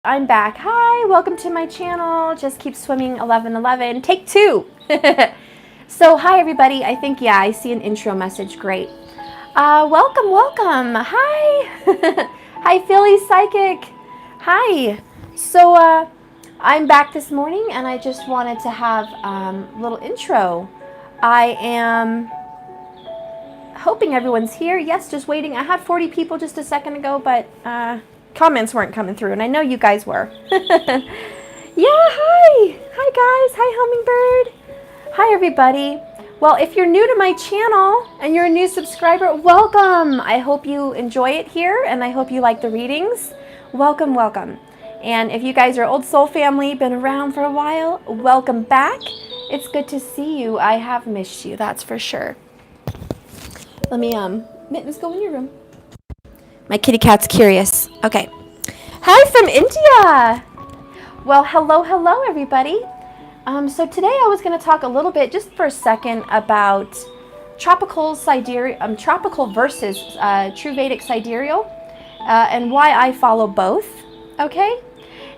I'm back. Hi, welcome to my channel. Just keep swimming 1111. Take 2. So hi everybody. I think, yeah, I see an intro message. Great. Welcome, welcome. Hi. Hi, Philly Psychic. Hi. So I'm back this morning and I just wanted to have a little intro. I am hoping everyone's here. Yes, just waiting. I had 40 people just a second ago, but comments weren't coming through, and I know you guys were. Yeah, hi. Hi, guys. Hi, Hummingbird. Hi, everybody. Well, if you're new to my channel and you're a new subscriber, welcome. I hope you enjoy it here, and I hope you like the readings. Welcome, welcome. And if you guys are old soul family, been around for a while, welcome back. It's good to see you. I have missed you, that's for sure. Let me, Mittens, go in your room. My kitty cat's curious. Okay. Hi from India. Well, hello, hello, everybody. So today I was going to talk a little bit, just for a second, about tropical versus true Vedic sidereal, and why I follow both. Okay.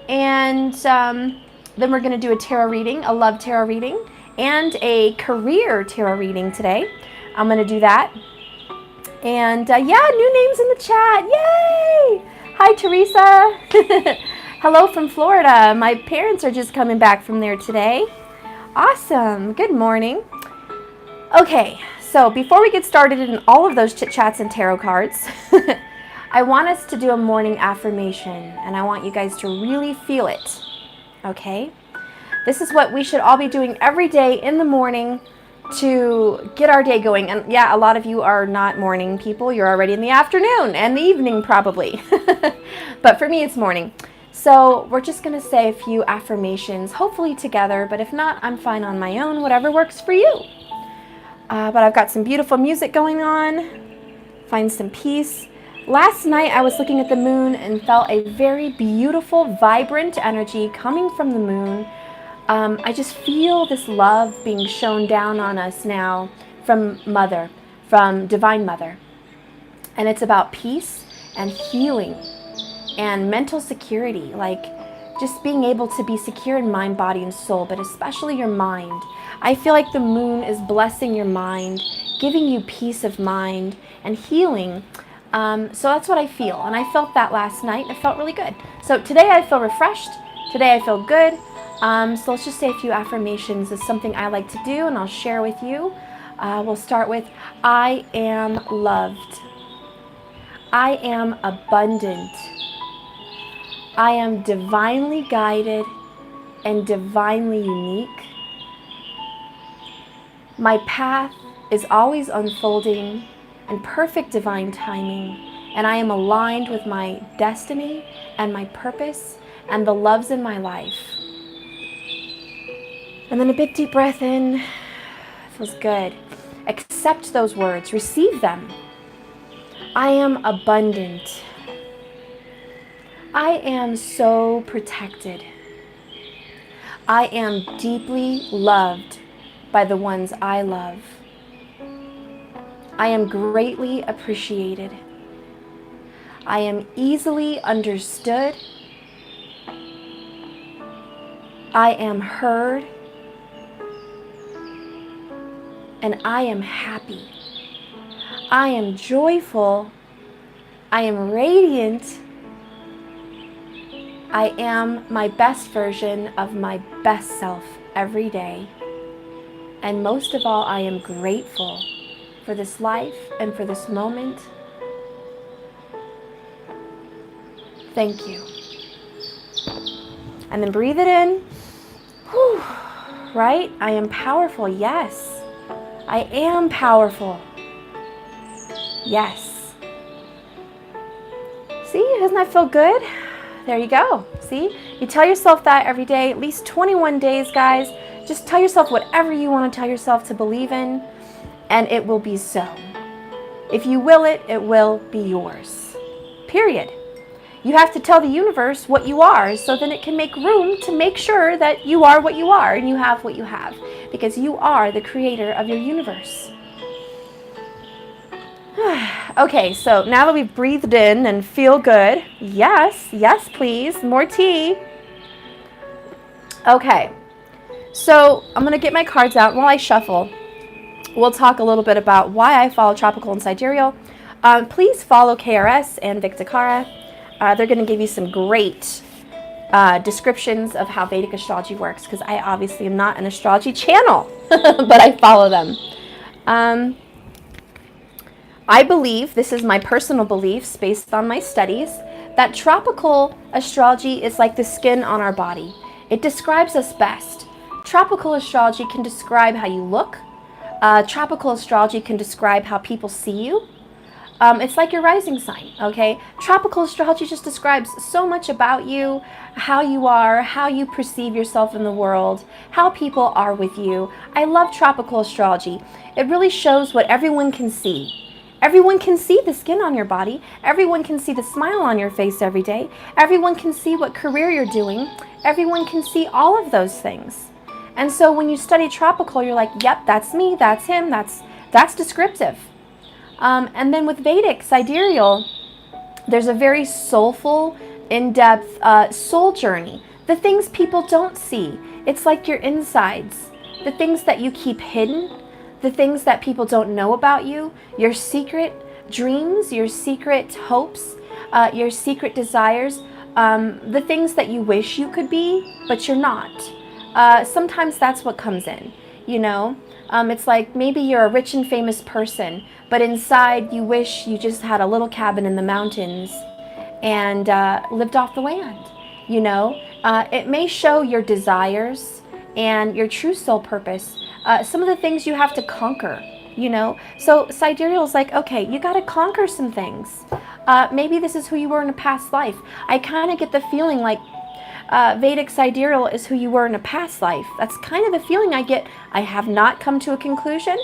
And then we're going to do a tarot reading, a love tarot reading, and a career tarot reading today. I'm going to do that. And yeah, new names in the chat. Yay! Hi, Teresa. Hello from Florida. My parents are just coming back from there today. Awesome. Good morning. Okay, so before we get started in all of those chit-chats and tarot cards, I want us to do a morning affirmation, and I want you guys to really feel it. Okay? This is what we should all be doing every day in the morning to get our day going. And yeah, a lot of you are not morning people. You're already in the afternoon and the evening probably. But for me, it's morning. So we're just going to say a few affirmations, hopefully together. But if not, I'm fine on my own, whatever works for you. But I've got some beautiful music going on. Find some peace. Last night, I was looking at the moon and felt a very beautiful, vibrant energy coming from the moon. I just feel this love being shown down on us now from Mother, from Divine Mother. And it's about peace and healing and mental security, like just being able to be secure in mind, body, and soul, but especially your mind. I feel like the moon is blessing your mind, giving you peace of mind and healing. So that's what I feel. And I felt that last night. It felt really good. So today I feel refreshed. Today I feel good. So let's just say a few affirmations. It's something I like to do and I'll share with you. We'll start with, I am loved. I am abundant. I am divinely guided and divinely unique. My path is always unfolding in perfect divine timing, and I am aligned with my destiny and my purpose and the loves in my life. And then a big deep breath in. Feels good. Accept those words. Receive them. I am abundant. I am so protected. I am deeply loved by the ones I love. I am greatly appreciated. I am easily understood. I am heard. And I am happy. I am joyful. I am radiant. I am my best version of my best self every day. And most of all, I am grateful for this life and for this moment. Thank you. And then breathe it in. Whew. Right? I am powerful. Yes. I am powerful. Yes. See, doesn't that feel good? There you go. See, you tell yourself that every day, at least 21 days, guys. Just tell yourself whatever you want to tell yourself to believe in, and it will be so. If you will it, it will be yours. Period. You have to tell the universe what you are, so then it can make room to make sure that you are what you are and you have what you have, because you are the creator of your universe. Okay, so now that we've breathed in and feel good, yes, yes, please, more tea. Okay, so I'm going to get my cards out while I shuffle. We'll talk a little bit about why I follow tropical and sidereal. Please follow KRS and Victakara. They're going to give you some great descriptions of how Vedic astrology works, because I obviously am not an astrology channel, but I follow them. I believe, this is my personal beliefs based on my studies, that tropical astrology is like the skin on our body. It describes us best. Tropical astrology can describe how you look. Tropical astrology can describe how people see you. It's like your rising sign, okay? Tropical astrology just describes so much about you, how you are, how you perceive yourself in the world, how people are with you. I love tropical astrology. It really shows what everyone can see. Everyone can see the skin on your body. Everyone can see the smile on your face every day. Everyone can see what career you're doing. Everyone can see all of those things. And so when you study tropical, you're like, yep, that's me, that's him, that's descriptive. And then with Vedic, sidereal, there's a very soulful, in-depth soul journey. The things people don't see. It's like your insides. The things that you keep hidden, the things that people don't know about you, your secret dreams, your secret hopes, your secret desires, the things that you wish you could be, but you're not. Sometimes that's what comes in, you know? It's like maybe you're a rich and famous person, but inside you wish you just had a little cabin in the mountains and lived off the land, you know? It may show your desires and your true soul purpose. Some of the things you have to conquer, you know? So sidereal is like, okay, you got to conquer some things. Maybe this is who you were in a past life. I kind of get the feeling like Vedic sidereal is who you were in a past life. That's kind of the feeling I get. I have not come to a conclusion.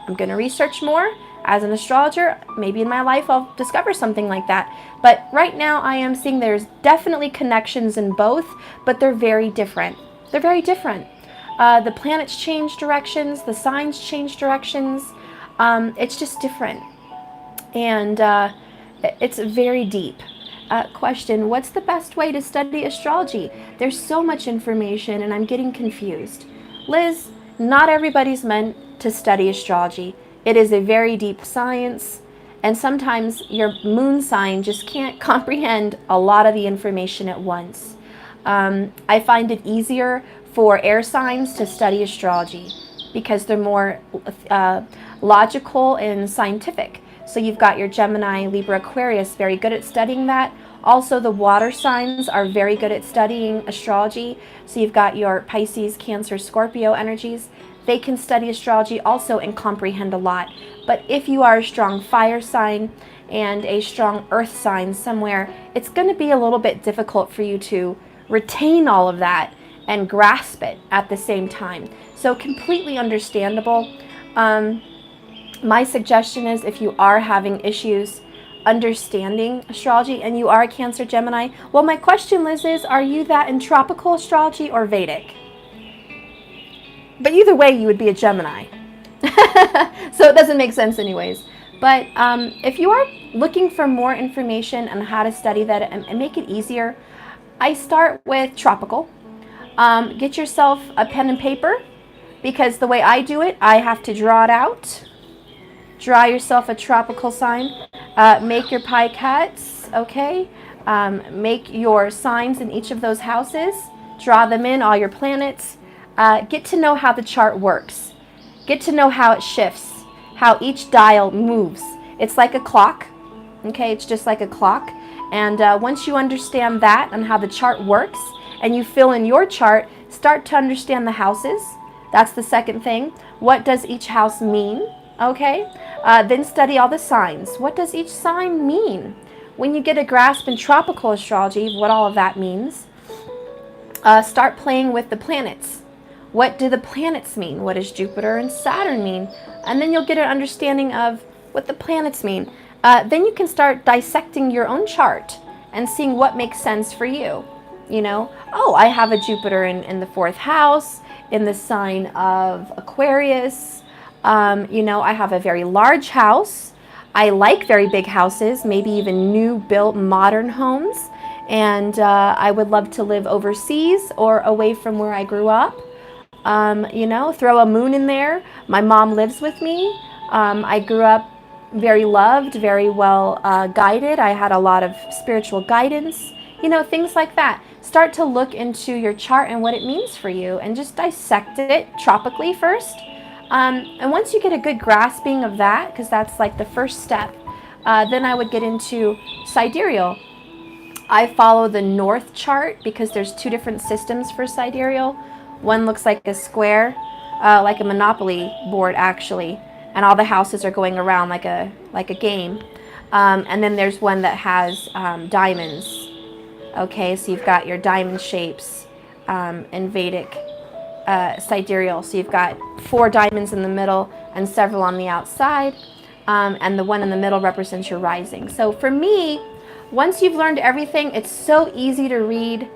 I'm going to research more. As an astrologer, maybe in my life I'll discover something like that. But right now I am seeing there's definitely connections in both, but they're very different. They're very different. The planets change directions, the signs change directions. It's just different. And it's very deep. Question, what's the best way to study astrology? There's so much information and I'm getting confused. Liz, not everybody's meant to study astrology. It is a very deep science, and sometimes your moon sign just can't comprehend a lot of the information at once. I find it easier for air signs to study astrology because they're more logical and scientific. So you've got your Gemini, Libra, Aquarius, very good at studying that. Also, the water signs are very good at studying astrology. So you've got your Pisces, Cancer, Scorpio energies. They can study astrology also and comprehend a lot. But if you are a strong fire sign and a strong earth sign somewhere, it's going to be a little bit difficult for you to retain all of that and grasp it at the same time. So completely understandable. My suggestion is if you are having issues understanding astrology and you are a Cancer Gemini, well, my question, Liz, is are you that in tropical astrology or Vedic? But either way, you would be a Gemini. So it doesn't make sense anyways. But if you are looking for more information on how to study that and make it easier, I start with tropical. Get yourself a pen and paper, because the way I do it, I have to draw it out. Draw yourself a tropical sign. Make your pie cuts, okay? Make your signs in each of those houses. Draw them in, all your planets. Get to know how the chart works. Get to know how it shifts, how each dial moves. It's like a clock, okay? It's just like a clock. And once you understand that and how the chart works, and you fill in your chart, start to understand the houses. That's the second thing. What does each house mean, okay? Then study all the signs. What does each sign mean? When you get a grasp in tropical astrology, what all of that means, start playing with the planets. What do the planets mean? What does Jupiter and Saturn mean? And then you'll get an understanding of what the planets mean. Then you can start dissecting your own chart and seeing what makes sense for you. You know, oh, I have a Jupiter in the 4th house, in the sign of Aquarius. You know, I have a very large house. I like very big houses, maybe even new built modern homes. And I would love to live overseas or away from where I grew up. You know, throw a moon in there. My mom lives with me. I grew up very loved, very well guided. I had a lot of spiritual guidance, you know, things like that. Start to look into your chart and what it means for you, and just dissect it tropically first. And once you get a good grasping of that, because that's like the first step, then I would get into sidereal. I follow the north chart because there's two different systems for sidereal. One looks like a square, like a Monopoly board actually, and all the houses are going around like a game. And then there's one that has diamonds. Okay, so you've got your diamond shapes in Vedic sidereal. So you've got 4 diamonds in the middle and several on the outside, and the one in the middle represents your rising. So for me, once you've learned everything, it's so easy to read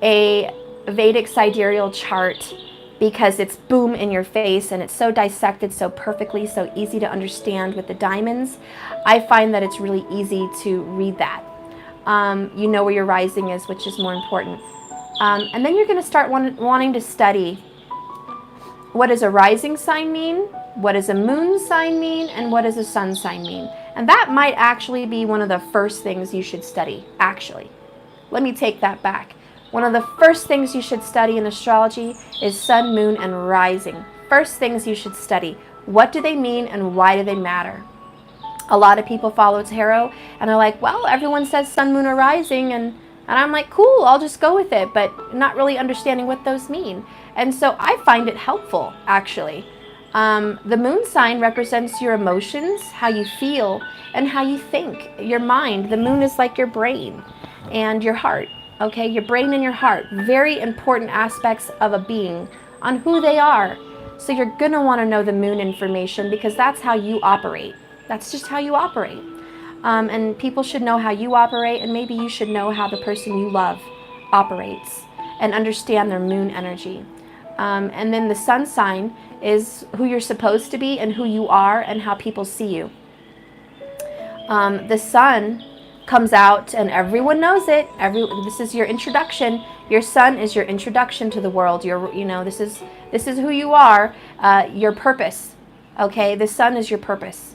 a Vedic sidereal chart because it's boom in your face and it's so dissected so perfectly, so easy to understand with the diamonds. I find that it's really easy to read that. You know where your rising is, which is more important. And then you're going to start wanting to study what does a rising sign mean, what does a moon sign mean, and what does a sun sign mean. And that might actually be one of the first things you should study, actually. Let me take that back. One of the first things you should study in astrology is sun, moon, and rising. First things you should study. What do they mean and why do they matter? A lot of people follow tarot and they're like, well, everyone says sun, moon, or rising, and I'm like, cool, I'll just go with it, but not really understanding what those mean. And so I find it helpful, actually. The moon sign represents your emotions, how you feel, and how you think, your mind. The moon is like your brain and your heart, okay? Your brain and your heart, very important aspects of a being on who they are. So you're gonna wanna know the moon information because that's how you operate. That's just how you operate. And people should know how you operate, and maybe you should know how the person you love operates and understand their moon energy. And then the sun sign is who you're supposed to be and who you are and how people see you. The sun comes out and everyone knows it. This is your introduction. Your sun is your introduction to the world. This is who you are, your purpose. Okay, the sun is your purpose.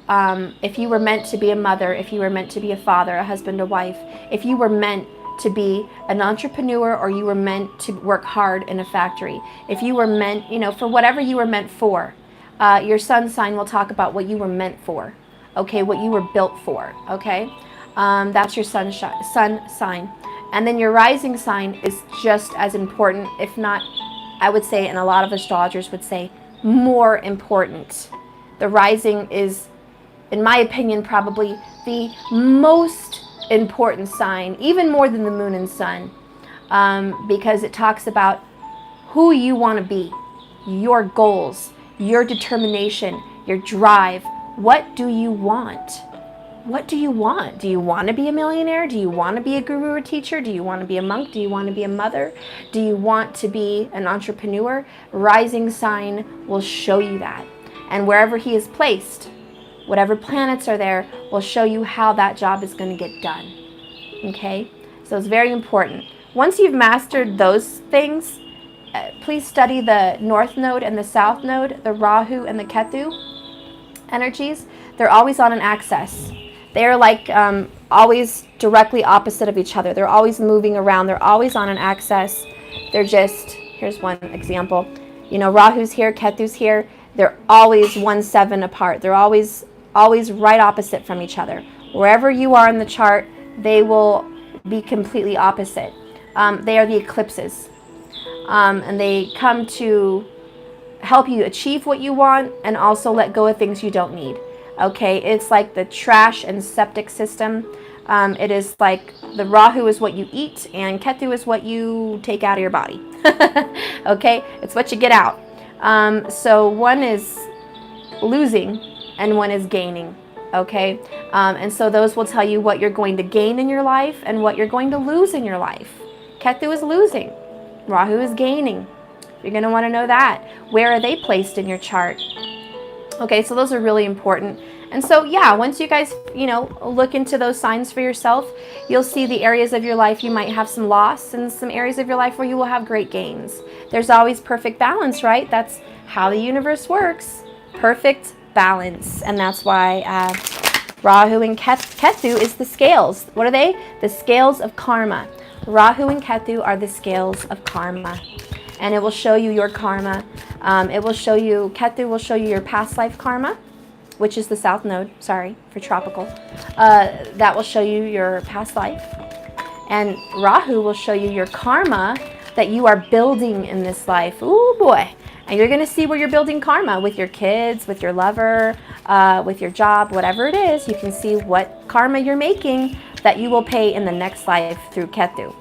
If you were meant to be a mother, if you were meant to be a father, a husband, a wife, if you were meant to be an entrepreneur, or you were meant to work hard in a factory, if you were meant, for whatever you were meant for, your sun sign will talk about what you were meant for, okay, what you were built for, okay? That's your sun sign. And then your rising sign is just as important, if not, I would say, and a lot of astrologers would say, more important. The rising is, in my opinion, probably the most important sign, even more than the moon and sun, because it talks about who you want to be, your goals, your determination, your drive. What do you want? What do you want? Do you want to be a millionaire? Do you want to be a guru or teacher? Do you want to be a monk? Do you want to be a mother? Do you want to be an entrepreneur? Rising sign will show you that. And wherever he is placed, whatever planets are there, will show you how that job is going to get done. Okay? So it's very important. Once you've mastered those things, please study the North Node and the South Node, the Rahu and the Ketu energies. They're always on an axis. They're like always directly opposite of each other. They're always moving around. They're always on an axis. They're just, here's one example. Rahu's here, Ketu's here. They're always 1/7 apart. They're always right opposite from each other. Wherever you are in the chart, they will be completely opposite. They are the eclipses. And they come to help you achieve what you want and also let go of things you don't need. Okay, it's like the trash and septic system. It is like the Rahu is what you eat and Ketu is what you take out of your body. Okay, it's what you get out. So one is losing and one is gaining. Okay, and so those will tell you what you're going to gain in your life and what you're going to lose in your life. Ketu is losing, Rahu is gaining. You're going to want to know that. Where are they placed in your chart? Okay, so those are really important. And so, yeah, once you guys, you know, look into those signs for yourself, you'll see the areas of your life you might have some loss and some areas of your life where you will have great gains. There's always perfect balance, right? That's how the universe works. Perfect balance. And that's why Rahu and Ketu is the scales. What are they? The scales of karma. Rahu and Ketu are the scales of karma. And it will show you your karma. It will show you, Ketu will show you your past life karma, which is the south node, sorry, for tropical. That will show you your past life. And Rahu will show you your karma that you are building in this life. Ooh, boy. And you're going to see where you're building karma with your kids, with your lover, with your job, whatever it is. You can see what karma you're making that you will pay in the next life through Ketu.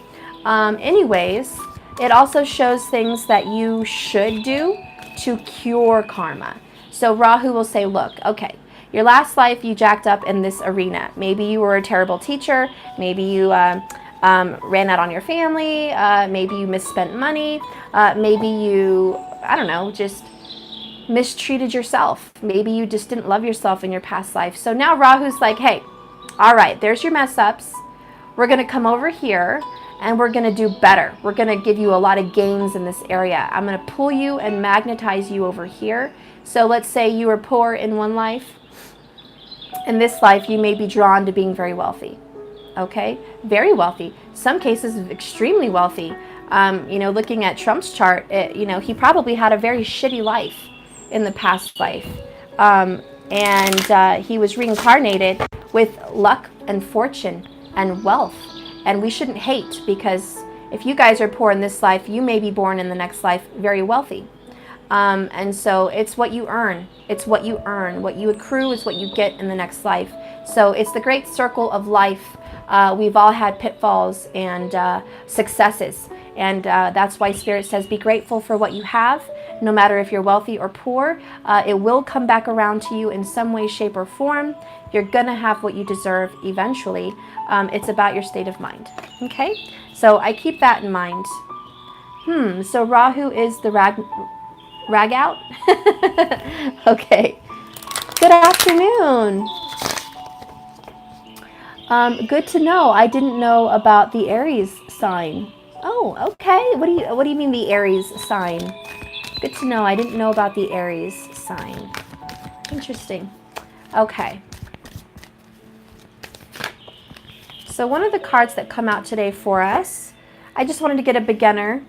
Anyways, it also shows things that you should do to cure karma. So Rahu will say, look, okay, your last life you jacked up in this arena. Maybe you were a terrible teacher. Maybe you ran out on your family. Maybe you misspent money. Maybe you, I don't know, just mistreated yourself. Maybe you just didn't love yourself in your past life. So now Rahu's like, hey, all right, there's your mess ups. We're going to come over here and we're going to do better. We're going to give you a lot of gains in this area. I'm going to pull you and magnetize you over here. So let's say you were poor in one life. In this life, you may be drawn to being very wealthy. Okay? Very wealthy. Some cases, extremely wealthy. You know, looking at Trump's chart, you know, he probably had a very shitty life in the past life. And he was reincarnated with luck and fortune and wealth. And we shouldn't hate, because if you guys are poor in this life, you may be born in the next life very wealthy. And so it's what you earn. It's what you earn. What you accrue is what you get in the next life. So it's the great circle of life. We've all had pitfalls and successes. And that's why Spirit says be grateful for what you have. No matter if you're wealthy or poor, it will come back around to you in some way, shape, or form. You're going to have what you deserve eventually. It's about your state of mind. Okay? So I keep that in mind. So Rahu is the rag out? Okay. Good afternoon. Good to know. I didn't know about the Aries sign. Oh, okay. What do you mean the Aries sign? Good to know. I didn't know about the Aries sign. Interesting. Okay. So one of the cards that come out today for us, I just wanted to get a beginner,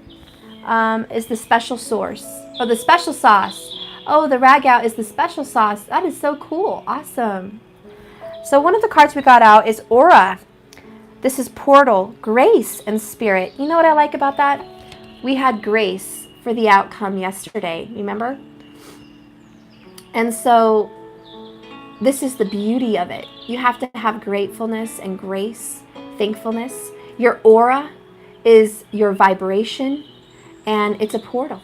is the special source. Oh, the special sauce. Oh, the rag out is the special sauce. That is so cool. Awesome. So one of the cards we got out is Aura. This is Portal, Grace, and Spirit. You know what I like about that? We had grace for the outcome yesterday. Remember? And so this is the beauty of it. You have to have gratefulness and grace, thankfulness. Your aura is your vibration, and it's a portal.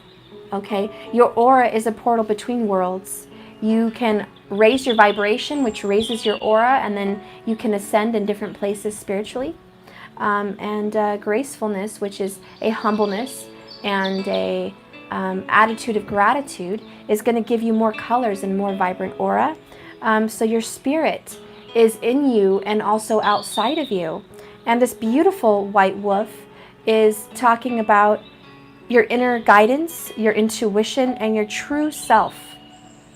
Okay? Your aura is a portal between worlds. You can raise your vibration, which raises your aura, and then you can ascend in different places spiritually. And gracefulness, which is a humbleness and a attitude of gratitude, is going to give you more colors and more vibrant aura. So your spirit is in you and also outside of you. And this beautiful white wolf is talking about your inner guidance, your intuition, and your true self.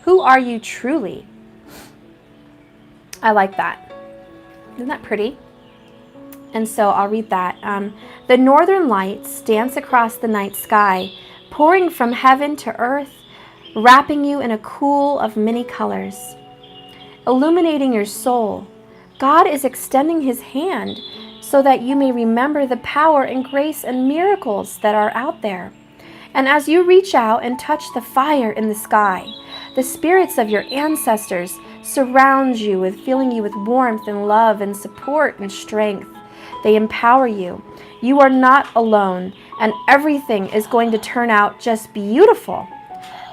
Who are you truly? I like that. Isn't that pretty? And so I'll read that. The northern lights dance across the night sky, pouring from heaven to earth, wrapping you in a cool of many colors, illuminating your soul. God is extending his hand so that you may remember the power and grace and miracles that are out there. And as you reach out and touch the fire in the sky, the spirits of your ancestors surround you with filling you with warmth and love and support and strength. They empower you. You are not alone, and everything is going to turn out just beautiful.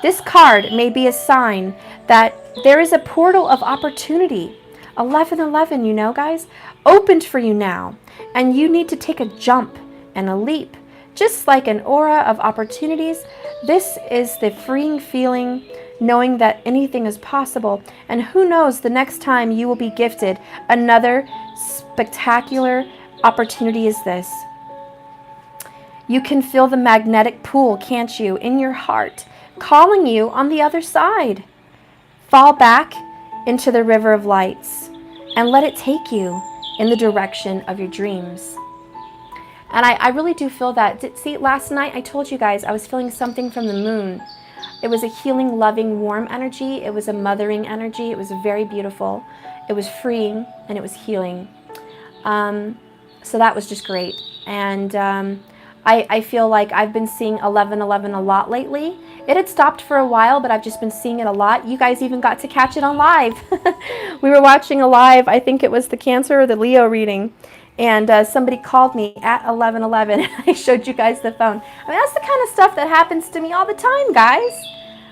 This card may be a sign that there is a portal of opportunity. 1111, you know, guys, opened for you now, and you need to take a jump and a leap. Just like an aura of opportunities, this is the freeing feeling knowing that anything is possible. And who knows, the next time you will be gifted another spectacular opportunity is this. You can feel the magnetic pull, can't you, in your heart, calling you on the other side. Fall back into the river of lights and let it take you in the direction of your dreams. And I really do feel that. See, last night I told you guys I was feeling something from the moon. It was a healing, loving, warm energy. It was a mothering energy. It was very beautiful. It was freeing and it was healing. So that was just great. And I feel like I've been seeing 1111 a lot lately. It had stopped for a while, but I've just been seeing it a lot. You guys even got to catch it on live. We were watching a live, I think it was the Cancer or the Leo reading. And somebody called me at 11:11 and I showed you guys the phone. I mean, that's the kind of stuff that happens to me all the time, guys.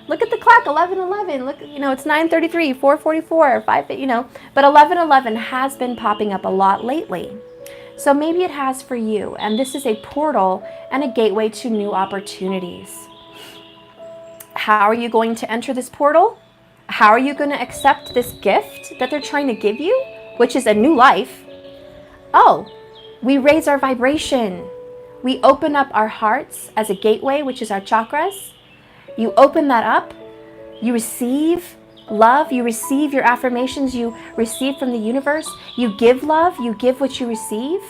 Look at the clock, 11:11. Look, you know, it's 9:33, 4:44, 5, you know. But 11:11 has been popping up a lot lately. So maybe it has for you. And this is a portal and a gateway to new opportunities. How are you going to enter this portal? How are you going to accept this gift that they're trying to give you, which is a new life? Oh, we raise our vibration. We open up our hearts as a gateway, which is our chakras. You open that up. You receive love. You receive your affirmations you receive from the universe. You give love. You give what you receive.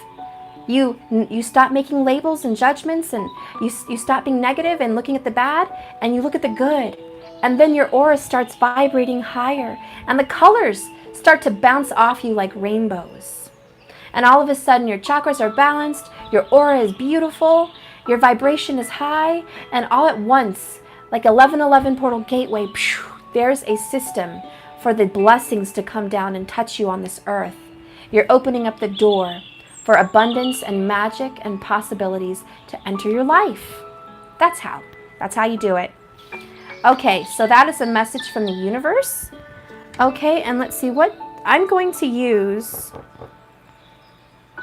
You stop making labels and judgments, and you stop being negative and looking at the bad, and you look at the good. And then your aura starts vibrating higher, and the colors start to bounce off you like rainbows. And all of a sudden your chakras are balanced, your aura is beautiful, your vibration is high, and all at once, like 11:11 portal gateway, there's a system for the blessings to come down and touch you on this earth. You're opening up the door for abundance and magic and possibilities to enter your life. That's how you do it. Okay, so that is a message from the universe. Okay, and let's see what I'm going to use.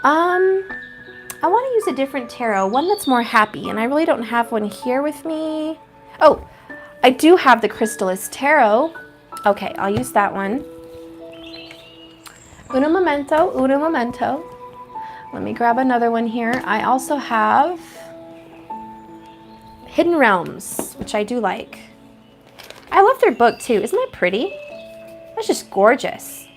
I want to use a different tarot, one that's more happy, and I really don't have one here with me. Oh, I do have the Crystallis Tarot. Okay, I'll use that one. Uno momento, uno momento. Let me grab another one here. I also have Hidden Realms, which I do like. I love their book too. Isn't that pretty? That's just gorgeous.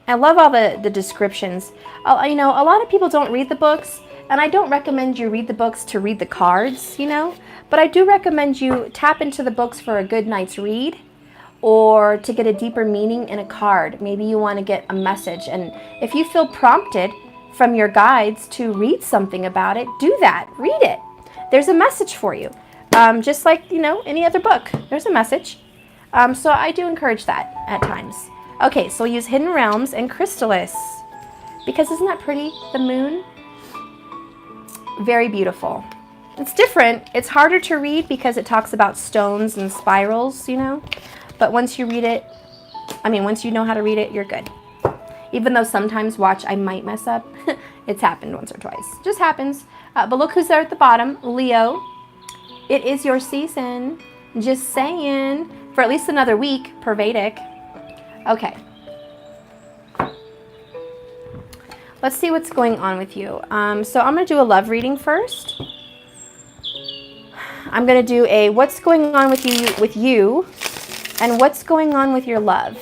I love all the descriptions. You know, a lot of people don't read the books, and I don't recommend you read the books to read the cards, you know, but I do recommend you tap into the books for a good night's read or to get a deeper meaning in a card. Maybe you want to get a message, and if you feel prompted from your guides to read something about it, do that. Read it. There's a message for you. Just like, you know, any other book, there's a message. So I do encourage that at times. Okay, so we'll use Hidden Realms and Crystallis. Because isn't that pretty? The moon? Very beautiful. It's different. It's harder to read because it talks about stones and spirals, you know. But once you read it, once you know how to read it, you're good. Even though sometimes, watch, I might mess up. It's happened once or twice. Just happens. But look who's there at the bottom. Leo. It is your season. Just saying. For at least another week per Vedic. Okay. Let's see what's going on with you. So I'm going to do a love reading first. I'm going to do a what's going on with you and what's going on with your love.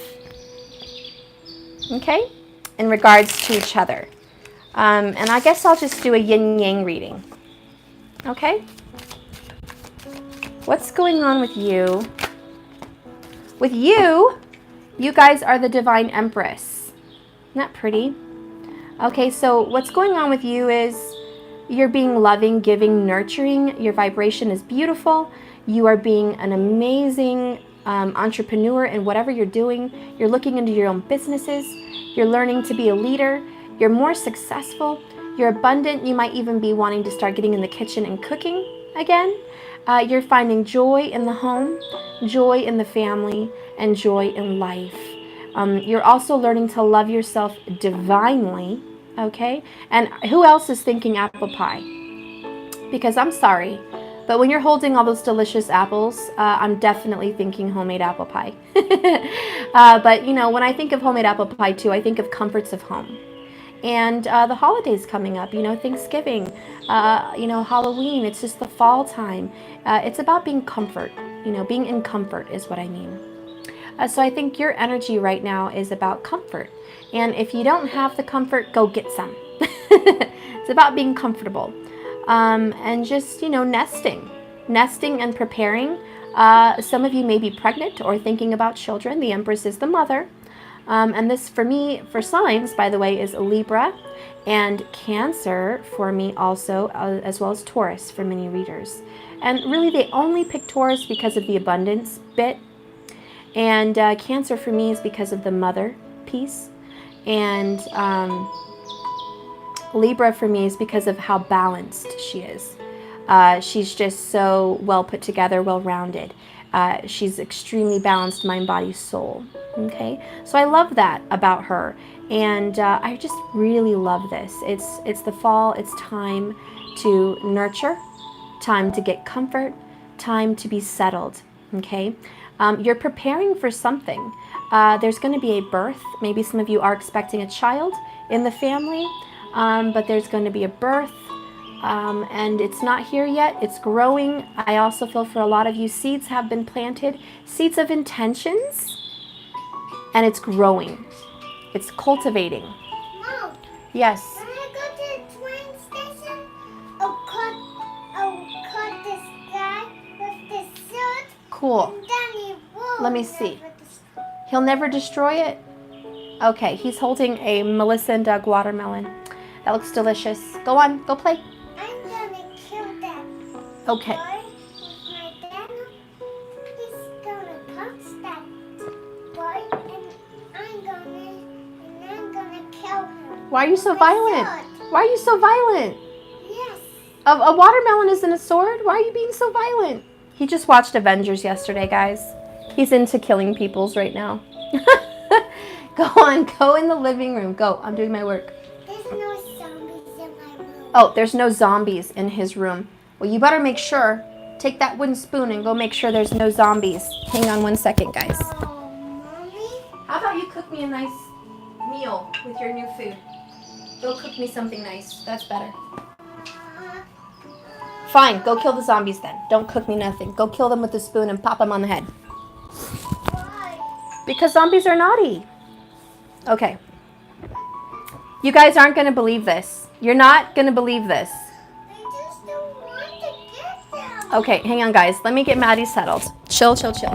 Okay? In regards to each other. And I guess I'll just do a yin-yang reading. Okay? What's going on with you? With you, you guys are the Divine Empress. Isn't that pretty? Okay, so what's going on with you is you're being loving, giving, nurturing. Your vibration is beautiful. You are being an amazing entrepreneur in whatever you're doing. You're looking into your own businesses. You're learning to be a leader. You're more successful. You're abundant. You might even be wanting to start getting in the kitchen and cooking again. You're finding joy in the home, joy in the family, and joy in life. You're also learning to love yourself divinely, okay? And who else is thinking apple pie? Because I'm sorry, But when you're holding all those delicious apples, I'm definitely thinking homemade apple pie. But, you know, when I think of homemade apple pie too, I think of comforts of home. And the holidays coming up, you know, Thanksgiving, you know, Halloween, it's just the fall time. It's about being comfort, you know, being in comfort is what I mean. So I think your energy right now is about comfort. And if you don't have the comfort, go get some. It's about being comfortable. And just, you know, nesting and preparing. Some of you may be pregnant or thinking about children. The Empress is the mother. And this for me, for signs, by the way, is Libra and Cancer for me also, as well as Taurus for many readers. And really they only pick Taurus because of the abundance bit. And Cancer for me is because of the mother piece. And Libra for me is because of how balanced she is. She's just so well put together, well-rounded. She's extremely balanced mind, body, soul. Okay, so I love that about her, and I just really love this. It's the fall. It's time to nurture, time to get comfort, time to be settled. Okay, you're preparing for something. There's going to be a birth. Maybe some of you are expecting a child in the family, but there's going to be a birth. And it's not here yet. It's growing. I also feel for a lot of you, seeds have been planted, seeds of intentions, and it's growing. It's cultivating. Mom. Yes. When I go to the train station, I'll cut this guy with this suit. Cool. And then he will Let me see. never destroy. He'll never destroy it? Okay, he's holding a Melissa and Doug watermelon. That looks delicious. Go on, go play. I'm gonna kill them. Okay. Boy, with my dad, he's gonna touch that boy, and I'm gonna kill him. Why are you so With my violent? sword. Why are you so violent? Yes. A watermelon isn't a sword? Why are you being so violent? He just watched Avengers yesterday, guys. He's into killing peoples right now. Go on, go in the living room. Go, I'm doing my work. There's no zombies in my room. Oh, there's no zombies in his room. Well, you better make sure. Take that wooden spoon and go make sure there's no zombies. Hang on 1 second, guys. Oh, Mommy? How about you cook me a nice meal with your new food? Go cook me something nice. That's better. Fine, go kill the zombies then. Don't cook me nothing. Go kill them with the spoon and pop them on the head. Why? Because zombies are naughty. Okay. You guys aren't going to believe this. You're not going to believe this. I just don't want to get them. Okay, hang on, guys. Let me get Maddie settled. Chill, chill, chill.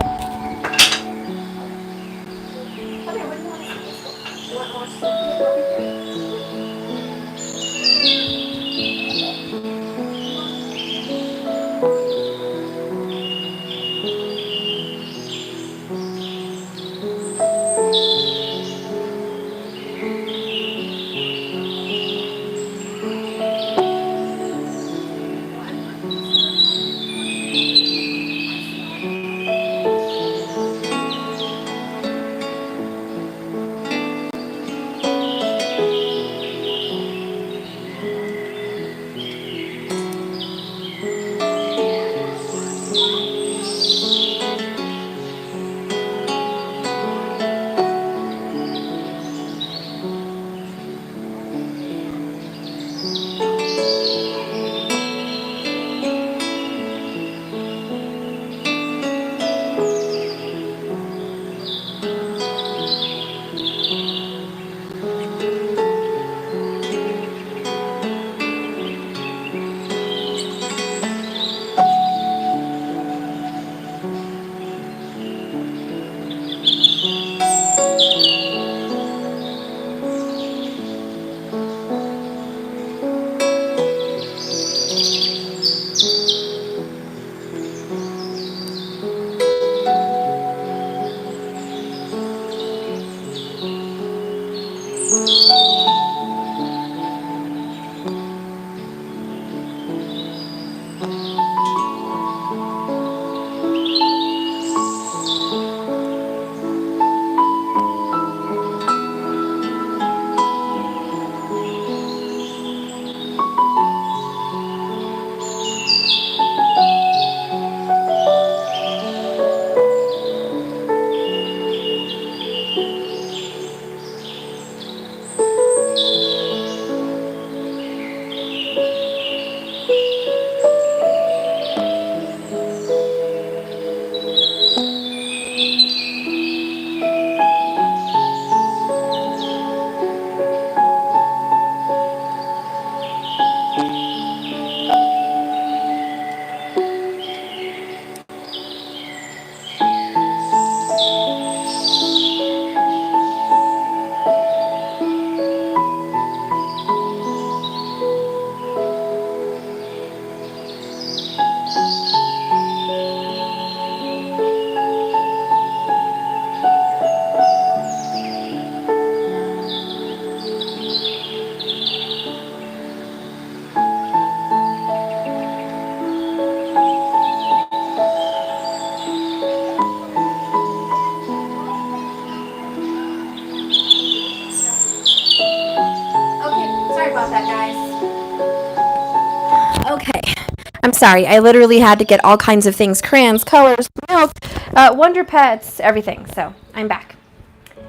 Sorry, I literally had to get all kinds of things, crayons, colors, milk, Wonder Pets, everything. So I'm back.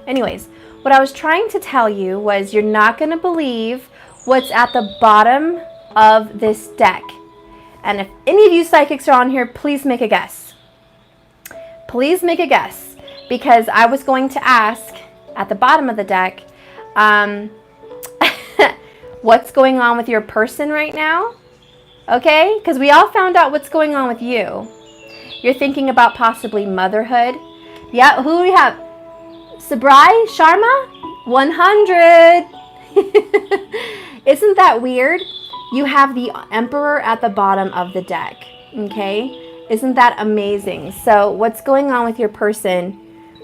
Anyways, what I was trying to tell you was you're not going to believe what's at the bottom of this deck. And if any of you psychics are on here, please make a guess. Please make a guess, because I was going to ask at the bottom of the deck, what's going on with your person right now? Okay, because we all found out what's going on with you. You're thinking about possibly motherhood. Yeah, who do we have? Sabrai Sharma? 100. Isn't that weird? You have the Emperor at the bottom of the deck. Okay, isn't that amazing? So what's going on with your person?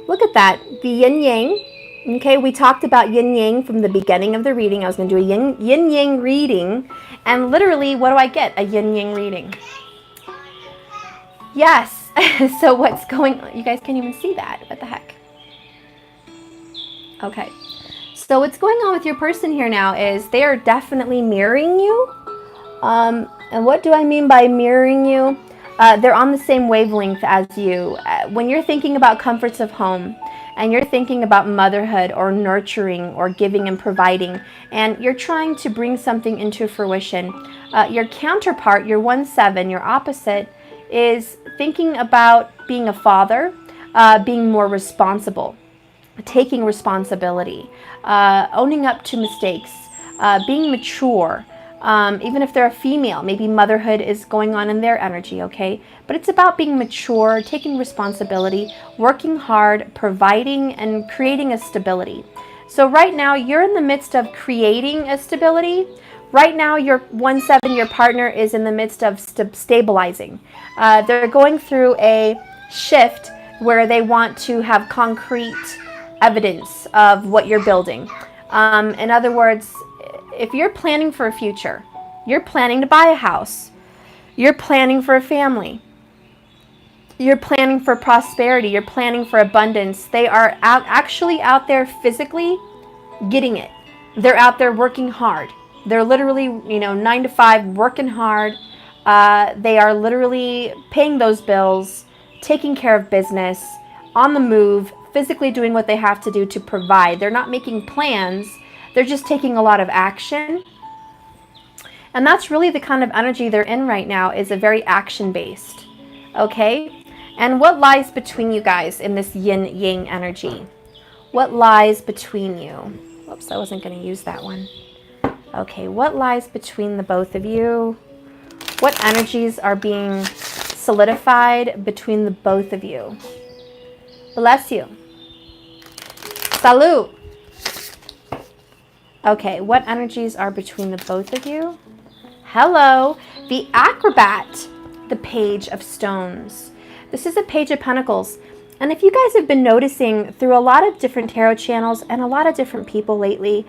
Look at that, the yin yang. Okay, we talked about yin yang from the beginning of the reading. I was going to do a yin yang reading, and literally, what do I get? A yin yang reading. Yes. So what's going on? You guys can't even see that. What the heck? Okay. So what's going on with your person here now is they are definitely mirroring you. And what do I mean by mirroring you? They're on the same wavelength as you. When you're thinking about comforts of home, and you're thinking about motherhood or nurturing or giving and providing, and you're trying to bring something into fruition, your counterpart, your 1/7, your opposite, is thinking about being a father, being more responsible, taking responsibility, owning up to mistakes, being mature. Even if they're a female, maybe motherhood is going on in their energy, okay? But it's about being mature, taking responsibility, working hard, providing, and creating a stability. So right now, you're in the midst of creating a stability. Right now, your 1/7, your partner, is in the midst of stabilizing. They're going through a shift where they want to have concrete evidence of what you're building. In other words, if you're planning for a future, you're planning to buy a house, you're planning for a family, you're planning for prosperity, you're planning for abundance, they are actually out there physically getting it. They're out there working hard. They're literally, 9 to 5, working hard. They are literally paying those bills, taking care of business, on the move, physically doing what they have to do to provide. They're not making plans. They're just taking a lot of action. And that's really the kind of energy they're in right now, is a very action-based. Okay? And what lies between you guys in this yin-yang energy? What lies between you? Whoops, I wasn't going to use that one. Okay, what lies between the both of you? What energies are being solidified between the both of you? Bless you. Salud. Okay, what energies are between the both of you? Hello, the Acrobat, the Page of Stones. This is a Page of Pentacles. And if you guys have been noticing through a lot of different tarot channels and a lot of different people lately,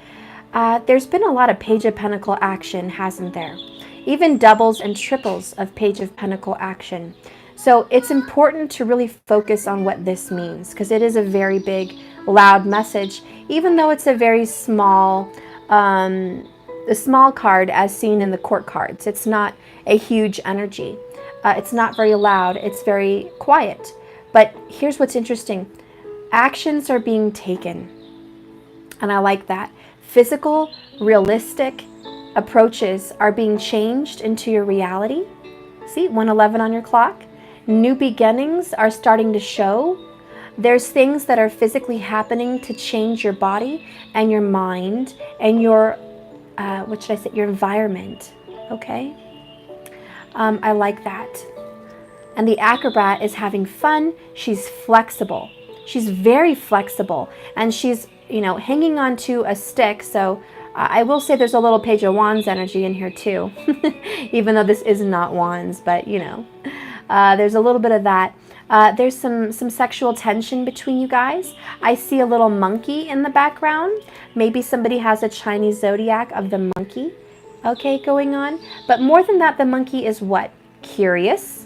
there's been a lot of Page of Pentacle action, hasn't there? Even doubles and triples of Page of Pentacle action. So it's important to really focus on what this means, because it is a very big, loud message, even though it's a very small, a small card as seen in the court cards. It's not a huge energy. It's not very loud. It's very quiet. But here's what's interesting. Actions are being taken. And I like that. Physical, realistic approaches are being changed into your reality. See, 111 on your clock. New beginnings are starting to show. There's things that are physically happening to change your body and your mind and your, your environment, okay? I like that. And the Acrobat is having fun. She's flexible. She's very flexible. And she's, hanging on to a stick. So I will say there's a little Page of Wands energy in here too. Even though this is not wands, but there's a little bit of that. There's some sexual tension between you guys. I see a little monkey in the background. Maybe somebody has a Chinese zodiac of the monkey, okay, going on. But more than that, the monkey is what? Curious,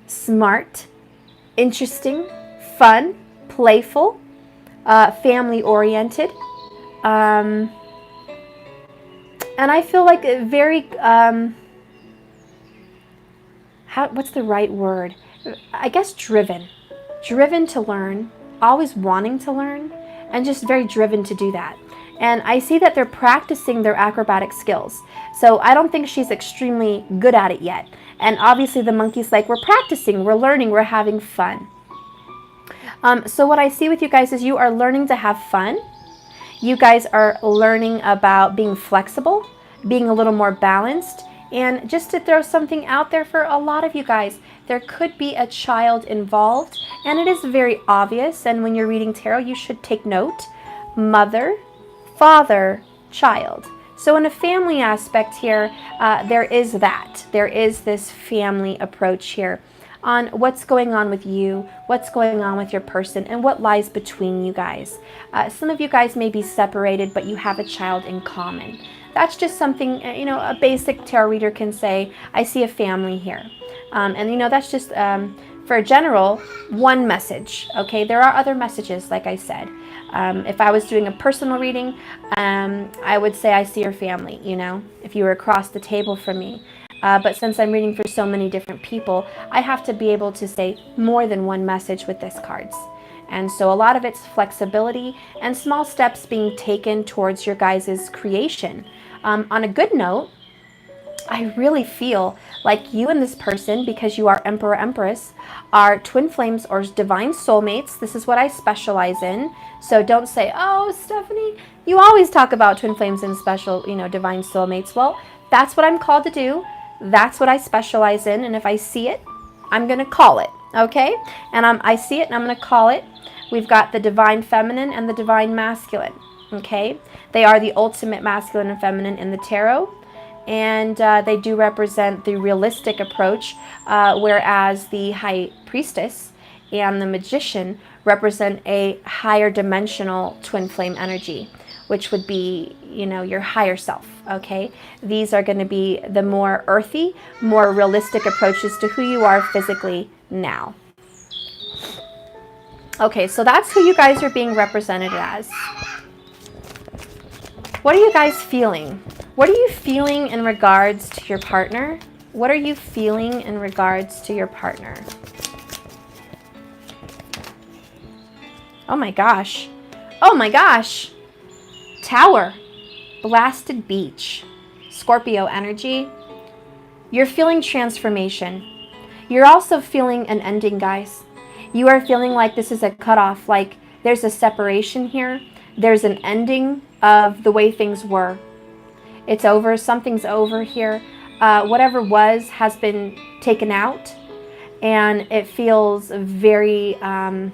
smart, interesting, fun, playful, family-oriented. And I feel like very... what's the right word? I guess driven. Driven to learn, always wanting to learn, and just very driven to do that. And I see that they're practicing their acrobatic skills. So I don't think she's extremely good at it yet. And obviously the monkey's like, we're practicing, we're learning, we're having fun. So what I see with you guys is you are learning to have fun. You guys are learning about being flexible, being a little more balanced. And just to throw something out there for a lot of you guys, there could be a child involved. And it is very obvious. And when you're reading tarot, you should take note. Mother, father, child. So in a family aspect here, there is that. There is this family approach here on what's going on with you, what's going on with your person, and what lies between you guys. Some of you guys may be separated, but you have a child in common. That's just something, a basic tarot reader can say, I see a family here. And that's just, for a general, one message, okay? There are other messages, like I said. If I was doing a personal reading, I would say I see your family, if you were across the table from me. But since I'm reading for so many different people, I have to be able to say more than one message with this cards. And so a lot of it's flexibility and small steps being taken towards your guys' creation. On a good note, I really feel like you and this person, because you are Emperor, Empress, are twin flames or divine soulmates. This is what I specialize in. So don't say, oh, Stephanie, you always talk about twin flames and special, divine soulmates. Well, that's what I'm called to do. That's what I specialize in. And if I see it, I'm going to call it. Okay? And I see it and I'm going to call it. We've got the divine feminine and the divine masculine. Okay? They are the ultimate masculine and feminine in the tarot. And they do represent the realistic approach, whereas the high priestess and the magician represent a higher dimensional twin flame energy, which would be, your higher self, okay? These are going to be the more earthy, more realistic approaches to who you are physically now. Okay, so that's who you guys are being represented as. What are you guys feeling? What are you feeling in regards to your partner? What are you feeling in regards to your partner? Oh my gosh. Oh my gosh. Tower. Blasted beach. Scorpio energy. You're feeling transformation. You're also feeling an ending, guys. You are feeling like this is a cutoff, like there's a separation here. There's an ending of the way things were. It's over. Something's over here. Whatever was has been taken out. And it feels very, there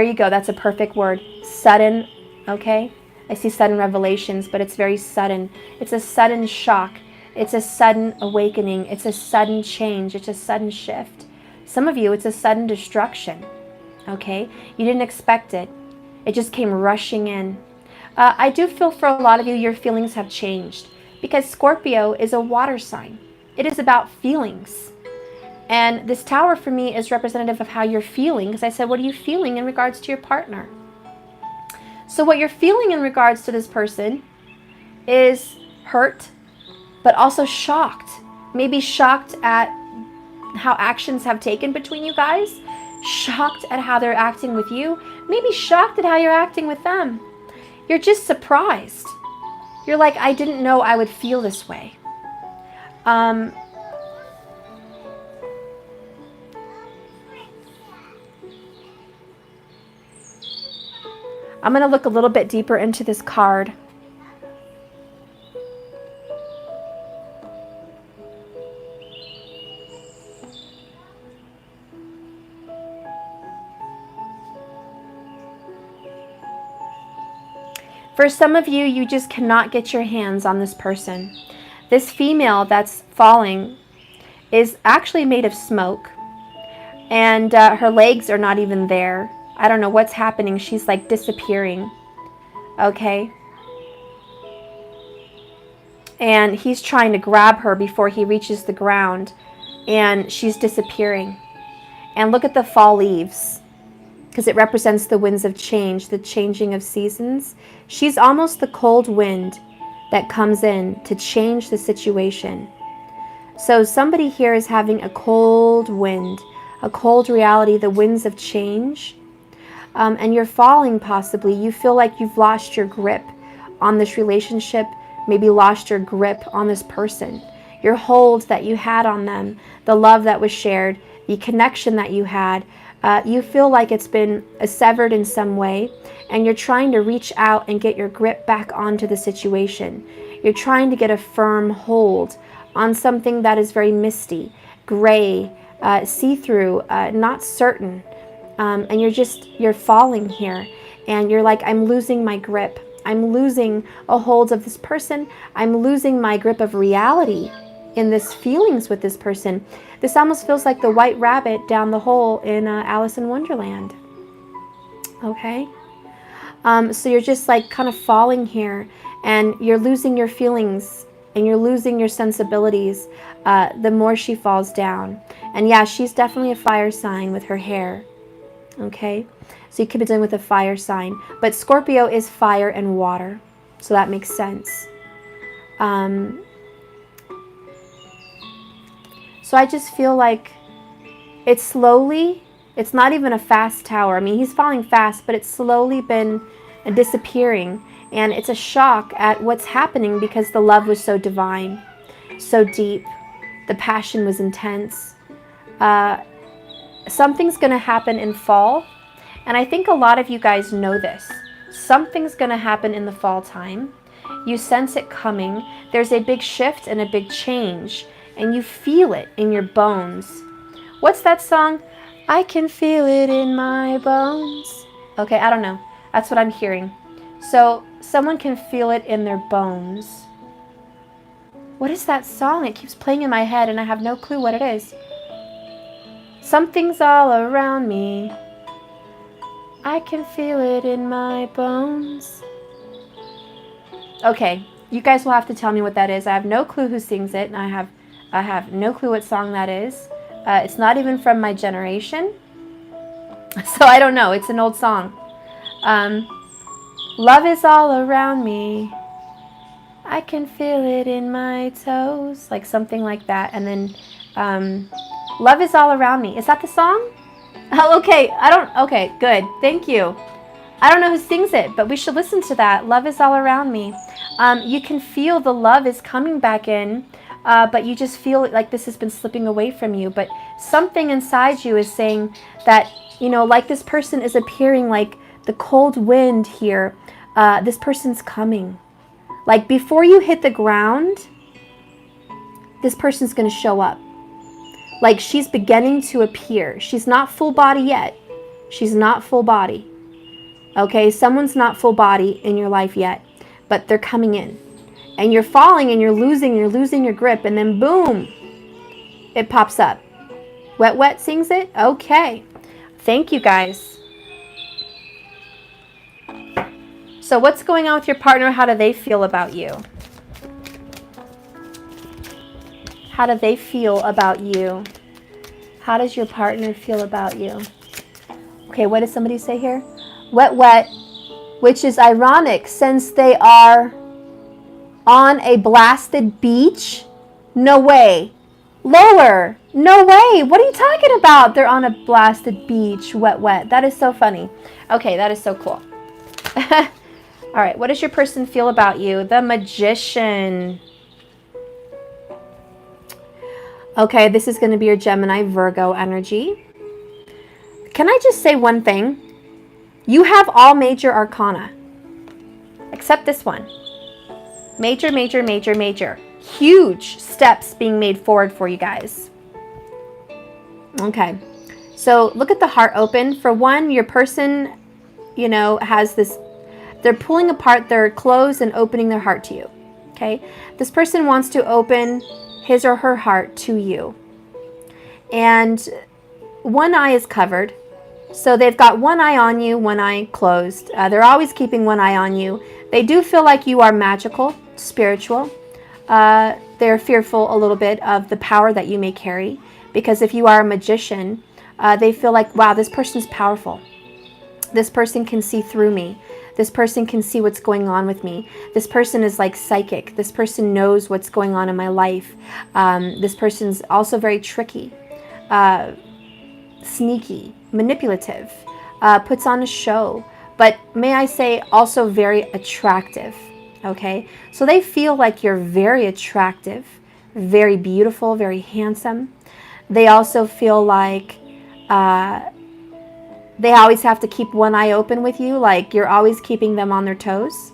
you go. That's a perfect word. Sudden, okay? I see sudden revelations, but it's very sudden. It's a sudden shock. It's a sudden awakening. It's a sudden change. It's a sudden shift. Some of you, it's a sudden destruction, okay? You didn't expect it. It just came rushing in. I do feel for a lot of you, your feelings have changed because Scorpio is a water sign. It is about feelings. And this tower for me is representative of how you're feeling, because I said, what are you feeling in regards to your partner? So what you're feeling in regards to this person is hurt, but also shocked. Maybe shocked at how actions have taken between you guys, shocked at how they're acting with you, maybe shocked at how you're acting with them. You're just surprised. You're like, I didn't know I would feel this way. I'm going to look a little bit deeper into this card. For some of you, you just cannot get your hands on this person. This female that's falling is actually made of smoke. And her legs are not even there. I don't know what's happening. She's like disappearing. Okay? And he's trying to grab her before he reaches the ground. And she's disappearing. And look at the fall leaves, because it represents the winds of change, the changing of seasons. She's almost the cold wind that comes in to change the situation. So somebody here is having a cold wind, a cold reality, the winds of change. And you're falling possibly. You feel like you've lost your grip on this relationship, maybe lost your grip on this person. Your hold that you had on them, the love that was shared, the connection that you had, you feel like it's been severed in some way, and you're trying to reach out and get your grip back onto the situation. You're trying to get a firm hold on something that is very misty, gray, see-through, not certain. And you're falling here, and you're like, I'm losing my grip. I'm losing a hold of this person. I'm losing my grip of reality in this feelings with this person. This almost feels like the white rabbit down the hole in Alice in Wonderland. Okay? So you're just like kind of falling here, and you're losing your feelings, and you're losing your sensibilities the more she falls down. And yeah, she's definitely a fire sign with her hair. Okay? So you could be dealing with a fire sign. But Scorpio is fire and water. So that makes sense. So I just feel like it's slowly, it's not even a fast tower. I mean, he's falling fast, but it's slowly been disappearing. And it's a shock at what's happening because the love was so divine, so deep. The passion was intense. Something's going to happen in fall. And I think a lot of you guys know this. Something's going to happen in the fall time. You sense it coming. There's a big shift and a big change. And you feel it in your bones. What's that song? I can feel it in my bones. Okay, I don't know. That's what I'm hearing. So someone can feel it in their bones. What is that song? It keeps playing in my head and I have no clue what it is. Something's all around me. I can feel it in my bones. Okay, you guys will have to tell me what that is. I have no clue who sings it, and I have no clue what song that is. It's not even from my generation, so I don't know. It's an old song. Love is all around me. I can feel it in my toes, like something like that. And then love is all around me. Is that the song? Oh, okay. Okay, good. Thank you. I don't know who sings it, but we should listen to that. Love is all around me. You can feel the love is coming back in, but you just feel like this has been slipping away from you. But something inside you is saying that, you know, like this person is appearing like the cold wind here. This person's coming. Like before you hit the ground, this person's going to show up. Like she's beginning to appear. She's not full body yet. She's not full body. Okay, someone's not full body in your life yet, but they're coming in. And you're falling and you're losing your grip, and then boom, it pops up. Wet Wet sings it? Okay. Thank you guys. So what's going on with your partner? How do they feel about you? How do they feel about you? How does your partner feel about you? Okay, what does somebody say here? Wet Wet, which is ironic since they are on a blasted beach. No way. Lower. No way. What are you talking about? They're on a blasted beach. Wet Wet. That is so funny. Okay, that is so cool. All right, what does your person feel about you? The Magician. Okay, this is going to be your Gemini Virgo energy. Can I just say one thing? You have all major arcana, except this one. Major, major, major, major. Huge steps being made forward for you guys. Okay, so look at the heart open. For one, your person, you know, has this, they're pulling apart their clothes and opening their heart to you. Okay, this person wants to open his or her heart to you. And one eye is covered. So they've got one eye on you, one eye closed. They're always keeping one eye on you. They do feel like you are magical, spiritual. They're fearful a little bit of the power that you may carry. Because if you are a magician, they feel like, wow, this person's powerful. This person can see through me. This person can see what's going on with me. This person is like psychic. This person knows what's going on in my life. This person's also very tricky, sneaky, manipulative, puts on a show, but may I say also very attractive. Okay, so they feel like you're very attractive, very beautiful, very handsome. They also feel like they always have to keep one eye open with you, like you're always keeping them on their toes.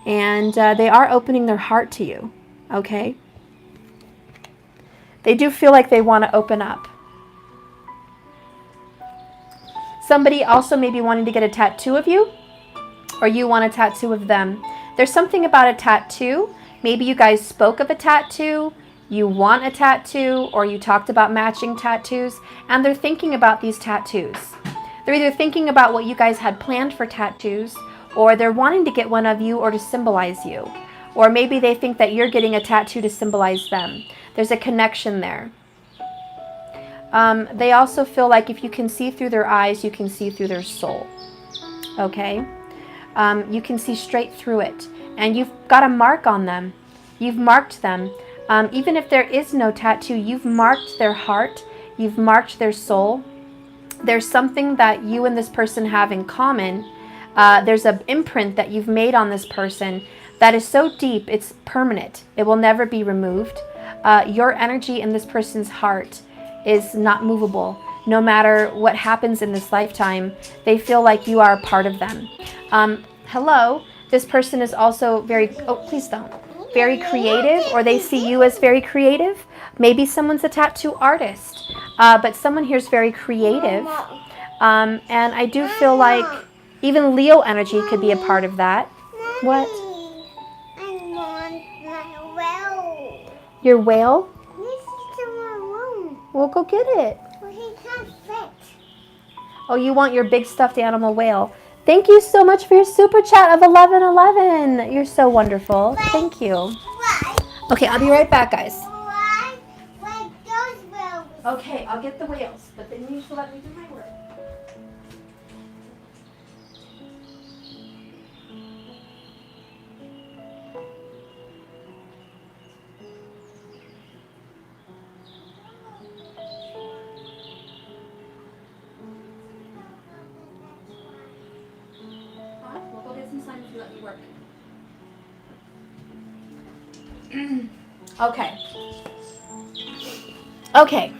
And they are opening their heart to you, okay? They do feel like they want to open up. Somebody also may be wanting to get a tattoo of you, or you want a tattoo of them. There's something about a tattoo. Maybe you guys spoke of a tattoo, you want a tattoo, or you talked about matching tattoos, and they're thinking about these tattoos. They're either thinking about what you guys had planned for tattoos, or they're wanting to get one of you or to symbolize you. Or maybe they think that you're getting a tattoo to symbolize them. There's a connection there. They also feel like if you can see through their eyes, you can see through their soul. Okay? You can see straight through it. And you've got a mark on them. You've marked them. Even if there is no tattoo, you've marked their heart. You've marked their soul. There's something that you and this person have in common. There's an imprint that you've made on this person that is so deep, it's permanent. It will never be removed. Your energy in this person's heart is not movable. No matter what happens in this lifetime, they feel like you are a part of them. Hello, this person is also very, oh, please don't, very creative, or they see you as very creative. Maybe someone's a tattoo artist, but someone here is very creative. And I do feel like even Leo energy could be a part of that. What? I want my whale. Your whale? This is in my room. Well, go get it. Well, he can't fit. Oh, you want your big stuffed animal whale. Thank you so much for your super chat of 1111. You're so wonderful. Thank you. Why? Okay, I'll be right back, guys. Why? Why those whales? Okay, I'll get the whales, but then you need to let me do my work. We'll go get some sun if you let me work. Okay. Okay.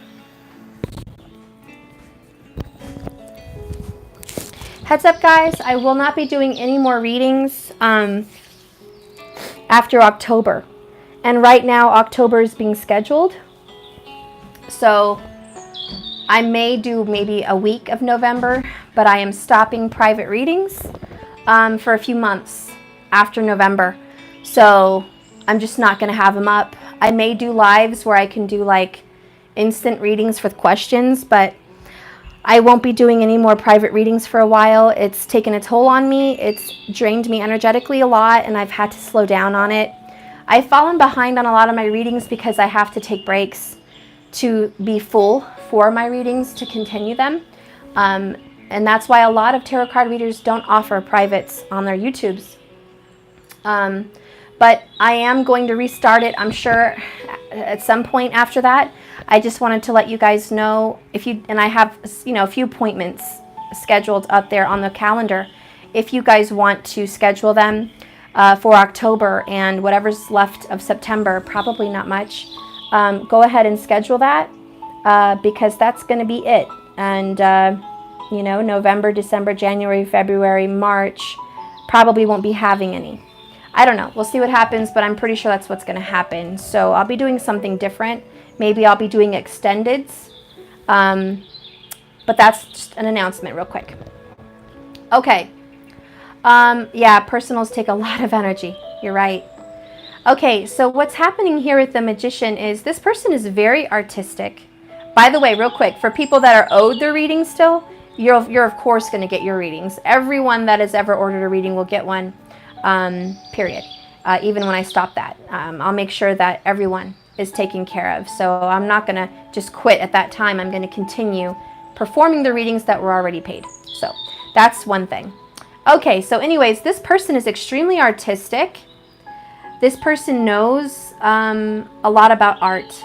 Heads up, guys, I will not be doing any more readings after October. And right now, October is being scheduled. So I may do maybe a week of November, but I am stopping private readings for a few months after November. So I'm just not going to have them up. I may do lives where I can do like instant readings with questions, but I won't be doing any more private readings for a while. It's taken a toll on me. It's drained me energetically a lot, and I've had to slow down on it. I've fallen behind on a lot of my readings because I have to take breaks to be full for my readings to continue them. And that's why a lot of tarot card readers don't offer privates on their YouTubes. But I am going to restart it, I'm sure, at some point after that. I just wanted to let you guys know, and I have, a few appointments scheduled up there on the calendar. If you guys want to schedule them for October and whatever's left of September, probably not much, go ahead and schedule that because that's going to be it. And, November, December, January, February, March, probably won't be having any. I don't know. We'll see what happens, but I'm pretty sure that's what's going to happen. So I'll be doing something different. Maybe I'll be doing extendeds. But that's just an announcement real quick. Okay. Yeah, personals take a lot of energy. You're right. Okay, so what's happening here with the Magician is this person is very artistic. By the way, real quick, for people that are owed their readings still, you're of course going to get your readings. Everyone that has ever ordered a reading will get one. Period. Even when I stop that, I'll make sure that everyone is taken care of. So I'm not going to just quit at that time. I'm going to continue performing the readings that were already paid. So that's one thing. Okay, so anyways, this person is extremely artistic. This person knows a lot about art,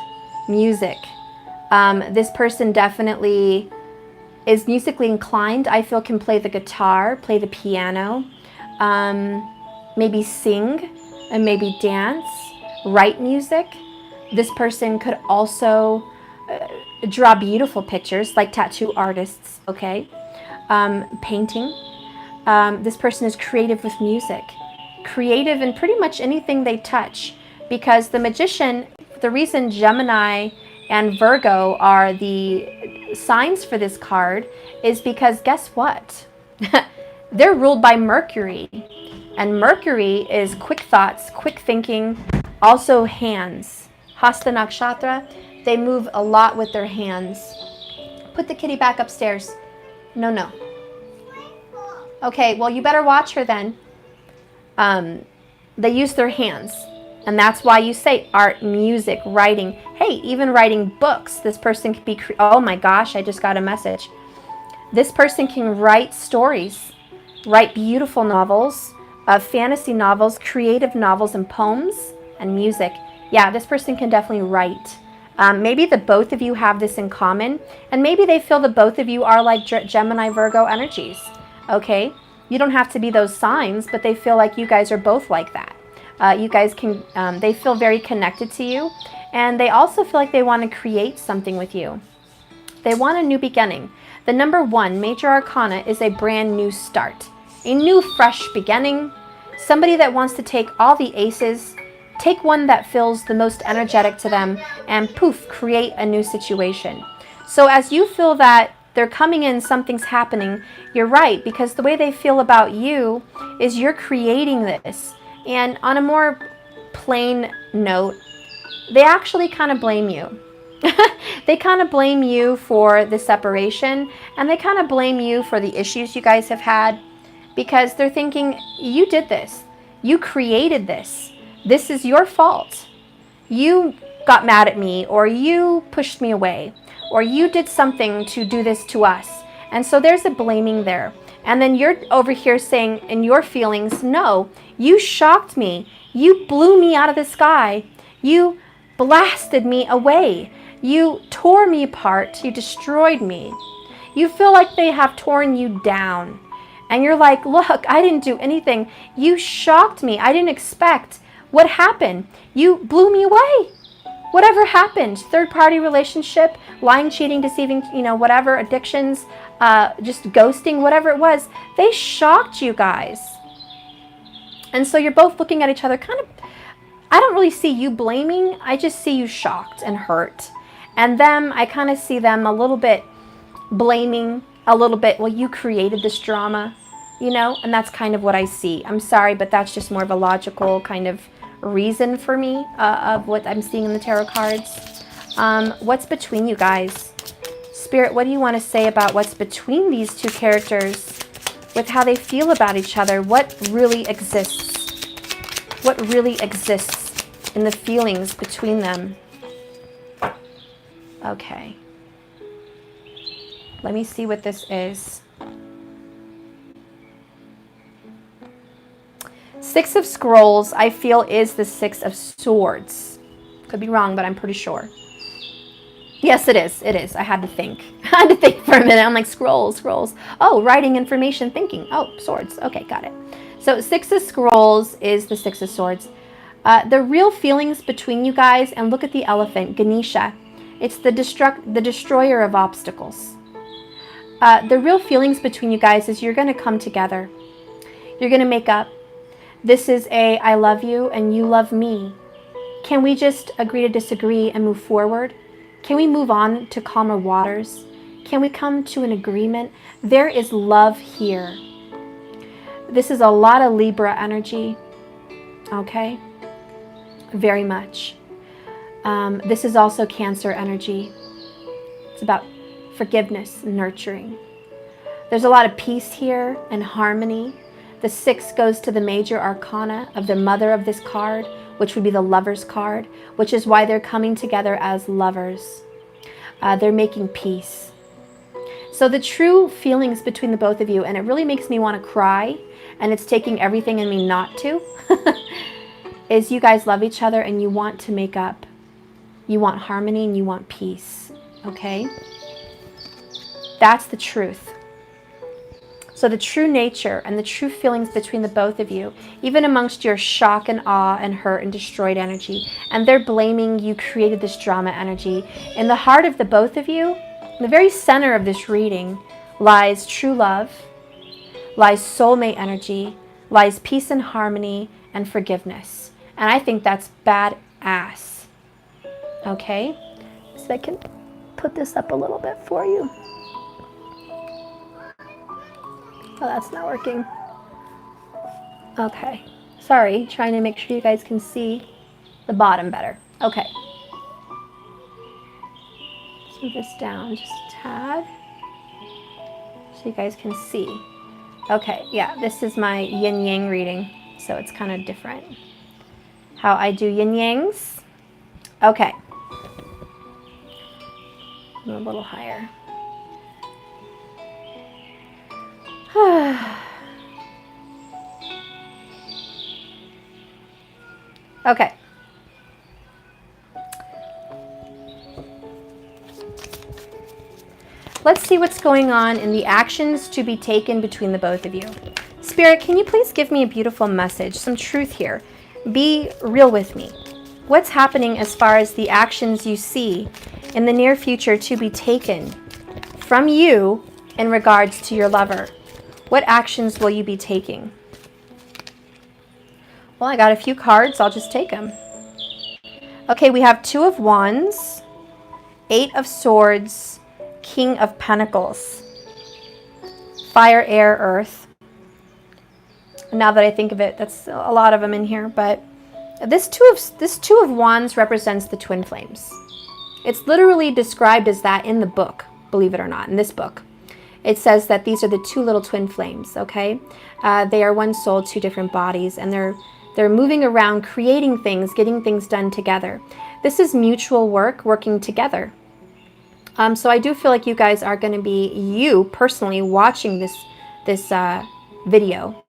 music. This person definitely is musically inclined. I feel can play the guitar, play the piano, maybe sing, and maybe dance, write music. This person could also draw beautiful pictures, like tattoo artists, okay? Painting. This person is creative with music, creative in pretty much anything they touch, because the Magician, the reason Gemini and Virgo are the signs for this card is because guess what? They're ruled by Mercury, and Mercury is quick thoughts, quick thinking, also hands. Hasta Nakshatra, they move a lot with their hands. Put the kitty back upstairs. No, no. Okay, well, you better watch her then. They use their hands. And that's why you say art, music, writing. Hey, even writing books. This person could be, oh my gosh, I just got a message. This person can write stories, write beautiful novels, fantasy novels, creative novels, and poems, and music. Yeah, this person can definitely write. Maybe the both of you have this in common, and maybe they feel the both of you are like Gemini, Virgo energies. Okay, you don't have to be those signs, but they feel like you guys are both like that. You guys can, they feel very connected to you, and they also feel like they want to create something with you. They want a new beginning. The number 1 major arcana is a brand new start, a new fresh beginning, somebody that wants to take all the aces, take one that feels the most energetic to them, and poof, create a new situation. So as you feel that they're coming in, something's happening, you're right, because the way they feel about you is you're creating this. And on a more plain note, they actually kind of blame you. They kind of blame you for the separation, and they kind of blame you for the issues you guys have had, because they're thinking, you did this. You created this. This is your fault. You got mad at me, or you pushed me away, or you did something to do this to us. And so there's a blaming there. And then you're over here saying in your feelings, no, you shocked me. You blew me out of the sky. You blasted me away. You tore me apart. You destroyed me. You feel like they have torn you down. And you're like, look, I didn't do anything. You shocked me. I didn't expect. What happened? You blew me away. Whatever happened, third-party relationship, lying, cheating, deceiving, whatever, addictions, just ghosting, whatever it was, they shocked you guys. And so you're both looking at each other kind of, I don't really see you blaming, I just see you shocked and hurt. And them, I kind of see them a little bit blaming, a little bit, well, you created this drama, and that's kind of what I see. I'm sorry, but that's just more of a logical kind of reason for me of what I'm seeing in the tarot cards. What's between you guys? Spirit, what do you want to say about what's between these two characters with how they feel about each other? What really exists? What really exists in the feelings between them? Okay. Let me see what this is. Six of Scrolls, I feel, is the Six of Swords. Could be wrong, but I'm pretty sure. Yes, it is. It is. I had to think. I had to think for a minute. I'm like, scrolls. Oh, writing, information, thinking. Oh, swords. Okay, got it. So Six of Scrolls is the Six of Swords. The real feelings between you guys, and look at the elephant, Ganesha. It's the destroyer of obstacles. The real feelings between you guys is you're going to come together. You're going to make up. This is a I love you and you love me. Can we just agree to disagree and move forward? Can we move on to calmer waters? Can we come to an agreement? There is love here. This is a lot of Libra energy. Okay? Very much. This is also Cancer energy. It's about forgiveness and nurturing. There's a lot of peace here and harmony. The 6 goes to the major arcana of the mother of this card, which would be the Lover's card, which is why they're coming together as lovers. They're making peace. So the true feelings between the both of you, and it really makes me want to cry, and it's taking everything in me not to, is you guys love each other and you want to make up. You want harmony and you want peace, okay? That's the truth. So the true nature and the true feelings between the both of you, even amongst your shock and awe and hurt and destroyed energy, and they're blaming you created this drama energy, in the heart of the both of you, in the very center of this reading, lies true love, lies soulmate energy, lies peace and harmony and forgiveness. And I think that's badass. Okay? So I can put this up a little bit for you. Oh, that's not working. Okay. Sorry, trying to make sure you guys can see the bottom better. Okay. Let's move this down just a tad so you guys can see. Okay, yeah, this is my yin-yang reading, so it's kind of different how I do yin-yangs. Okay. A little higher. Okay. Let's see what's going on in the actions to be taken between the both of you. Spirit, can you please give me a beautiful message, some truth here? Be real with me. What's happening as far as the actions you see in the near future to be taken from you in regards to your lover? What actions will you be taking? Well, I got a few cards. I'll just take them. Okay, we have Two of Wands, Eight of Swords, King of Pentacles, Fire, Air, Earth. Now that I think of it, that's a lot of them in here, but this two of Wands represents the twin flames. It's literally described as that in the book, believe it or not, in this book. It says that these are the two little twin flames, okay? They are one soul, two different bodies, and they're moving around, creating things, getting things done together. This is mutual work, working together. So I do feel like you guys are going to be, you personally, watching this video.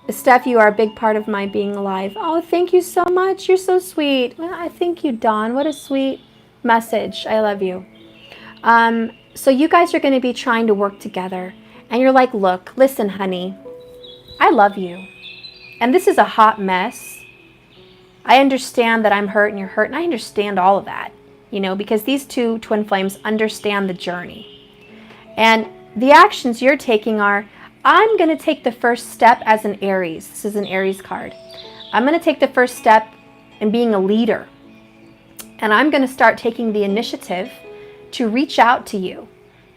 Steph, you are a big part of my being alive. Oh, thank you so much. You're so sweet. Well, I thank you, Dawn. What a sweet message. I love you. So you guys are going to be trying to work together. And you're like, look, listen, honey, I love you. And this is a hot mess. I understand that I'm hurt and you're hurt. And I understand all of that, you know, because these two twin flames understand the journey. And the actions you're taking are, I'm going to take the first step as an Aries. This is an Aries card. I'm going to take the first step in being a leader. And I'm going to start taking the initiative to reach out to you,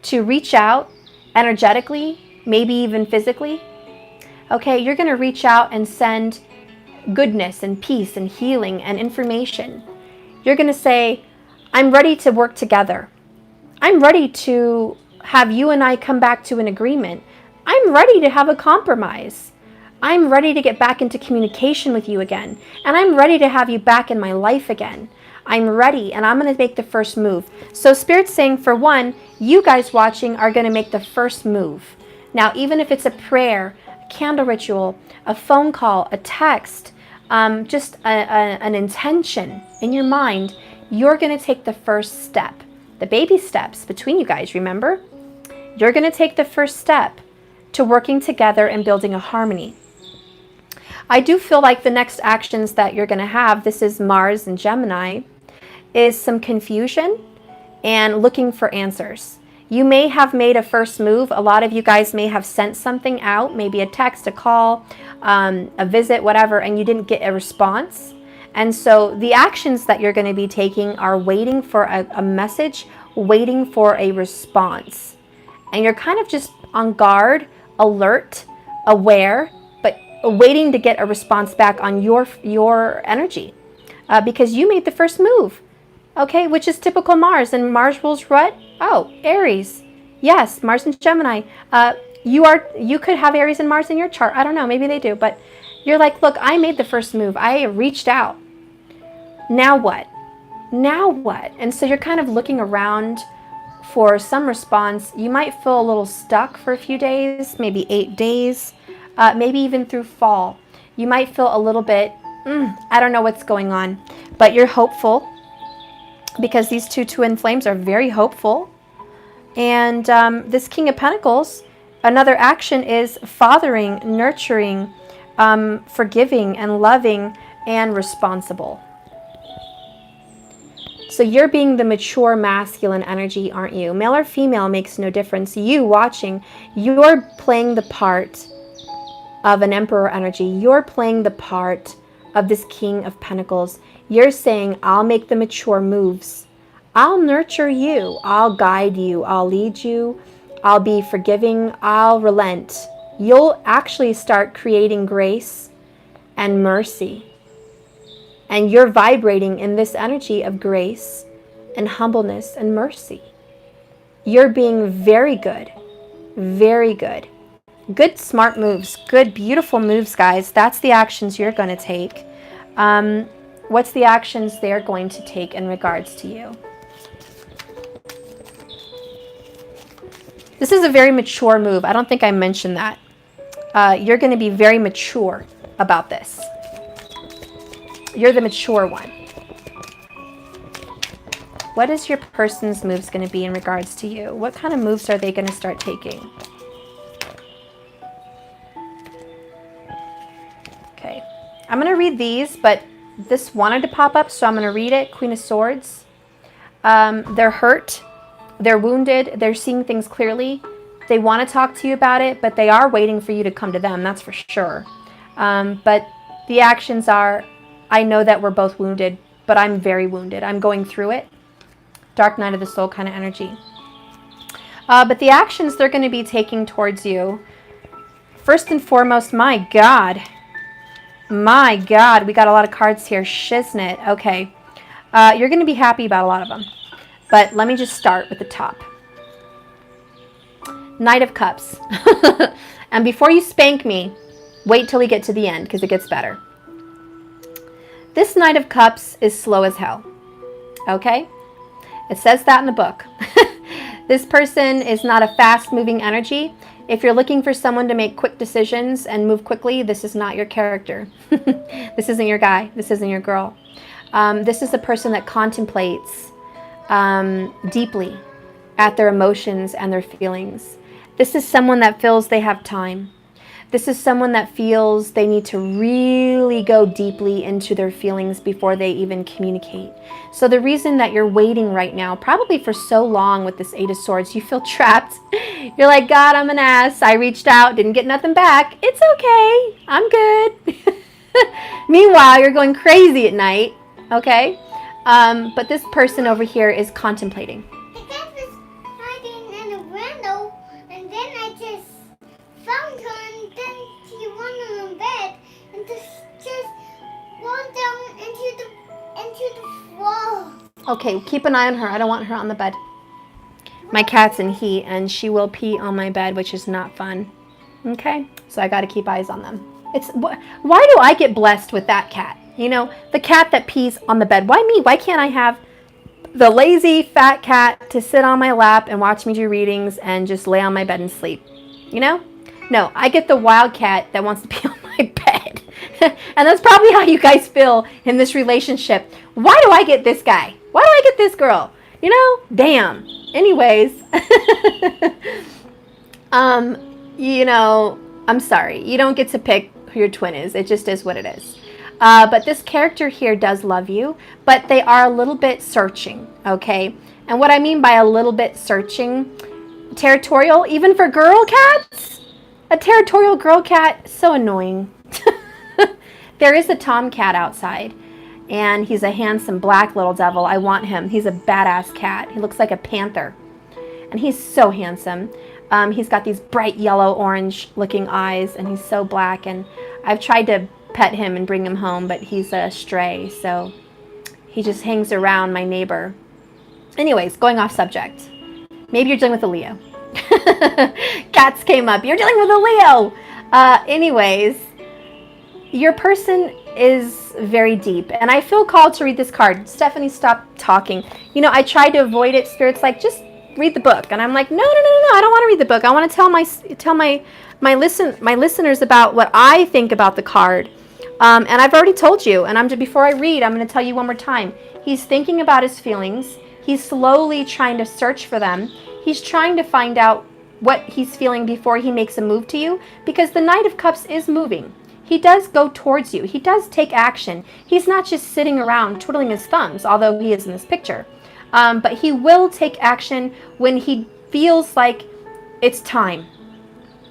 to reach out energetically, maybe even physically. Okay, you're going to reach out and send goodness and peace and healing and information. You're going to say, I'm ready to work together. I'm ready to have you and I come back to an agreement. I'm ready to have a compromise. I'm ready to get back into communication with you again. And I'm ready to have you back in my life again. I'm ready, and I'm going to make the first move. So Spirit's saying, for one, you guys watching are going to make the first move. Now, even if it's a prayer, a candle ritual, a phone call, a text, just an intention in your mind, you're going to take the first step. The baby steps between you guys, remember? You're going to take the first step to working together and building a harmony. I do feel like the next actions that you're going to have, this is Mars and Gemini, is some confusion and looking for answers. You may have made a first move. A lot of you guys may have sent something out, maybe a text, a call, a visit, whatever, and you didn't get a response. And so the actions that you're going to be taking are waiting for a message, waiting for a response. And you're kind of just on guard, alert, aware, but waiting to get a response back on your energy because you made the first move, okay, which is typical Mars. And Mars rules what? Oh, Aries. Yes, Mars and Gemini. You could have Aries and Mars in your chart. I don't know, maybe they do, but you're like, look, I made the first move. I reached out. Now what? Now what? And so you're kind of looking around. for some response, you might feel a little stuck for a few days, maybe 8 days, maybe even through fall. You might feel a little bit, I don't know what's going on, but you're hopeful because these two twin flames are very hopeful. And this King of Pentacles, another action is fathering, nurturing, forgiving and loving and responsible. So you're being the mature masculine energy, aren't you? Male or female makes no difference. You watching, you're playing the part of an Emperor energy. You're playing the part of this King of Pentacles. You're saying, I'll make the mature moves. I'll nurture you. I'll guide you. I'll lead you. I'll be forgiving. I'll relent. You'll actually start creating grace and mercy. And you're vibrating in this energy of grace and humbleness and mercy. You're being very good. Very good. Good, smart moves. Good, beautiful moves, guys. That's the actions you're going to take. What's the actions they're going to take in regards to you? This is a very mature move. I don't think I mentioned that. You're going to be very mature about this. You're the mature one. What is your person's moves going to be in regards to you? What kind of moves are they going to start taking? Okay. I'm going to read these, but this wanted to pop up, so I'm going to read it. Queen of Swords. They're hurt. They're wounded. They're seeing things clearly. They want to talk to you about it, but they are waiting for you to come to them. That's for sure. But the actions are, I know that we're both wounded, but I'm very wounded. I'm going through it. Dark night of the soul kind of energy. But the actions they're going to be taking towards you, first and foremost, my God, we got a lot of cards here. Shiznit. Okay. You're going to be happy about a lot of them. But let me just start with the top. Knight of Cups. And before you spank me, wait till we get to the end because it gets better. This Knight of Cups is slow as hell. Okay? It says that in the book. This person is not a fast-moving energy. If you're looking for someone to make quick decisions and move quickly, this is not your character. This isn't your guy. This isn't your girl. This is a person that contemplates deeply at their emotions and their feelings. This is someone that feels they have time. This is someone that feels they need to really go deeply into their feelings before they even communicate. So the reason that you're waiting right now, probably for so long with this Eight of Swords, you feel trapped. You're like, God, I'm an ass. I reached out, didn't get nothing back. It's okay. I'm good. Meanwhile, you're going crazy at night. Okay? But this person over here is contemplating. The cat was hiding in a window, and then I just found her, and then she went on the bed, and just rolled down into the floor. Okay, keep an eye on her. I don't want her on the bed. My cat's in heat, and she will pee on my bed, which is not fun. Okay? So I got to keep eyes on them. Why do I get blessed with that cat? You know, the cat that pees on the bed. Why me? Why can't I have the lazy fat cat to sit on my lap and watch me do readings and just lay on my bed and sleep? You know? No, I get the wild cat that wants to pee on my bed. And that's probably how you guys feel in this relationship. Why do I get this guy? Why do I get this girl? You know? Damn. Anyways. You know, I'm sorry. You don't get to pick who your twin is. It just is what it is. But this character here does love you, but they are a little bit searching, okay? And what I mean by a little bit searching, territorial, even for girl cats? A territorial girl cat, so annoying. There is a tomcat outside, and he's a handsome black little devil. I want him. He's a badass cat. He looks like a panther, and he's so handsome. He's got these bright yellow orange looking eyes, and he's so black, and I've tried to pet him and bring him home, but he's a stray, so he just hangs around my neighbor. Anyways, going off subject. Maybe you're dealing with a Leo. Cats came up. You're dealing with a Leo. Anyways, your person is very deep, and I feel called to read this card. Stephanie, stop talking. You know, I tried to avoid it. Spirit's like, just read the book. And I'm like, no, I don't want to read the book. I want to tell my listeners about what I think about the card. And I've already told you, and before I read, I'm going to tell you one more time. He's thinking about his feelings. He's slowly trying to search for them. He's trying to find out what he's feeling before he makes a move to you, because the Knight of Cups is moving. He does go towards you. He does take action. He's not just sitting around twiddling his thumbs, although he is in this picture. But he will take action when he feels like it's time,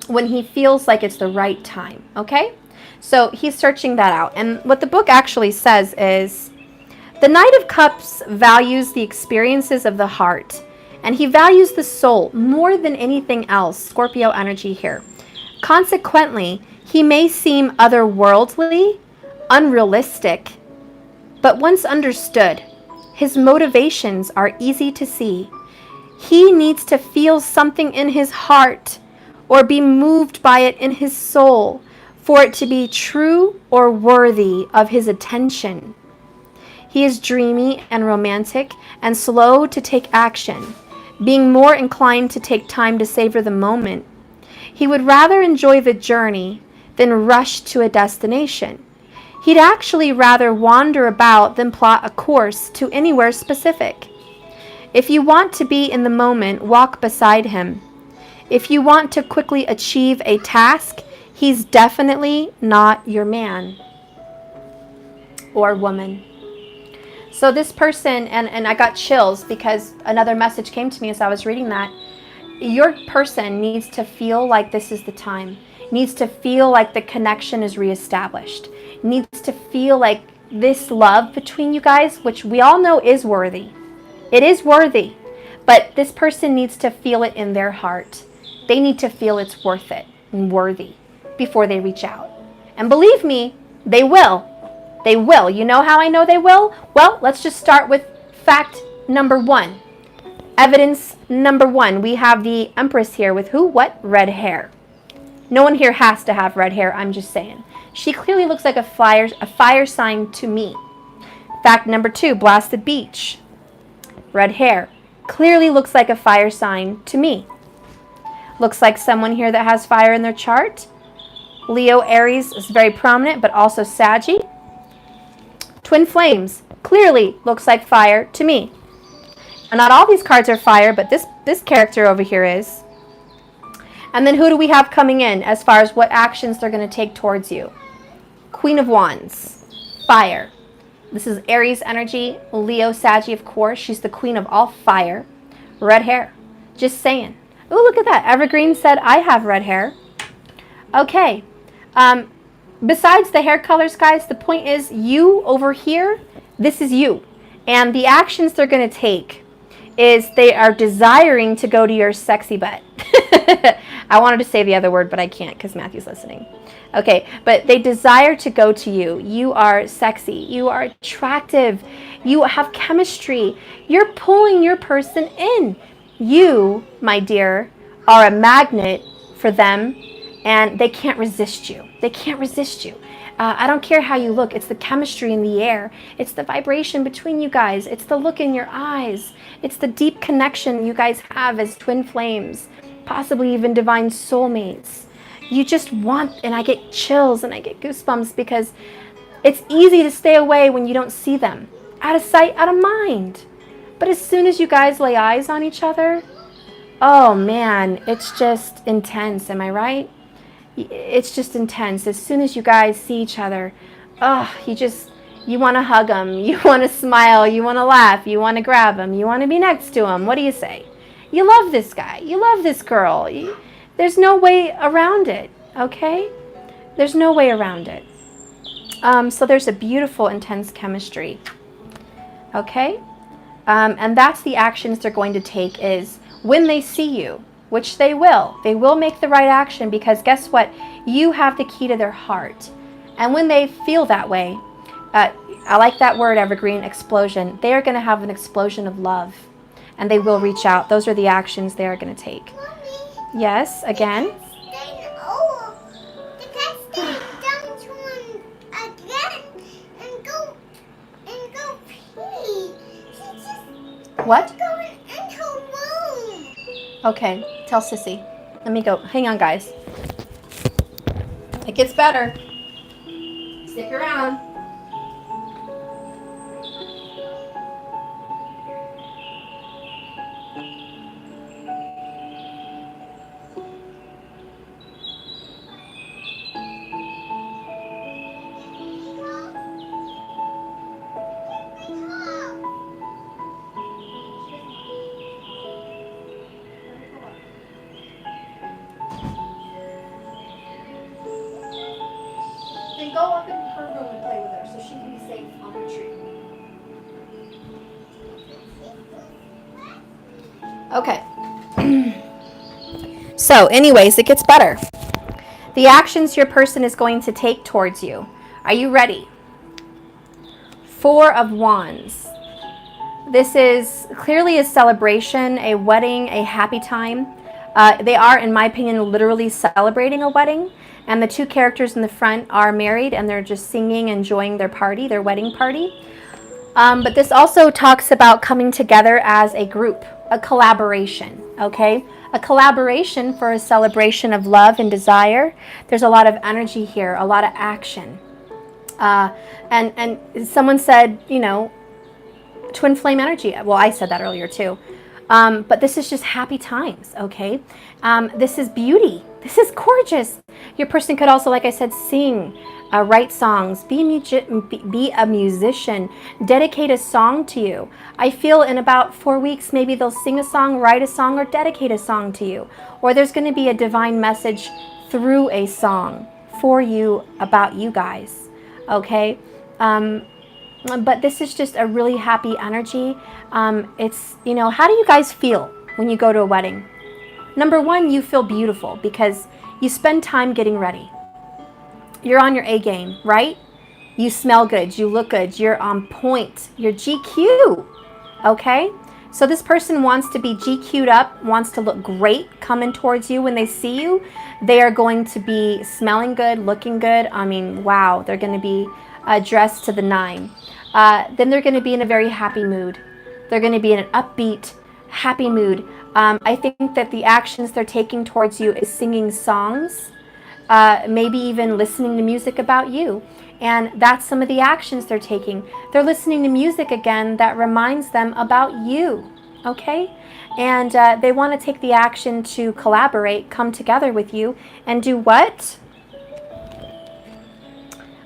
when he feels like it's the right time, okay? So he's searching that out. And what the book actually says is, the Knight of Cups values the experiences of the heart, and he values the soul more than anything else. Scorpio energy here. Consequently, he may seem otherworldly, unrealistic, but once understood, his motivations are easy to see. He needs to feel something in his heart or be moved by it in his soul for it to be true or worthy of his attention. He is dreamy and romantic and slow to take action, being more inclined to take time to savor the moment. He would rather enjoy the journey than rush to a destination. He'd actually rather wander about than plot a course to anywhere specific. If you want to be in the moment, walk beside him. If you want to quickly achieve a task, he's definitely not your man or woman. So this person, and I got chills because another message came to me as I was reading that. Your person needs to feel like this is the time, needs to feel like the connection is reestablished, needs to feel like this love between you guys, which we all know is worthy. It is worthy, but this person needs to feel it in their heart. They need to feel it's worth it and worthy before they reach out. And believe me, they will. They will. You know how I know they will? Well, let's just start with fact number one. Evidence number one. We have the Empress here with who? What? Red hair. No one here has to have red hair. I'm just saying. She clearly looks like a fire sign to me. Fact number two. Blasted Beach. Red hair. Clearly looks like a fire sign to me. Looks like someone here that has fire in their chart. Leo, Aries is very prominent, but also Saggy. Twin Flames. Clearly looks like fire to me. And not all these cards are fire, but this character over here is. And then who do we have coming in as far as what actions they're going to take towards you? Queen of Wands. Fire. This is Aries energy. Leo, Saggy, of course. She's the queen of all fire. Red hair. Just saying. Oh, look at that. Evergreen said, I have red hair. Okay. Besides the hair colors, guys, the point is you over here, this is you. And the actions they're going to take is they are desiring to go to your sexy butt. I wanted to say the other word, but I can't because Matthew's listening. Okay, but they desire to go to you. You are sexy. You are attractive. You have chemistry. You're pulling your person in. You, my dear, are a magnet for them, and they can't resist you. They can't resist you. I don't care how you look. It's the chemistry in the air. It's the vibration between you guys. It's the look in your eyes. It's the deep connection you guys have as twin flames, possibly even divine soulmates. You just want, and I get chills and I get goosebumps because it's easy to stay away when you don't see them. Out of sight, out of mind. But as soon as you guys lay eyes on each other, oh man, it's just intense. Am I right? It's just intense. As soon as you guys see each other, you want to hug them, you want to smile, you want to laugh, you want to grab them, you want to be next to them. What do you say? You love this guy, you love this girl. There's no way around it, okay? There's no way around it. So there's a beautiful, intense chemistry, okay? And that's the actions they're going to take is when they see you, which they will make the right action because guess what? You have the key to their heart. And when they feel that way, I like that word, Evergreen, explosion. They are going to have an explosion of love and they will reach out. Those are the actions they are going to take. Mommy, yes, again? They can stay down to one again and go pee. She's just What? going in her room. Okay, tell Sissy. Let me go. Hang on, guys. It gets better. Stick around. Then go up in her room and play with her so she can be safe on her tree. Okay. So, anyways, it gets better. The actions your person is going to take towards you. Are you ready? 4 of Wands. This is clearly a celebration, a wedding, a happy time. They are, in my opinion, literally celebrating a wedding. And the 2 characters in the front are married and they're just singing, enjoying their party, their wedding party. But this also talks about coming together as a group, a collaboration, okay? A collaboration for a celebration of love and desire. There's a lot of energy here, a lot of action. And someone said, you know, twin flame energy. Well, I said that earlier too. But this is just happy times, okay? This is beauty. This is gorgeous. Your person could also, like I said, sing, write songs, be a musician, dedicate a song to you. I feel in about 4 weeks, maybe they'll sing a song, write a song, or dedicate a song to you. Or there's going to be a divine message through a song for you about you guys, okay? But this is just a really happy energy. It's, you know, how do you guys feel when you go to a wedding? Number 1, you feel beautiful because you spend time getting ready. You're on your A game, right? You smell good, you look good, you're on point, you're GQ, okay? So this person wants to be GQ'd up, wants to look great coming towards you when they see you. They are going to be smelling good, looking good. I mean, wow, they're going to be dressed to the 9. Then they're going to be in a very happy mood. They're going to be in an upbeat, happy mood. I think that the actions they're taking towards you is singing songs, maybe even listening to music about you. And that's some of the actions they're taking. They're listening to music again that reminds them about you, okay? And they want to take the action to collaborate, come together with you, and do what?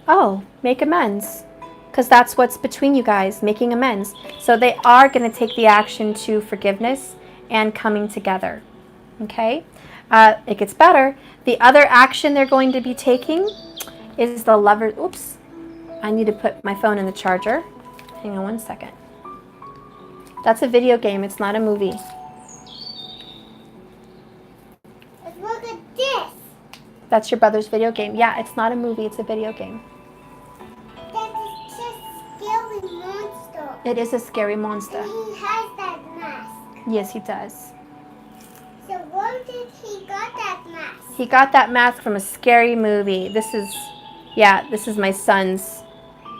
Oh, make amends. Because that's what's between you guys, making amends. So they are going to take the action to forgiveness and coming together, okay? It gets better. The other action they're going to be taking is the lover. Oops, I need to put my phone in the charger. Hang on 1 second. That's a video game, it's not a movie. Look at this. That's your brother's video game. Yeah, it's not a movie, it's a video game. That is just scary monster. It is a scary monster. And he has that mask. Yes, he does. So where did he got that mask? He got that mask from a scary movie. This is my son's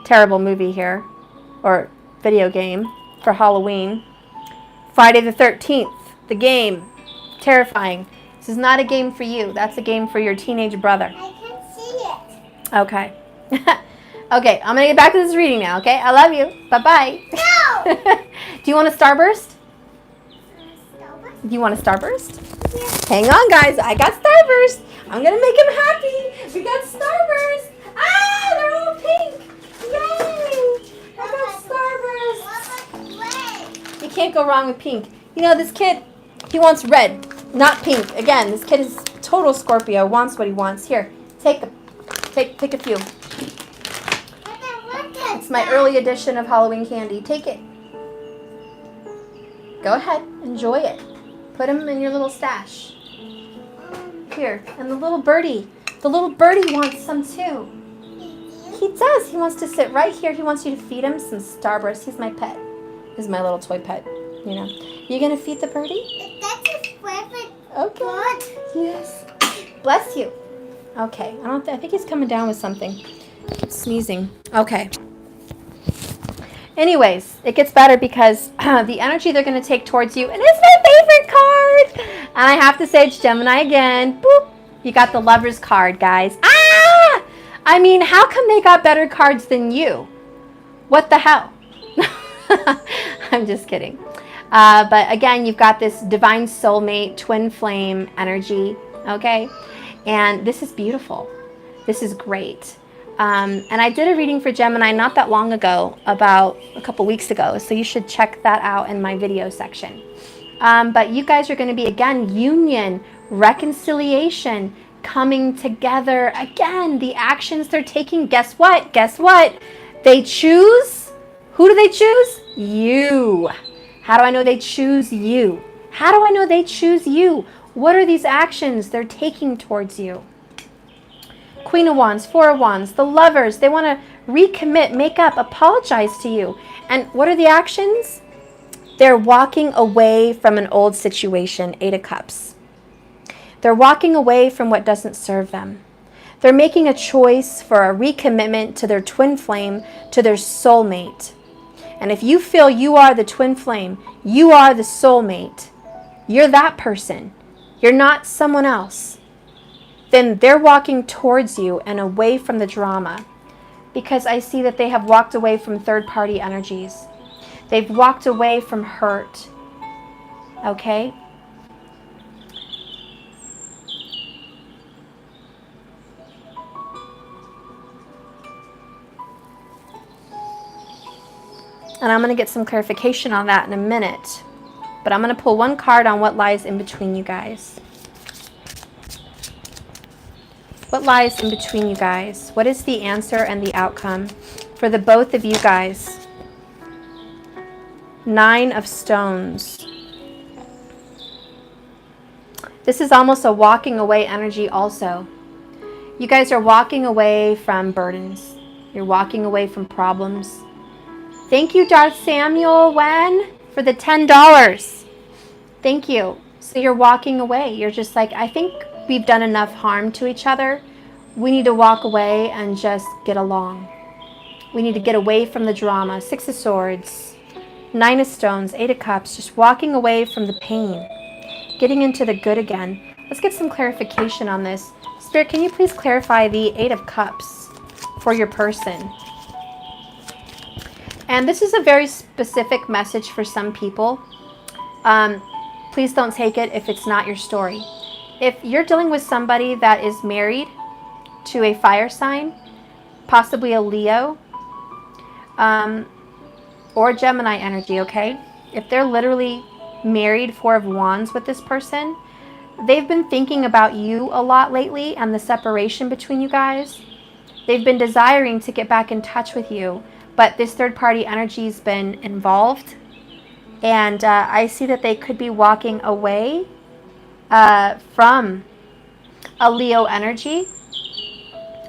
terrible movie here, or video game for Halloween. Friday the 13th, the game. Terrifying. This is not a game for you. That's a game for your teenage brother. I can see it. Okay. Okay, I'm going to get back to this reading now, okay? I love you. Bye-bye. No! Do you want a starburst? Do you want a starburst? Yes. Hang on, guys. I got starburst. I'm going to make him happy. We got starburst. Ah, they're all pink. Yay. I got starburst. You can't go wrong with pink. You know, this kid, he wants red, not pink. Again, this kid is total Scorpio, wants what he wants. Here, take a few. It's my early edition of Halloween candy. Take it. Go ahead. Enjoy it. Put them in your little stash. Here. And the little birdie wants some too. He does. He wants to sit right here. He wants you to feed him some Starburst. He's my pet. He's my little toy pet. You know. You gonna feed the birdie? That's his favorite. Okay. Bird. Yes. Bless you. Okay. I think he's coming down with something. Sneezing. Okay. Anyways, it gets better because the energy they're going to take towards you, and it's my favorite card. And I have to say it's Gemini again. Boop. You got the Lovers card, guys. Ah! I mean, how come they got better cards than you? What the hell? I'm just kidding. But again, you've got this divine soulmate, twin flame energy, okay? And this is beautiful. This is great. And I did a reading for Gemini not that long ago, about a couple weeks ago, so you should check that out in my video section. But you guys are going to be, again, union, reconciliation, coming together. Again, the actions they're taking, guess what? Guess what? They choose. Who do they choose? You. How do I know they choose you? How do I know they choose you? What are these actions they're taking towards you? Queen of Wands, Four of Wands, the Lovers, they want to recommit, make up, apologize to you. And what are the actions? They're walking away from an old situation, Eight of Cups. They're walking away from what doesn't serve them. They're making a choice for a recommitment to their twin flame, to their soulmate. And if you feel you are the twin flame, you are the soulmate, you're that person, you're not someone else, then they're walking towards you and away from the drama, because I see that they have walked away from third-party energies. They've walked away from hurt, okay? And I'm going to get some clarification on that in a minute. But I'm going to pull one card on what lies in between you guys. What lies in between you guys? What is the answer and the outcome for the both of you guys? Nine of Stones. This is almost a walking away energy also. You guys are walking away from burdens. You're walking away from problems. Thank you, Darth Samuel Wen, for the $10. Thank you. So you're walking away. You're just like, I think we've done enough harm to each other. We need to walk away and just get along. We need to get away from the drama. Six of Swords, Nine of Stones, Eight of Cups, just walking away from the pain, getting into the good again. Let's get some clarification on this. Spirit, can you please clarify the Eight of Cups for your person? And this is a very specific message for some people. Please don't take it if it's not your story. If you're dealing with somebody that is married to a fire sign, possibly a Leo, or Gemini energy, okay? If they're literally married, Four of Wands with this person, they've been thinking about you a lot lately and the separation between you guys. They've been desiring to get back in touch with you. But this third-party energy's been involved, and I see that they could be walking away from a Leo energy,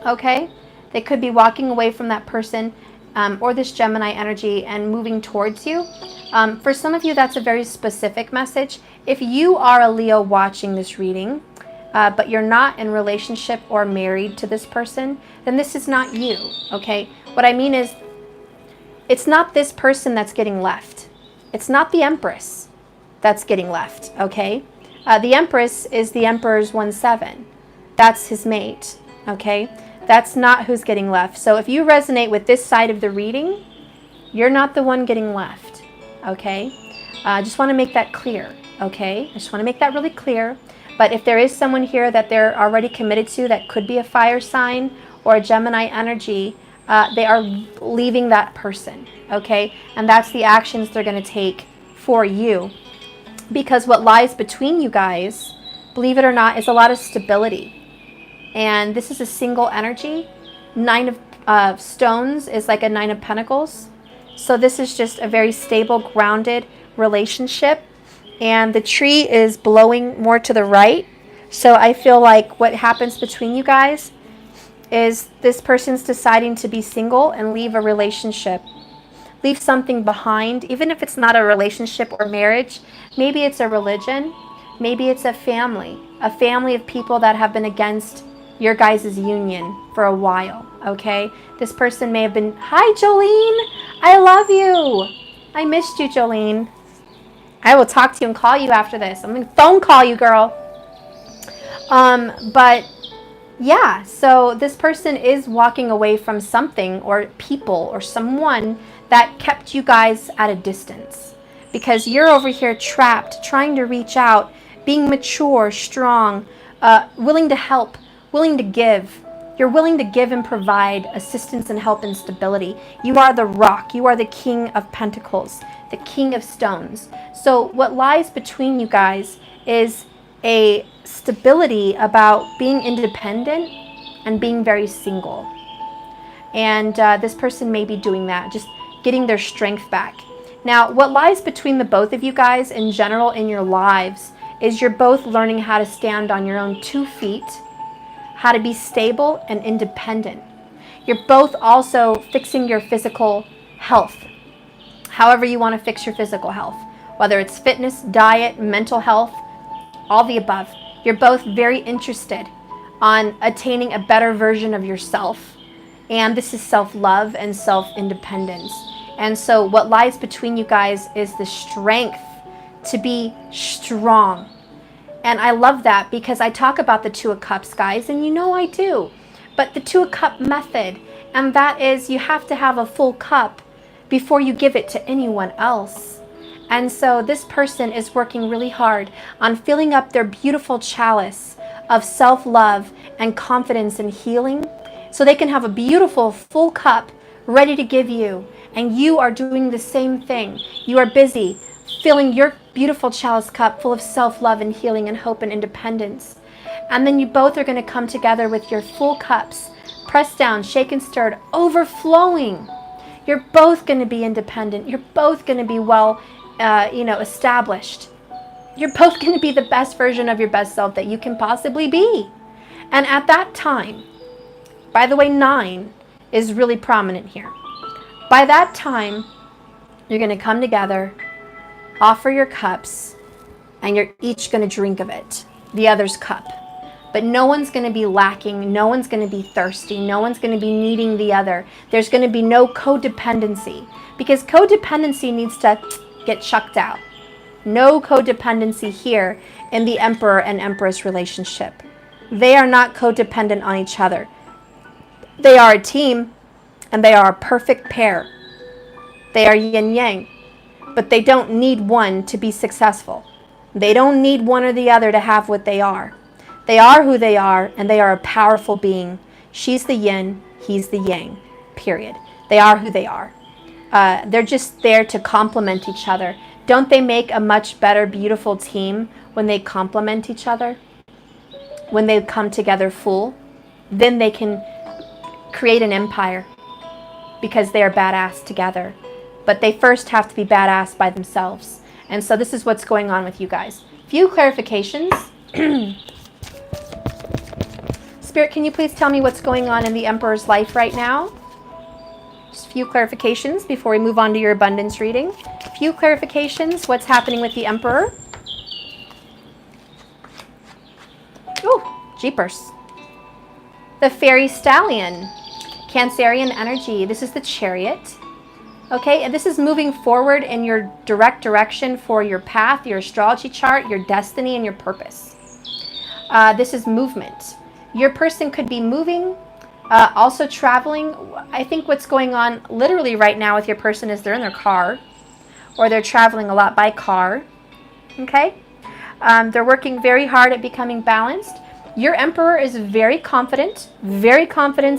okay? They could be walking away from that person or this Gemini energy and moving towards you. For some of you, that's a very specific message. If you are a Leo watching this reading, but you're not in relationship or married to this person, then this is not you, okay? What I mean is, it's not this person that's getting left. It's not the Empress that's getting left, okay? The Empress is the Emperor's 1/7. That's his mate, okay? That's not who's getting left. So if you resonate with this side of the reading, you're not the one getting left, okay? I just want to make that clear, okay? I just want to make that really clear. But if there is someone here that they're already committed to that could be a fire sign or a Gemini energy, they are leaving that person, okay? And that's the actions they're going to take for you. Because what lies between you guys, believe it or not, is a lot of stability. And this is a single energy. Nine of Stones is like a Nine of Pentacles. So this is just a very stable, grounded relationship. And the tree is blowing more to the right. So I feel like what happens between you guys is this person's deciding to be single and leave a relationship, leave something behind, even if it's not a relationship or marriage. Maybe it's a religion, maybe it's a family of people that have been against your guys' union for a while, okay? This person may have been, hi Jolene, I love you. I missed you, Jolene. I will talk to you and call you after this. I'm going to phone call you, girl. But yeah, so this person is walking away from something or people or someone that kept you guys at a distance, because you're over here trapped, trying to reach out, being mature, strong, willing to help, willing to give. You're willing to give and provide assistance and help and stability. You are the rock. You are the king of pentacles, the king of stones. So what lies between you guys is a stability about being independent and being very single. And this person may be doing that, just getting their strength back. Now, what lies between the both of you guys in general in your lives is you're both learning how to stand on your own 2 feet, how to be stable and independent. You're both also fixing your physical health, however you want to fix your physical health, whether it's fitness, diet, mental health, all the above. You're both very interested on attaining a better version of yourself. And this is self-love and self-independence. And so what lies between you guys is the strength to be strong. And I love that, because I talk about the 2 of Cups, guys, and you know I do. But the 2 of Cup method, and that is you have to have a full cup before you give it to anyone else. And so this person is working really hard on filling up their beautiful chalice of self-love and confidence and healing, so they can have a beautiful full cup ready to give you. And you are doing the same thing. You are busy filling your beautiful chalice cup full of self-love and healing and hope and independence. And then you both are going to come together with your full cups, pressed down, shaken, stirred, overflowing. You're both going to be independent. You're both going to be well, established. You're both going to be the best version of your best self that you can possibly be. And at that time, by the way, 9 is really prominent here. By that time, you're going to come together, offer your cups, and you're each going to drink of it, the other's cup. But no one's going to be lacking. No one's going to be thirsty. No one's going to be needing the other. There's going to be no codependency, because codependency needs to get chucked out. No codependency here in the Emperor and Empress relationship. They are not codependent on each other. They are a team, and they are a perfect pair. They are yin yang, but they don't need one to be successful. They don't need one or the other to have what they are. They are who they are, and they are a powerful being. She's the yin, he's the yang, period. They are who they are. They're just there to complement each other. Don't they make a much better, beautiful team when they complement each other? When they come together full, then they can create an empire, because they are badass together. But they first have to be badass by themselves. And so this is what's going on with you guys. Few clarifications. Spirit, can you please tell me what's going on in the Emperor's life right now? Just a few clarifications before we move on to your abundance reading. Few clarifications. What's happening with the Emperor? Ooh, jeepers. The Fairy Stallion. Cancerian energy. This is the Chariot. Okay, and this is moving forward in your direct direction for your path, your astrology chart, your destiny, and your purpose. This is movement. Your person could be moving, also traveling. I think what's going on literally right now with your person is they're in their car, or they're traveling a lot by car. Okay, they're working very hard at becoming balanced. Your Emperor is very confident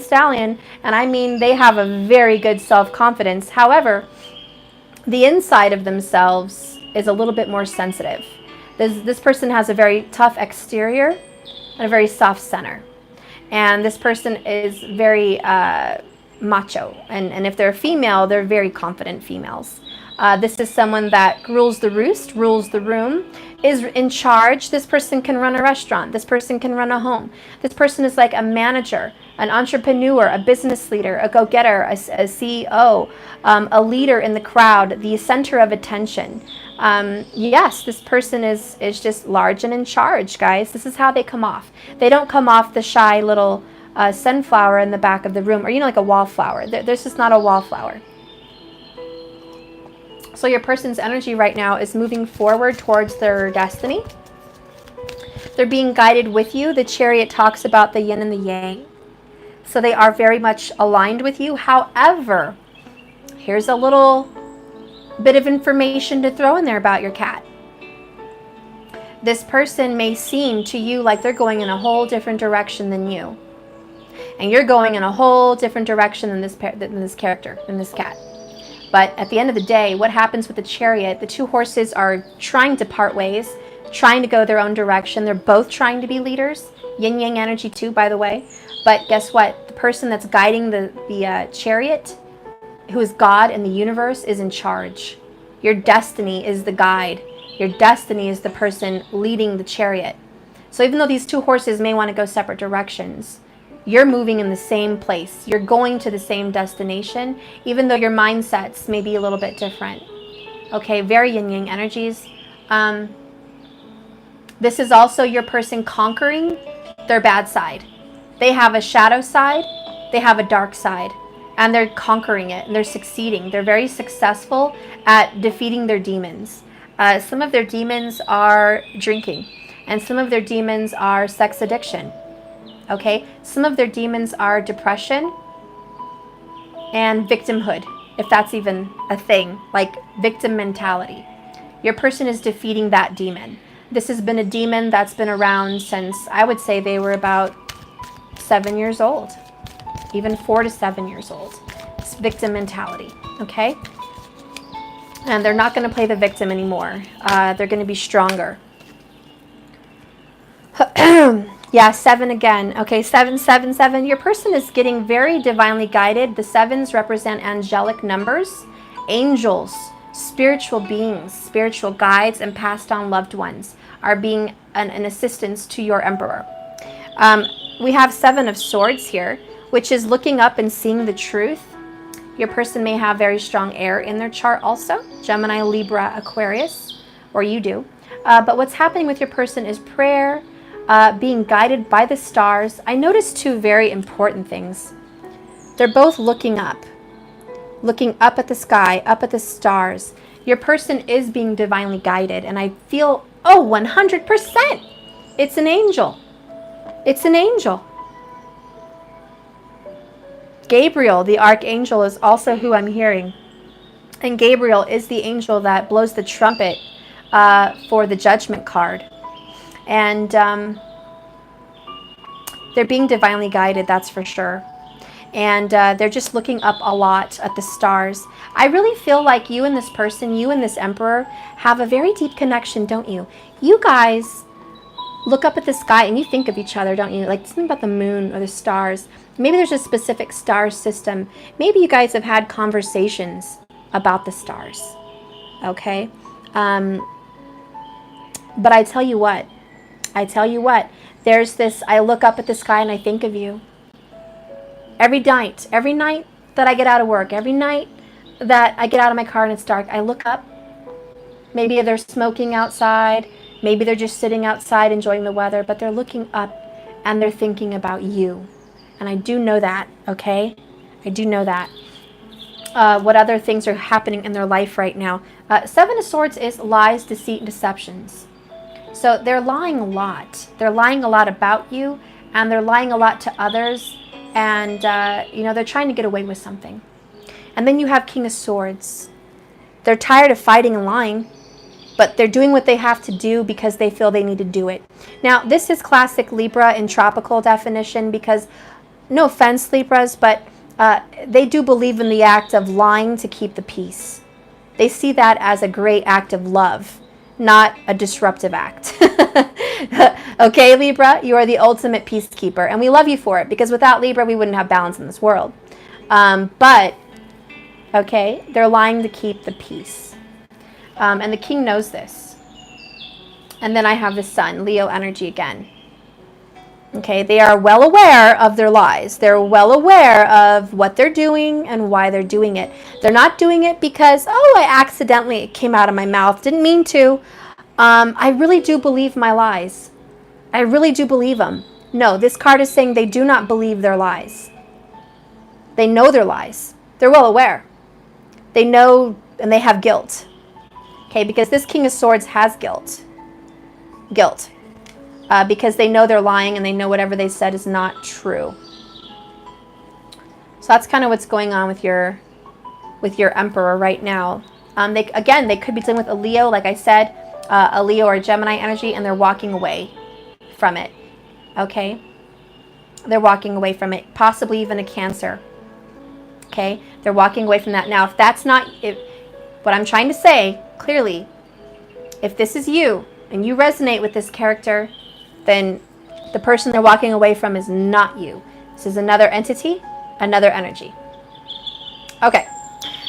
stallion, and I mean they have a very good self-confidence. However, the inside of themselves is a little bit more sensitive. This person has a very tough exterior and a very soft center. And this person is very macho. And if they're a female, they're very confident females. This is someone that rules the roost, rules the room, is in charge. This person can run a restaurant. This person can run a home. This person is like a manager, an entrepreneur, a business leader, a go-getter, a CEO, a leader in the crowd, the center of attention. Yes, this person is just large and in charge, guys. This is how they come off. They don't come off the shy little sunflower in the back of the room, or like a wallflower. This is not a wallflower. So your person's energy right now is moving forward towards their destiny. They're being guided with you. The Chariot talks about the yin and the yang. So they are very much aligned with you. However, here's a little bit of information to throw in there about your cat. This person may seem to you like they're going in a whole different direction than you. And you're going in a whole different direction than this character, than this cat. But at the end of the day, what happens with the Chariot, the two horses are trying to part ways, trying to go their own direction. They're both trying to be leaders. Yin-yang energy too, by the way. But guess what? The person that's guiding the Chariot, who is God and the universe, is in charge. Your destiny is the guide. Your destiny is the person leading the Chariot. So even though these two horses may want to go separate directions, you're moving in the same place. You're going to the same destination, even though your mindsets may be a little bit different. Okay, very yin-yang energies. This is also your person conquering their bad side. They have a shadow side, they have a dark side, and they're conquering it, and they're succeeding. They're very successful at defeating their demons. Some of their demons are drinking, and some of their demons are sex addiction. Okay, some of their demons are depression and victimhood, if that's even a thing, like victim mentality. Your person is defeating that demon. This has been a demon that's been around since, I would say, they were about 7 years old, even 4 to 7 years old. It's victim mentality, okay? And they're not going to play the victim anymore. They're going to be stronger. Yeah, 7 again. Okay, 7, 7, 7. Your person is getting very divinely guided. The 7s represent angelic numbers, angels, spiritual beings, spiritual guides, and passed on loved ones are being an assistance to your emperor. We have 7 of Swords here, which is looking up and seeing the truth. Your person may have very strong air in their chart also, Gemini, Libra, Aquarius, or you do. But what's happening with your person is prayer, being guided by the stars. I noticed 2 very important things. They're both looking up at the sky, up at the stars. Your person is being divinely guided, and I feel, 100%. It's an angel. It's an angel. Gabriel, the archangel, is also who I'm hearing. And Gabriel is the angel that blows the trumpet for the judgment card. And they're being divinely guided, that's for sure. And they're just looking up a lot at the stars. I really feel like you and this person, you and this emperor, have a very deep connection, don't you? You guys look up at the sky and you think of each other, don't you? Like something about the moon or the stars. Maybe there's a specific star system. Maybe you guys have had conversations about the stars, okay? But I tell you what, there's this, I look up at the sky and I think of you. Every night that I get out of work, every night that I get out of my car and it's dark, I look up. Maybe they're smoking outside. Maybe they're just sitting outside enjoying the weather, but they're looking up and they're thinking about you. And I do know that, okay? I do know that. What other things are happening in their life right now? 7 of Swords is lies, deceit, and deceptions. So they're lying a lot. They're lying a lot about you, and they're lying a lot to others. And, they're trying to get away with something. And then you have King of Swords. They're tired of fighting and lying, but they're doing what they have to do because they feel they need to do it. Now, this is classic Libra in tropical definition because, no offense, Libras, but they do believe in the act of lying to keep the peace. They see that as a great act of love, not a disruptive act. Okay, Libra, you are the ultimate peacekeeper, and we love you for it, because without Libra, we wouldn't have balance in this world. But, okay, they're lying to keep the peace. And the king knows this. And then I have the sun, Leo energy again. Okay, they are well aware of their lies. They're well aware of what they're doing and why they're doing it. They're not doing it because, I accidentally, it came out of my mouth, didn't mean to. I really do believe my lies. I really do believe them. No, this card is saying they do not believe their lies. They know their lies. They're well aware. They know, and they have guilt. Okay, because this King of Swords has guilt. Guilt. Because they know they're lying and they know whatever they said is not true. So that's kind of what's going on with your Emperor right now. They could be dealing with a Leo, like I said, a Leo or a Gemini energy, and they're walking away from it. Okay? They're walking away from it, possibly even a Cancer. Okay? They're walking away from that. Now, if that's not what I'm trying to say clearly, if this is you and you resonate with this character, then the person they're walking away from is not you. This is another entity, another energy. Okay.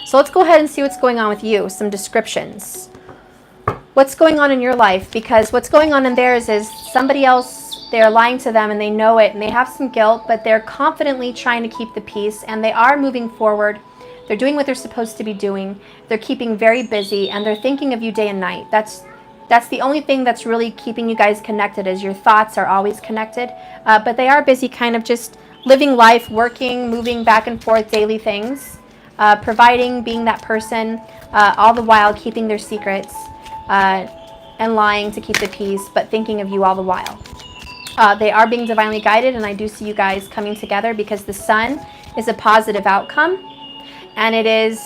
So let's go ahead and see what's going on with you. Some descriptions. What's going on in your life? Because what's going on in theirs is somebody else, they're lying to them and they know it and they have some guilt, but they're confidently trying to keep the peace and they are moving forward. They're doing what they're supposed to be doing. They're keeping very busy and they're thinking of you day and night. That's the only thing that's really keeping you guys connected, is your thoughts are always connected. But they are busy kind of just living life, working, moving back and forth, daily things. Providing, being that person, all the while keeping their secrets and lying to keep the peace, but thinking of you all the while. They are being divinely guided, and I do see you guys coming together because the Sun is a positive outcome, and it is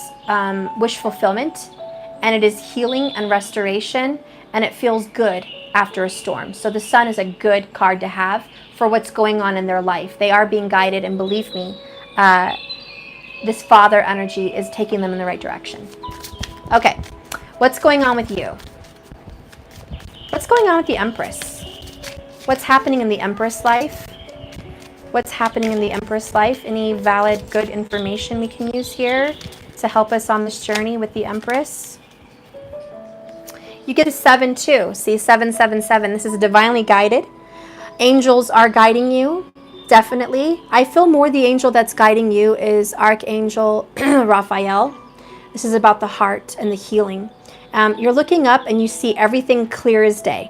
wish fulfillment, and it is healing and restoration, and it feels good after a storm. So the Sun is a good card to have for what's going on in their life. They are being guided, and believe me, this Father energy is taking them in the right direction. Okay, what's going on with you? What's going on with the Empress? What's happening in the Empress life? What's happening in the Empress life? Any valid, good information we can use here to help us on this journey with the Empress? You get a 7 too. See, 777. This is divinely guided. Angels are guiding you. Definitely. I feel more the angel that's guiding you is Archangel Raphael. This is about the heart and the healing. You're looking up and you see everything clear as day.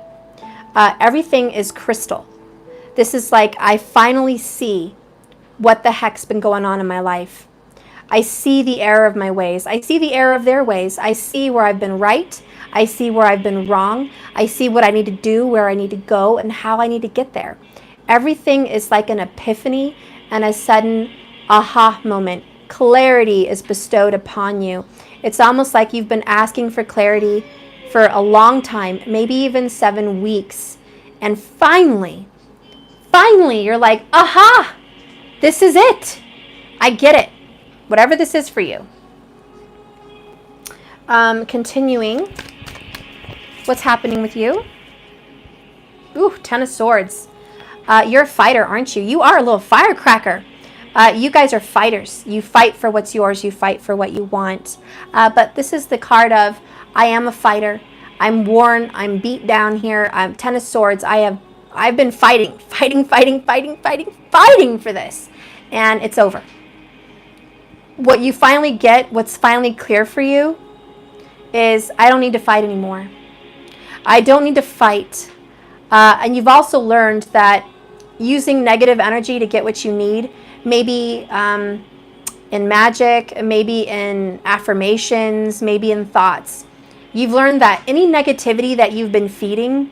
Everything is crystal. This is like, I finally see what the heck's been going on in my life. I see the error of my ways. I see the error of their ways. I see where I've been right. I see where I've been wrong. I see what I need to do, where I need to go, and how I need to get there. Everything is like an epiphany and a sudden aha moment. Clarity is bestowed upon you. It's almost like you've been asking for clarity for a long time, maybe even 7 weeks. And finally, you're like, aha, this is it. I get it. Whatever this is for you. Continuing. What's happening with you? Ooh, 10 of Swords. You're a fighter, aren't you? You are a little firecracker. You guys are fighters. You fight for what's yours. You fight for what you want. But this is the card of, I am a fighter. I'm worn. I'm beat down here. I'm 10 of Swords. I've been fighting for this. And it's over. What you finally get, what's finally clear for you, is I don't need to fight anymore. I don't need to fight. And you've also learned that using negative energy to get what you need, maybe in magic, maybe in affirmations, maybe in thoughts. You've learned that any negativity that you've been feeding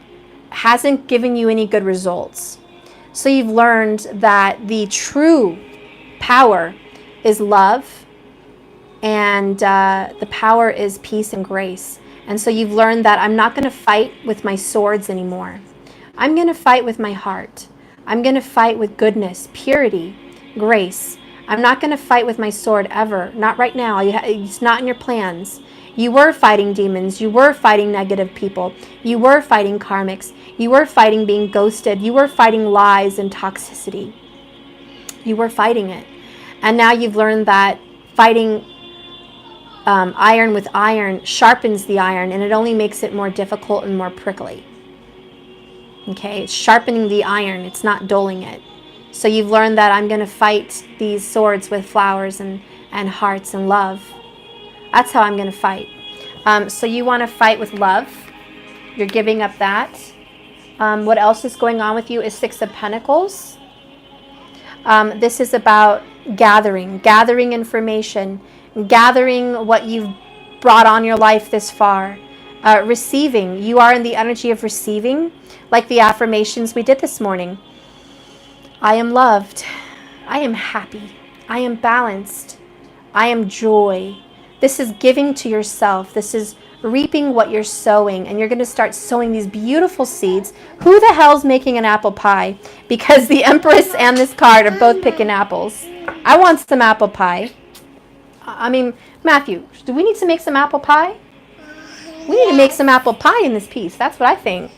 hasn't given you any good results. So you've learned that the true power is love, and the power is peace and grace. And so you've learned that I'm not going to fight with my swords anymore. I'm going to fight with my heart. I'm going to fight with goodness, purity, grace. I'm not going to fight with my sword ever. Not right now. It's not in your plans. You were fighting demons. You were fighting negative people. You were fighting karmics. You were fighting being ghosted. You were fighting lies and toxicity. You were fighting it. And now you've learned that fighting iron with iron sharpens the iron, and it only makes it more difficult and more prickly. Okay, it's sharpening the iron. It's not dulling it. So you've learned that I'm going to fight these swords with flowers and hearts and love. That's how I'm going to fight. So you want to fight with love. You're giving up that. What else is going on with you is 6 of Pentacles. This is about gathering information, gathering what you've brought on your life this far, Receiving. You are in the energy of receiving, like the affirmations we did this morning. I am loved. I am happy. I am balanced. I am joy. This is giving to yourself. This is reaping what you're sowing, and you're going to start sowing these beautiful seeds. Who the hell's making an apple pie? Because the Empress and this card are both picking apples. I want some apple pie. I mean, Matthew, do we need to make some apple pie? We need to make some apple pie in this piece. That's what I think.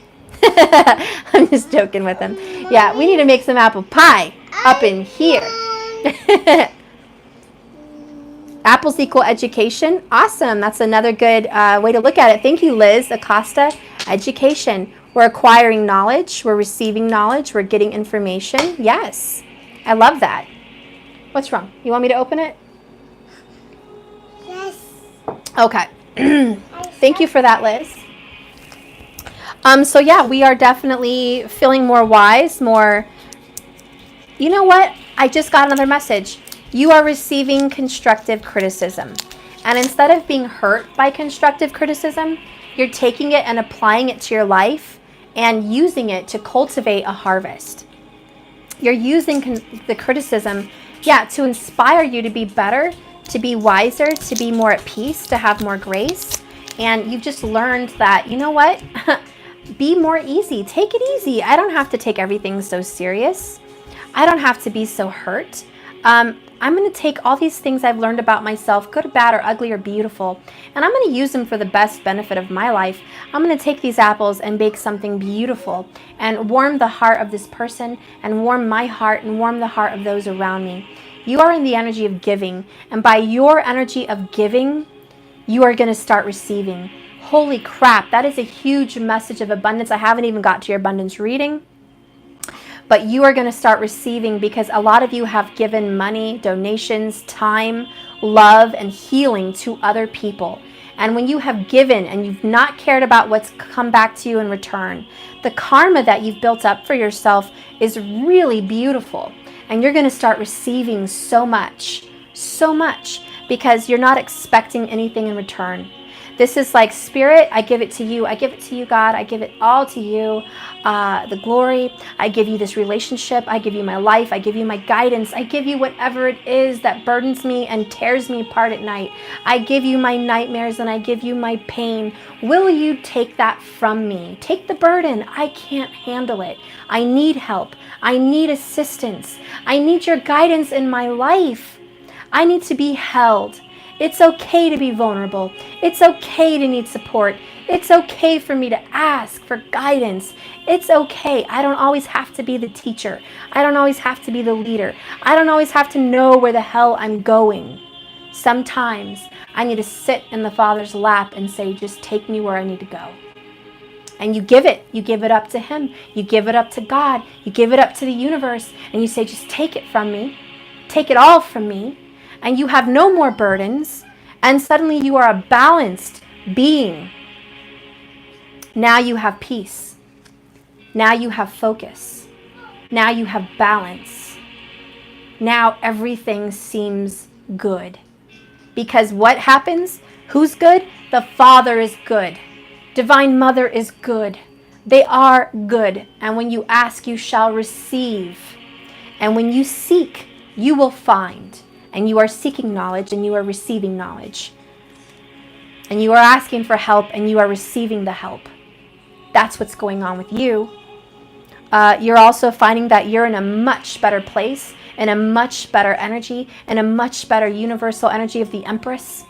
I'm just joking with him. Yeah, we need to make some apple pie up in here. Apples equal education. Awesome. That's another good way to look at it. Thank you, Liz Acosta. Education. We're acquiring knowledge. We're receiving knowledge. We're getting information. Yes. I love that. What's wrong? You want me to open it? Yes. Okay. Thank you for that, Liz. So yeah, we are definitely feeling more wise, more, you know what? I just got another message. You are receiving constructive criticism. And instead of being hurt by constructive criticism, you're taking it and applying it to your life and using it to cultivate a harvest. You're using the criticism, to inspire you to be better, to be wiser, to be more at peace, to have more grace. And you've just learned that, you know what? Be more easy. Take it easy. I don't have to take everything so serious. I don't have to be so hurt. I'm going to take all these things I've learned about myself, good, bad, or ugly, or beautiful, and I'm going to use them for the best benefit of my life. I'm going to take these apples and bake something beautiful and warm the heart of this person and warm my heart and warm the heart of those around me. You are in the energy of giving, and by your energy of giving, you are going to start receiving. Holy crap, that is a huge message of abundance. I haven't even got to your abundance reading. But you are going to start receiving because a lot of you have given money, donations, time, love, and healing to other people. And when you have given and you've not cared about what's come back to you in return, the karma that you've built up for yourself is really beautiful. And you're going to start receiving so much, because you're not expecting anything in return. This is like, Spirit, I give it to you. I give it to you, God. I give it all to you. The glory. I give you this relationship. I give you my life. I give you my guidance. I give you whatever it is that burdens me and tears me apart at night. I give you my nightmares and I give you my pain. Will you take that from me? Take the burden. I can't handle it. I need help. I need assistance. I need your guidance in my life. I need to be held. It's okay to be vulnerable. It's okay to need support. It's okay for me to ask for guidance. It's okay. I don't always have to be the teacher. I don't always have to be the leader. I don't always have to know where the hell I'm going. Sometimes I need to sit in the Father's lap and say, just take me where I need to go. And you give it. You give it up to Him. You give it up to God. You give it up to the universe. And you say, just take it from me. Take it all from me. And you have no more burdens, and suddenly you are a balanced being. Now you have peace. Now you have focus. Now you have balance. Now everything seems good. Because what happens? Who's good? The Father is good. Divine Mother is good. They are good. And when you ask, you shall receive. And when you seek, you will find. And you are seeking knowledge and you are receiving knowledge. And you are asking for help and you are receiving the help. That's what's going on with you. You're also finding that you're in a much better place, in a much better energy, in a much better universal energy of the Empress,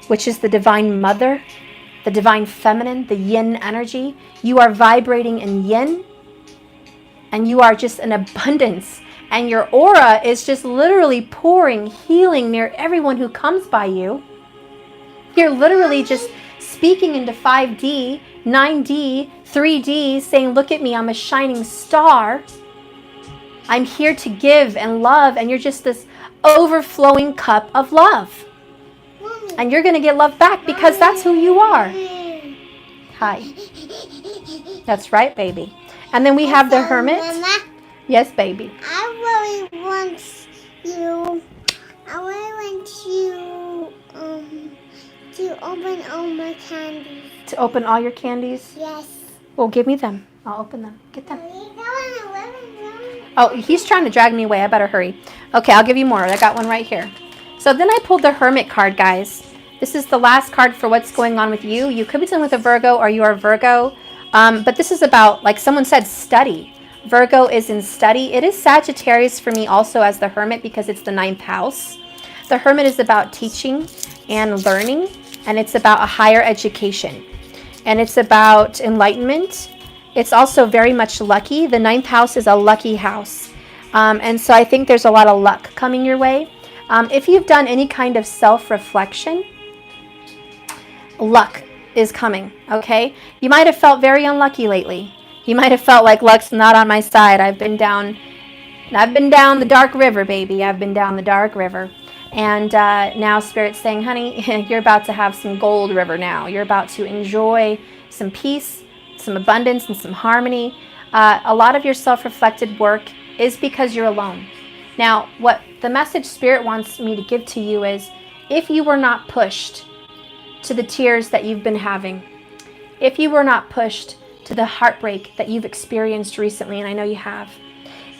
which is the Divine Mother, the Divine Feminine, the Yin energy. You are vibrating in Yin and you are just in abundance. And your aura is just literally pouring healing near everyone who comes by you. You're literally just speaking into 5D, 9D, 3D, saying, look at me, I'm a shining star. I'm here to give and love. And you're just this overflowing cup of love. And you're going to get love back because that's who you are. Hi. That's right, baby. And then we have the Hermit. Yes, baby. I really want you to open all my candies. to open all your candies? Yes. Well, give me them. I'll open them. Get them. Are you going to live in them? Oh, he's trying to drag me away. I better hurry. Okay, I'll give you more. I got one right here. So then I pulled the Hermit card, guys. This is the last card for what's going on with you. You could be dealing with a Virgo, or you are Virgo. But this is about, like someone said, study. Virgo is in study. It is Sagittarius for me also as the Hermit because it's the 9th house. The Hermit is about teaching and learning, and it's about a higher education. And it's about enlightenment. It's also very much lucky. The 9th house is a lucky house. And so I think there's a lot of luck coming your way. If you've done any kind of self-reflection, luck is coming, okay? You might have felt very unlucky lately. You might have felt like luck's not on my side. I've been down the dark river, baby. I've been down the dark river. And now Spirit's saying, honey, you're about to have some gold river now. You're about to enjoy some peace, some abundance, and some harmony. A lot of your self-reflected work is because you're alone. Now, what the message Spirit wants me to give to you is, if you were not pushed to the tears that you've been having, if you were not pushed to the heartbreak that you've experienced recently, and I know you have,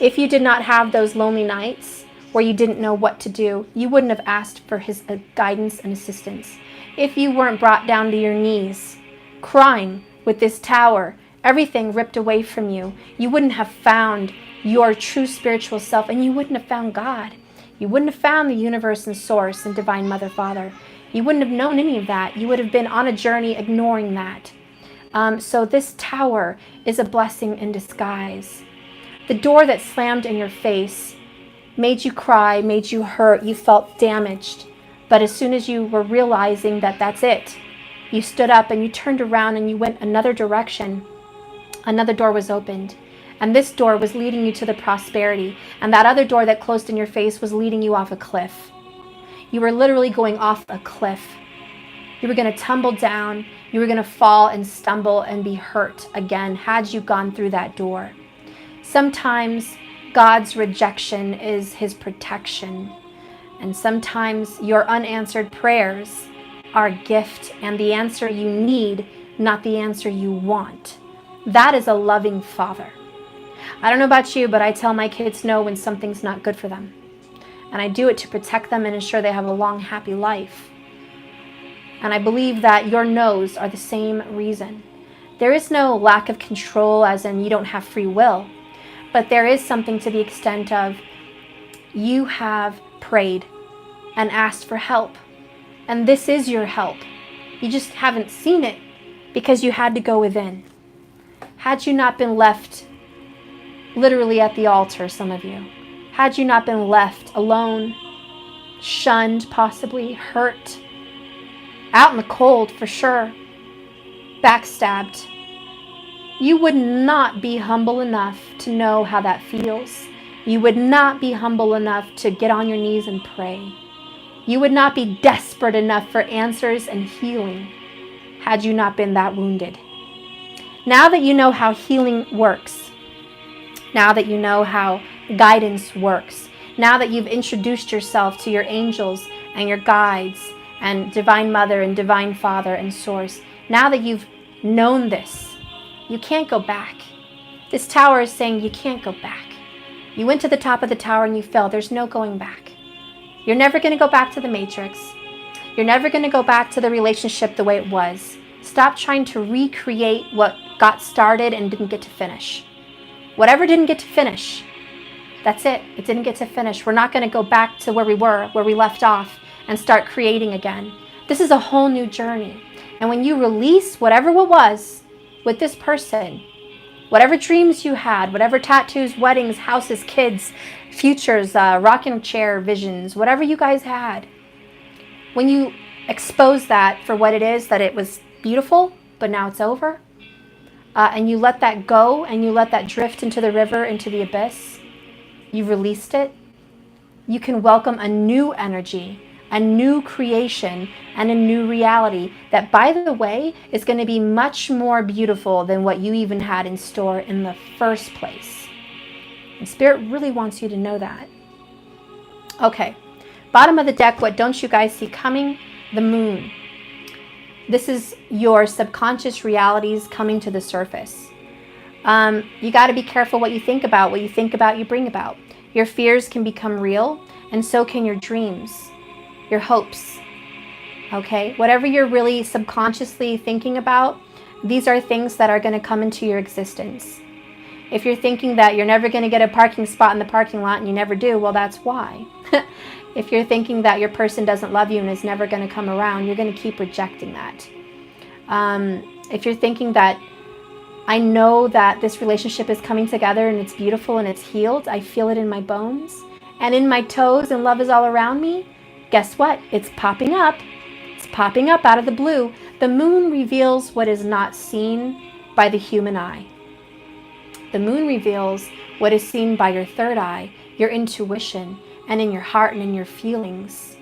if you did not have those lonely nights where you didn't know what to do, you wouldn't have asked for his guidance and assistance. If you weren't brought down to your knees, crying with this tower, everything ripped away from you, you wouldn't have found your true spiritual self, and you wouldn't have found God. You wouldn't have found the universe and source and divine mother, father. You wouldn't have known any of that. You would have been on a journey ignoring that. So this tower is a blessing in disguise. The door that slammed in your face made you cry, made you hurt, you felt damaged. But as soon as you were realizing that that's it, you stood up and you turned around and you went another direction. Another door was opened. And this door was leading you to the prosperity. And that other door that closed in your face was leading you off a cliff. You were literally going off a cliff. You were going to tumble down. You were going to fall and stumble and be hurt again had you gone through that door. Sometimes God's rejection is his protection. And sometimes your unanswered prayers are a gift and the answer you need, not the answer you want. That is a loving father. I don't know about you, but I tell my kids no when something's not good for them. And I do it to protect them and ensure they have a long, happy life. And I believe that your no's are the same reason. There is no lack of control, as in you don't have free will. But there is something to the extent of you have prayed and asked for help. And this is your help. You just haven't seen it because you had to go within. Had you not been left literally at the altar, some of you, had you not been left alone, shunned, possibly hurt, out in the cold for sure, backstabbed, you would not be humble enough to know how that feels. You would not be humble enough to get on your knees and pray. You would not be desperate enough for answers and healing had you not been that wounded. Now that you know how healing works, now that you know how guidance works, now that you've introduced yourself to your angels and your guides and Divine Mother and Divine Father and Source, now that you've known this, you can't go back. This tower is saying you can't go back. You went to the top of the tower and you fell. There's no going back. You're never going to go back to the matrix. You're never going to go back to the relationship the way it was. Stop trying to recreate what got started and didn't get to finish. Whatever didn't get to finish, that's it. It didn't get to finish. We're not going to go back to where we were, where we left off, and start creating again. This is a whole new journey. And when you release whatever it was with this person, whatever dreams you had, whatever tattoos, weddings, houses, kids, futures, rocking chair visions, whatever you guys had, when you expose that for what it is, that it was beautiful, but now it's over, and you let that go and you let that drift into the river, into the abyss, you've released it, you can welcome a new energy, a new creation, and a new reality that, by the way, is going to be much more beautiful than what you even had in store in the first place. And Spirit really wants you to know that. Okay, bottom of the deck, what don't you guys see coming? The moon. This is your subconscious realities coming to the surface. You got to be careful what you think about. What you think about, you bring about. Your fears can become real, and so can your dreams, your hopes. Okay? Whatever you're really subconsciously thinking about, these are things that are going to come into your existence. If you're thinking that you're never going to get a parking spot in the parking lot and you never do, well, that's why. If you're thinking that your person doesn't love you and is never going to come around, you're going to keep rejecting that. If you're thinking that I know that this relationship is coming together and it's beautiful and it's healed, I feel it in my bones and in my toes and love is all around me, guess what? It's popping up. It's popping up out of the blue. The moon reveals what is not seen by the human eye. The moon reveals what is seen by your third eye, your intuition, and in your heart and in your feelings.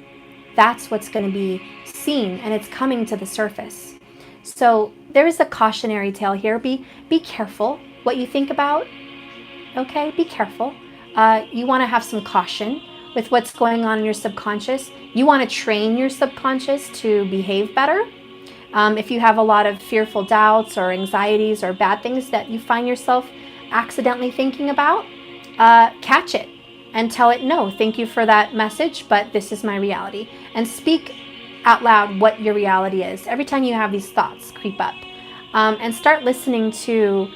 That's what's going to be seen, and it's coming to the surface. So there is a cautionary tale here. Be careful what you think about. Okay, be careful. You want to have some caution with what's going on in your subconscious. You want to train your subconscious to behave better. If you have a lot of fearful doubts or anxieties or bad things that you find yourself accidentally thinking about, catch it and tell it, no, thank you for that message, but this is my reality. And speak out loud what your reality is every time you have these thoughts creep up. And start listening to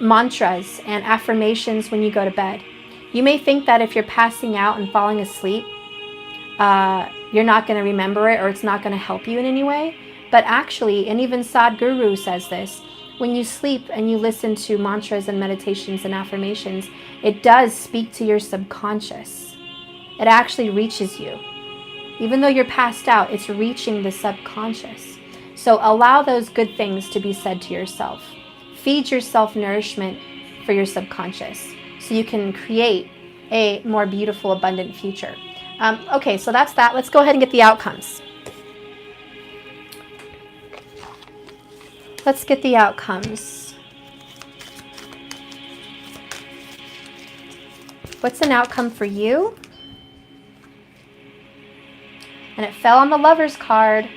mantras and affirmations when you go to bed. You may think that if you're passing out and falling asleep, you're not going to remember it or it's not going to help you in any way. But actually, and even Sadhguru says this, when you sleep and you listen to mantras and meditations and affirmations, it does speak to your subconscious. It actually reaches you. Even though you're passed out, it's reaching the subconscious. So allow those good things to be said to yourself. Feed yourself nourishment for your subconscious so you can create a more beautiful, abundant future. Okay, so that's that. Let's go ahead and get the outcomes. Let's get the outcomes. What's an outcome for you? And it fell on the Lover's card.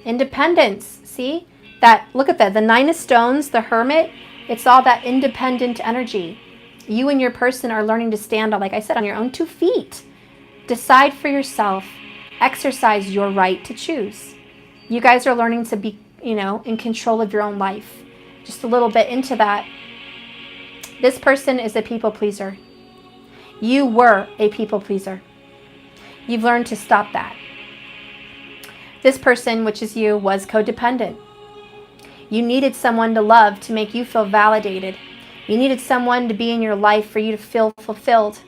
Independence. See? That, look at that. The Nine of Stones, the Hermit, it's all that independent energy. You and your person are learning to stand, like I said, on your own 2 feet. Decide for yourself. Exercise your right to choose. You guys are learning to be, in control of your own life. Just a little bit into that. This person is a people pleaser. You were a people pleaser. You've learned to stop that. This person, which is you, was codependent. You needed someone to love to make you feel validated. You needed someone to be in your life for you to feel fulfilled.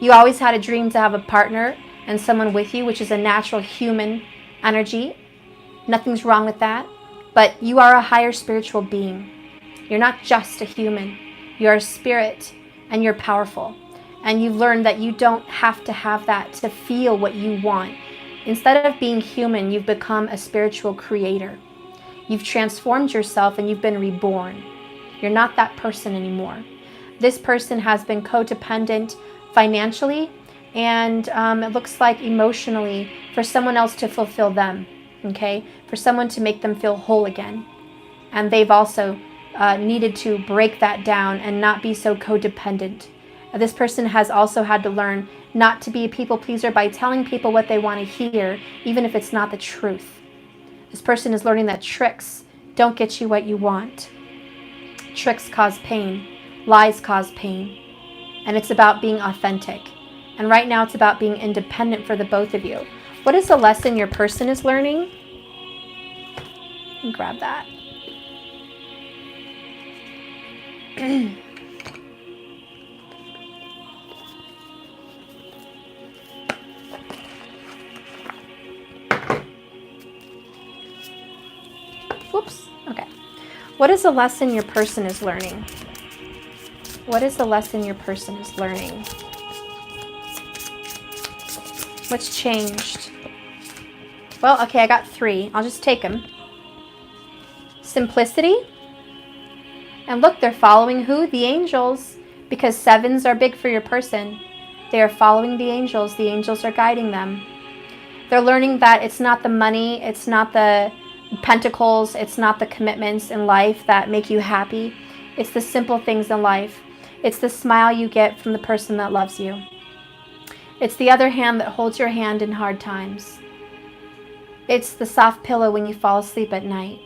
You always had a dream to have a partner and someone with you, which is a natural human energy. Nothing's wrong with that. But you are a higher spiritual being. You're not just a human. You're a spirit and you're powerful. And you've learned that you don't have to have that to feel what you want. Instead of being human, you've become a spiritual creator. You've transformed yourself and you've been reborn. You're not that person anymore. This person has been codependent financially and it looks like emotionally for someone else to fulfill them. Okay, for someone to make them feel whole again. And they've also needed to break that down and not be so codependent. This person has also had to learn not to be a people pleaser by telling people what they want to hear, even if it's not the truth. This person is learning that tricks don't get you what you want. Tricks cause pain. Lies cause pain. And it's about being authentic. And right now it's about being independent for the both of you. What is the lesson your person is learning? And grab that. Whoops. Okay. What is the lesson your person is learning? What is the lesson your person is learning? What's changed? Well, okay, I got 3. I'll just take them. Simplicity. And look, they're following who? The angels. Because 7s are big for your person. They are following the angels. The angels are guiding them. They're learning that it's not the money, it's not the pentacles, it's not the commitments in life that make you happy. It's the simple things in life. It's the smile you get from the person that loves you. It's the other hand that holds your hand in hard times. It's the soft pillow when you fall asleep at night.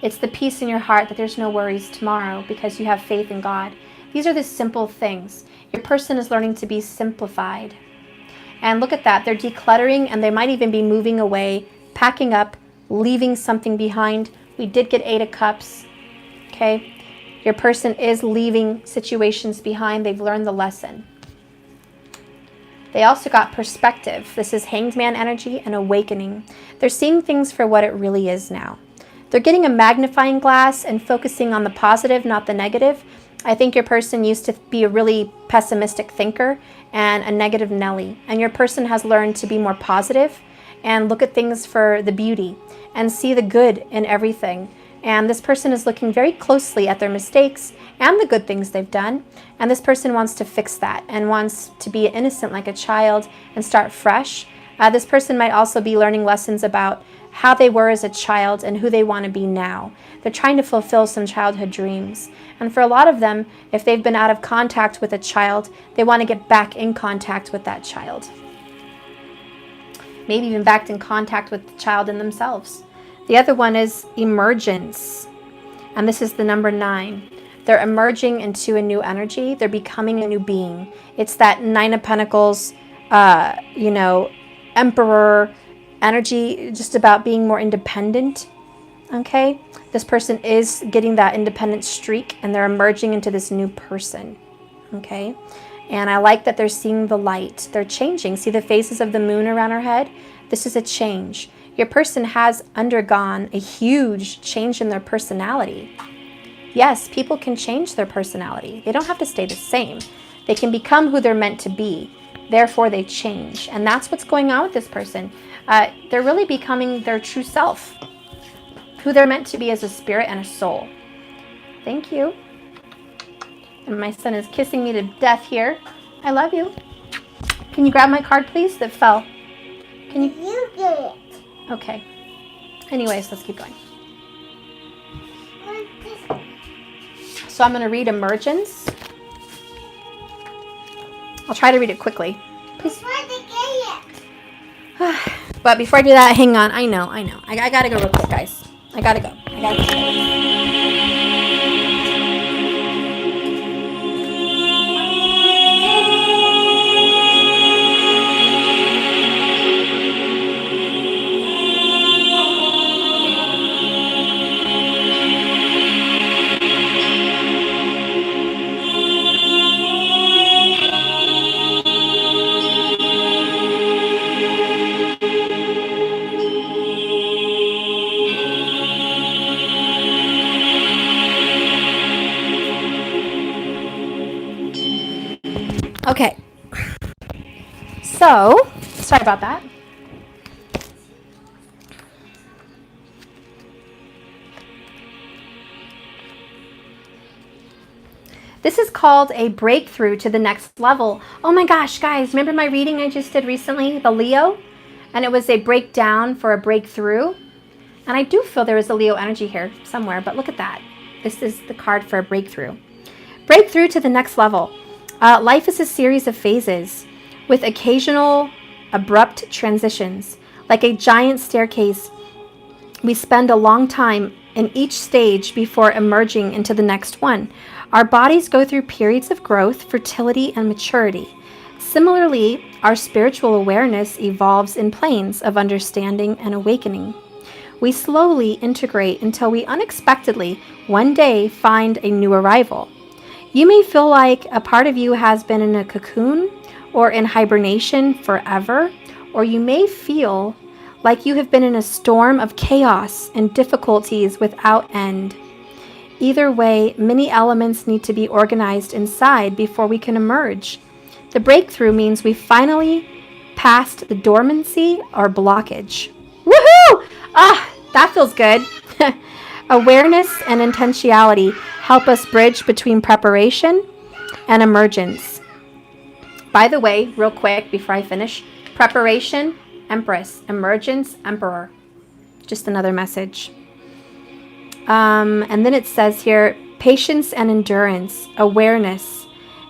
It's the peace in your heart that there's no worries tomorrow because you have faith in God. These are the simple things. Your person is learning to be simplified. And look at that. They're decluttering, and they might even be moving away, packing up, leaving something behind. We did get 8 of Cups. Okay? Your person is leaving situations behind. They've learned the lesson. They also got perspective. This is Hanged Man energy and awakening. They're seeing things for what it really is now. They're getting a magnifying glass and focusing on the positive, not the negative. I think your person used to be a really pessimistic thinker and a negative Nelly. And your person has learned to be more positive and look at things for the beauty and see the good in everything. And this person is looking very closely at their mistakes and the good things they've done. And this person wants to fix that and wants to be innocent like a child and start fresh. This person might also be learning lessons about how they were as a child and who they want to be now. They're trying to fulfill some childhood dreams. And for a lot of them, if they've been out of contact with a child, they want to get back in contact with that child. Maybe even back in contact with the child in themselves. The other one is emergence. And this is the number 9. They're emerging into a new energy. They're becoming a new being. It's that 9 of Pentacles, Emperor energy, just about being more independent. Okay? This person is getting that independent streak and they're emerging into this new person. Okay? And I like that they're seeing the light. They're changing. See the phases of the moon around her head? This is a change. Your person has undergone a huge change in their personality. Yes, people can change their personality. They don't have to stay the same. They can become who they're meant to be. Therefore, they change. And that's what's going on with this person. They're really becoming their true self, who they're meant to be as a spirit and a soul. Thank you. And my son is kissing me to death here. I love you. Can you grab my card, please? That fell. Can you? You get it. Okay. Anyways, let's keep going. So I'm going to read Emergence. I'll try to read it quickly. Please. But before I do that, hang on. I know. I got to go real quick, guys. I got to go. Okay, so, sorry about that. This is called a breakthrough to the next level. Oh my gosh, guys, remember my reading I just did recently, the Leo? And it was a breakdown for a breakthrough. And I do feel there is a Leo energy here somewhere, but look at that. This is the card for a breakthrough. Breakthrough to the next level. Life is a series of phases with occasional abrupt transitions. Like a giant staircase, we spend a long time in each stage before emerging into the next one. Our bodies go through periods of growth, fertility, and maturity. Similarly, our spiritual awareness evolves in planes of understanding and awakening. We slowly integrate until we unexpectedly, one day, find a new arrival. You may feel like a part of you has been in a cocoon or in hibernation forever, or you may feel like you have been in a storm of chaos and difficulties without end. Either way, many elements need to be organized inside before we can emerge. The breakthrough means we finally passed the dormancy or blockage. Woohoo! That feels good. Awareness and intentionality help us bridge between preparation and emergence. By the way, real quick before I finish, preparation Empress, emergence, emperor. Just another message. And then it says here, patience and endurance, awareness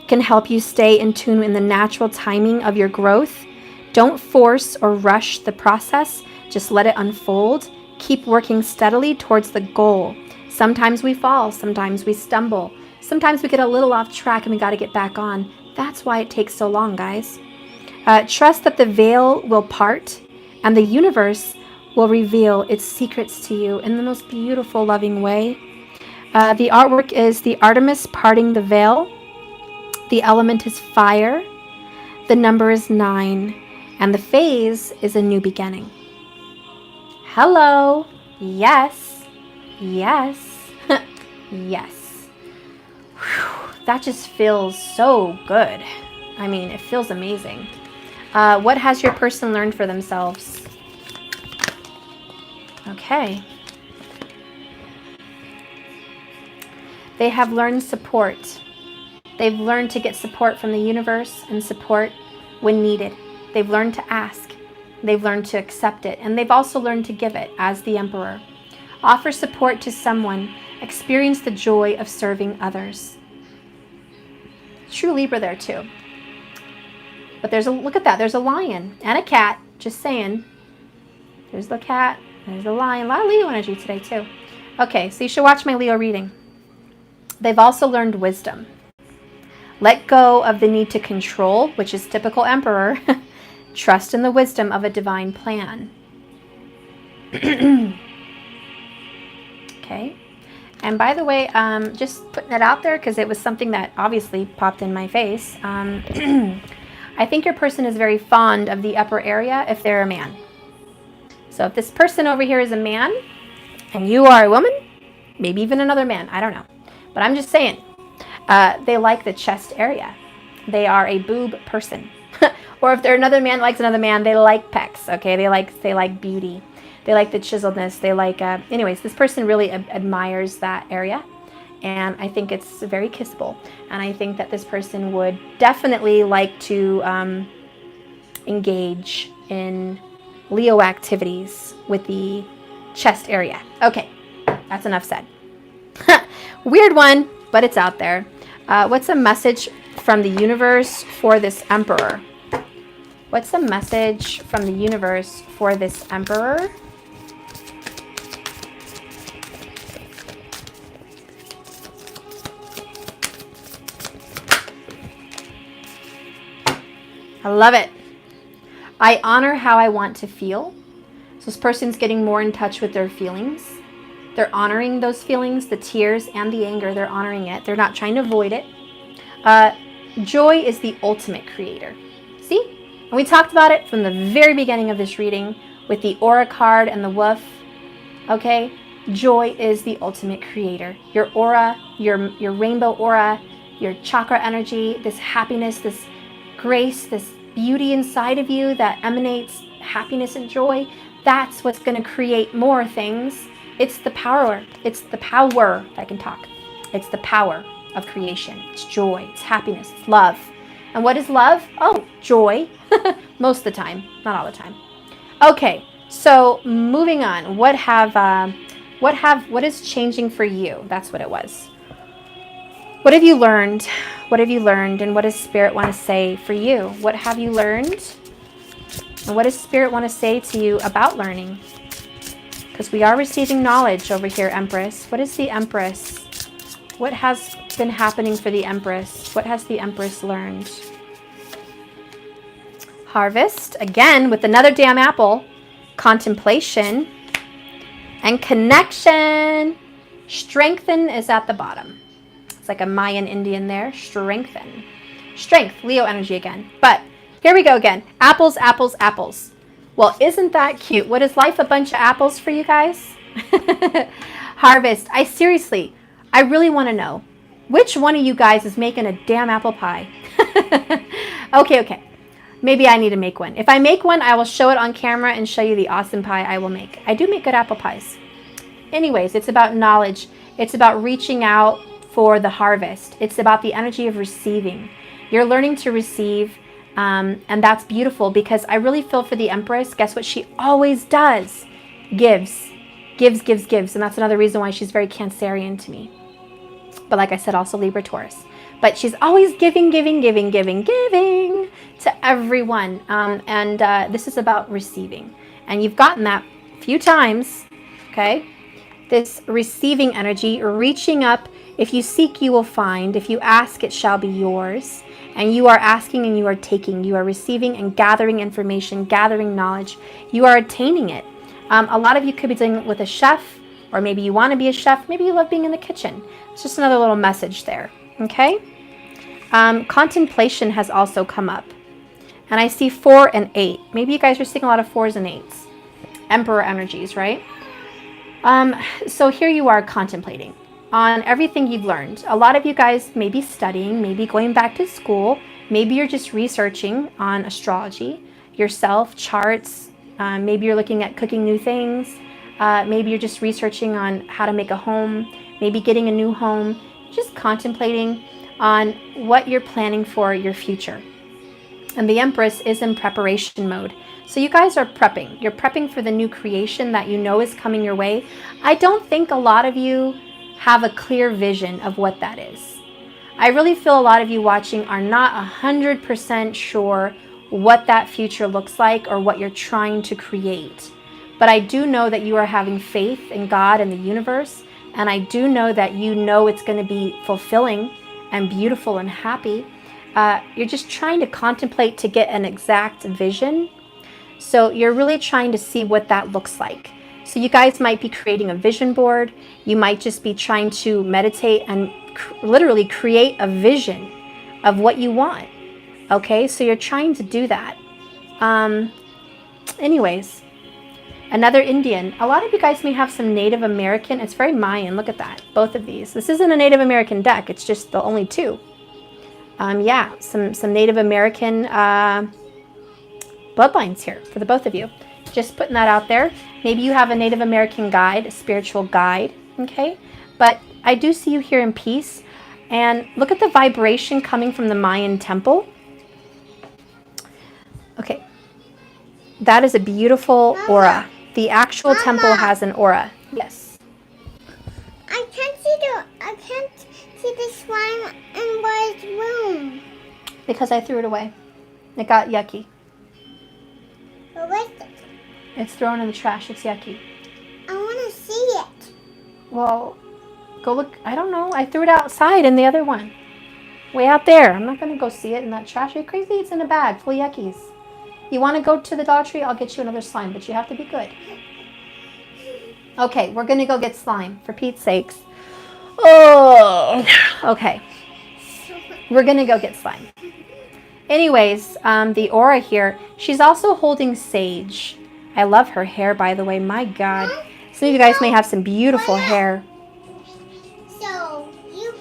can help you stay in tune in the natural timing of your growth. Don't force or rush the process. Just let it unfold. Keep working steadily towards the goal. Sometimes we fall. Sometimes we stumble. Sometimes we get a little off track and we got to get back on. That's why it takes so long, guys. Trust that the veil will part and the universe will reveal its secrets to you in the most beautiful, loving way. The artwork is the Artemis parting the veil. The element is fire. The number is 9. And the phase is a new beginning. Hello. Yes. Yes. Yes. Whew. That just feels so good. I mean, it feels amazing. What has your person learned for themselves? Okay. They have learned support. They've learned to get support from the universe and support when needed. They've learned to ask. They've learned to accept it. And they've also learned to give it as the Emperor. Offer support to someone. Experience the joy of serving others. True Libra there too. But look at that. There's a lion and a cat. Just saying. There's the cat. There's the lion. A lot of Leo energy today too. Okay, so you should watch my Leo reading. They've also learned wisdom. Let go of the need to control, which is typical Emperor. Trust in the wisdom of a divine plan. Okay. And by the way, just putting it out there because it was something that obviously popped in my face. I think your person is very fond of the upper area if they're a man. So if this person over here is a man and you are a woman, maybe even another man, I don't know. But I'm just saying, they like the chest area. They are a boob person. Or if they're another man likes another man, they like pecs, okay? They like beauty. They like the chiseledness. They like, anyways, this person really admires that area. And I think it's very kissable. And I think that this person would definitely like to engage in Leo activities with the chest area. Okay, that's enough said. Weird one, but it's out there. What's a message from the universe for this Emperor? What's a message from the universe for this Emperor? I love it. I honor how I want to feel. So this person's getting more in touch with their feelings. They're honoring those feelings, the tears and the anger. They're honoring it. They're not trying to avoid it. Joy is the ultimate creator. See? And we talked about it from the very beginning of this reading with the aura card and the wolf. Okay? Joy is the ultimate creator. Your aura, your rainbow aura, your chakra energy, this happiness, this grace, this beauty inside of you that emanates happiness and joy, that's what's going to create more things. It's the power. It's the power. If I can talk. It's the power of creation. It's joy. It's happiness. It's love. And what is love? Oh, joy. Most of the time. Not all the time. Okay. So moving on. What is changing for you? That's what it was. What have you learned? What have you learned? And what does Spirit want to say for you? What have you learned? And what does Spirit want to say to you about learning? Because we are receiving knowledge over here, Empress. What is the Empress? What has been happening for the Empress? What has the Empress learned? Harvest, again, with another damn apple. Contemplation. And connection. Strengthen is at the bottom. It's like a Mayan Indian there. Strengthen. Strength, Leo energy again. But here we go again. Apples, apples, apples. Well, isn't that cute? What is life a bunch of apples for you guys? Harvest. I really want to know. Which one of you guys is making a damn apple pie? Okay. Maybe I need to make one. If I make one, I will show it on camera and show you the awesome pie I will make. I do make good apple pies. Anyways, it's about knowledge. It's about reaching out for the harvest. It's about the energy of receiving. You're learning to receive And that's beautiful because I really feel for the Empress. Guess what she always does? Gives. Gives, gives, gives. And that's another reason why she's very Cancerian to me. But like I said, also Libra, Taurus. But she's always giving, giving, giving, giving, giving to everyone. This is about receiving. And you've gotten that a few times, okay? This receiving energy, reaching up. If you seek, you will find. If you ask, it shall be yours. And you are asking and you are taking. You are receiving and gathering information, gathering knowledge. You are attaining it. A lot of you could be dealing with a chef, or maybe you want to be a chef. Maybe you love being in the kitchen. It's just another little message there, okay? Contemplation has also come up. And I see 4 and 8. Maybe you guys are seeing a lot of 4s and 8s. Emperor energies, right? So here you are contemplating on everything you've learned. A lot of you guys may be studying, maybe going back to school. Maybe you're just researching on astrology, yourself, charts. Maybe you're looking at cooking new things. Maybe you're just researching on how to make a home, maybe getting a new home, just contemplating on what you're planning for your future. And the Empress is in preparation mode. So you guys are prepping. You're prepping for the new creation that you know is coming your way. I don't think a lot of you have a clear vision of what that is. I really feel a lot of you watching are not 100% sure what that future looks like or what you're trying to create. But I do know that you are having faith in God and the universe. And I do know that you know it's going to be fulfilling and beautiful and happy. You're just trying to contemplate to get an exact vision. So you're really trying to see what that looks like. So you guys might be creating a vision board. You might just be trying to meditate and literally create a vision of what you want. Okay, so you're trying to do that. Anyways, another Indian. A lot of you guys may have some Native American. It's very Mayan. Look at that. Both of these. This isn't a Native American deck. It's just the only 2. Yeah, some Native American bloodlines here for the both of you. Just putting that out there. Maybe you have a Native American guide, a spiritual guide, okay? But I do see you here in peace. And look at the vibration coming from the Mayan temple. Okay. That is a beautiful aura. The actual temple has an aura. Yes. I can't see the slime in Boy's room. Because I threw it away. It got yucky. But where's it? It's thrown in the trash. It's yucky. I want to see it. Well, go look. I don't know. I threw it outside in the other one. Way out there. I'm not going to go see it in that trash. Are you crazy? It's in a bag full of yuckies. You want to go to the Dollar Tree? I'll get you another slime, but you have to be good. Okay, we're going to go get slime, for Pete's sakes. Oh, okay. We're going to go get slime. Anyways, the aura here, she's also holding sage. I love her hair, by the way. My God. Some of you guys may have some beautiful hair. So, you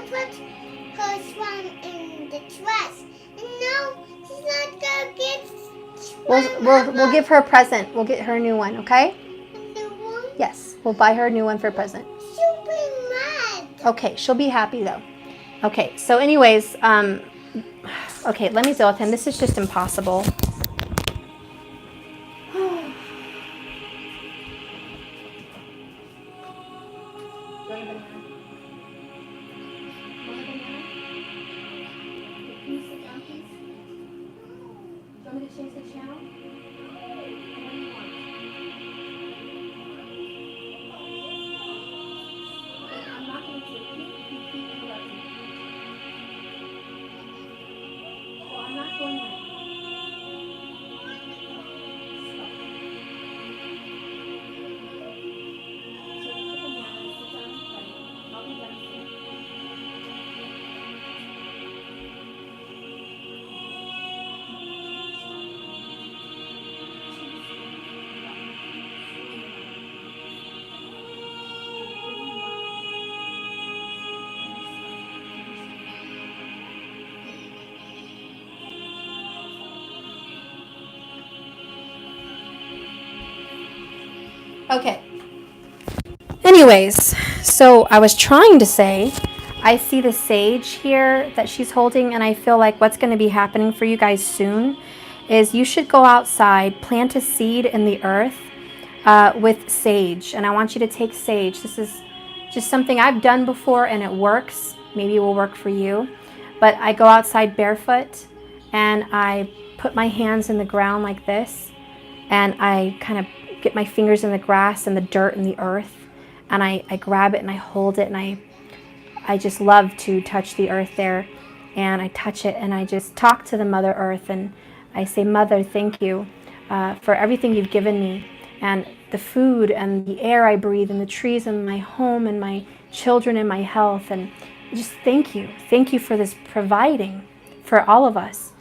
put her slime in the trash. And no, she's not going to get slime. We'll give her a present. We'll get her a new one, okay? A new one? Yes, we'll buy her a new one for a present. She'll be mad. Okay, she'll be happy though. Okay, so anyways, okay, let me deal with him. This is just impossible. Okay. Anyways, so I was trying to say, I see the sage here that she's holding, and I feel like what's going to be happening for you guys soon is you should go outside, plant a seed in the earth with sage. And I want you to take sage. This is just something I've done before and it works. Maybe it will work for you. But I go outside barefoot and I put my hands in the ground like this, and I kind of get my fingers in the grass and the dirt and the earth, and I grab it and I hold it, and I just love to touch the earth there, and I touch it and I just talk to the Mother Earth, and I say, Mother, thank you for everything you've given me, and the food and the air I breathe and the trees and my home and my children and my health, and just thank you. Thank you for this providing for all of us,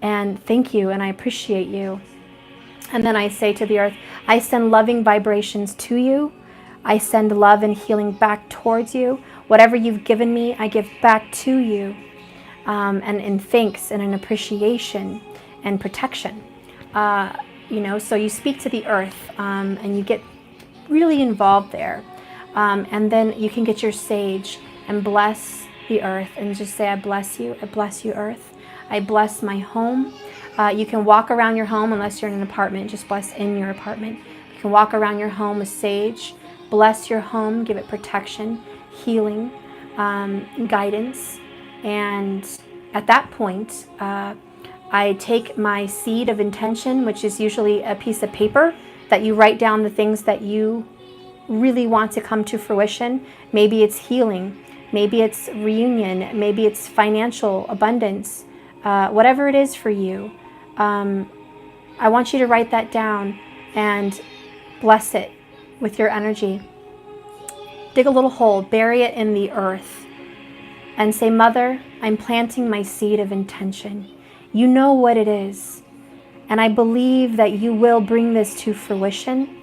and thank you, and I appreciate you. And then I say to the earth, I send loving vibrations to you. I send love and healing back towards you. Whatever you've given me, I give back to you, and in thanks and in appreciation and protection. You know, so you speak to the earth, and you get really involved there. And then you can get your sage and bless the earth and just say, I bless you, earth. I bless my home. You can walk around your home, unless you're in an apartment, just bless in your apartment. You can walk around your home with sage, bless your home, give it protection, healing, guidance. And at that point, I take my seed of intention, which is usually a piece of paper that you write down the things that you really want to come to fruition. Maybe it's healing, maybe it's reunion, maybe it's financial abundance, whatever it is for you. I want you to write that down and bless it with your energy. Dig a little hole, bury it in the earth, and say, Mother, I'm planting my seed of intention. You know what it is, and I believe that you will bring this to fruition,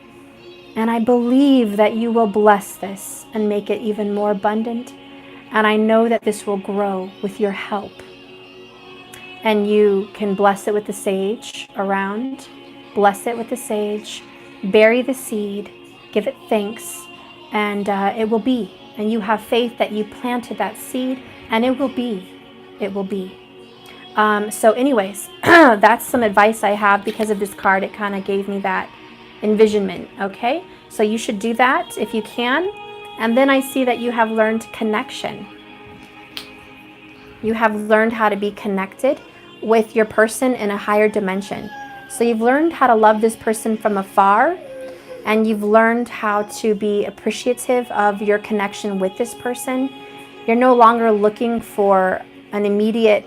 and I believe that you will bless this and make it even more abundant, and I know that this will grow with your help. And you can bless it with the sage around, bless it with the sage, bury the seed, give it thanks, and it will be. And you have faith that you planted that seed, and it will be. It will be. So anyways, that's some advice I have because of this card. It kind of gave me that envisionment, okay? So you should do that if you can. And then I see that you have learned connection. You have learned how to be connected with your person in a higher dimension. So you've learned how to love this person from afar, and you've learned how to be appreciative of your connection with this person. You're no longer looking for an immediate,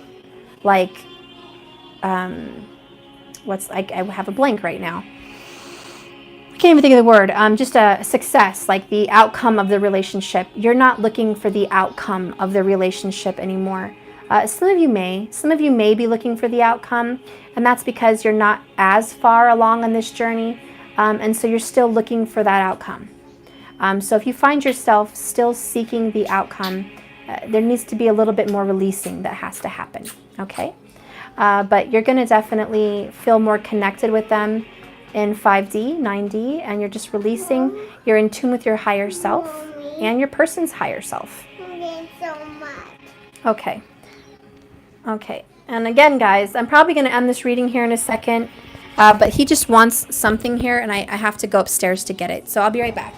like, I have a blank right now. I can't even think of the word. Just a success, like the outcome of the relationship. You're not looking for the outcome of the relationship anymore. Some of you may be looking for the outcome, and that's because you're not as far along on this journey, and so you're still looking for that outcome. So if you find yourself still seeking the outcome, there needs to be a little bit more releasing that has to happen, okay? But you're going to definitely feel more connected with them in 5D, 9D, and you're just releasing. You're in tune with your higher self and your person's higher self. So much. Okay. Okay. And again, guys, I'm probably going to end this reading here in a second, but he just wants something here, and I have to go upstairs to get it. So I'll be right back.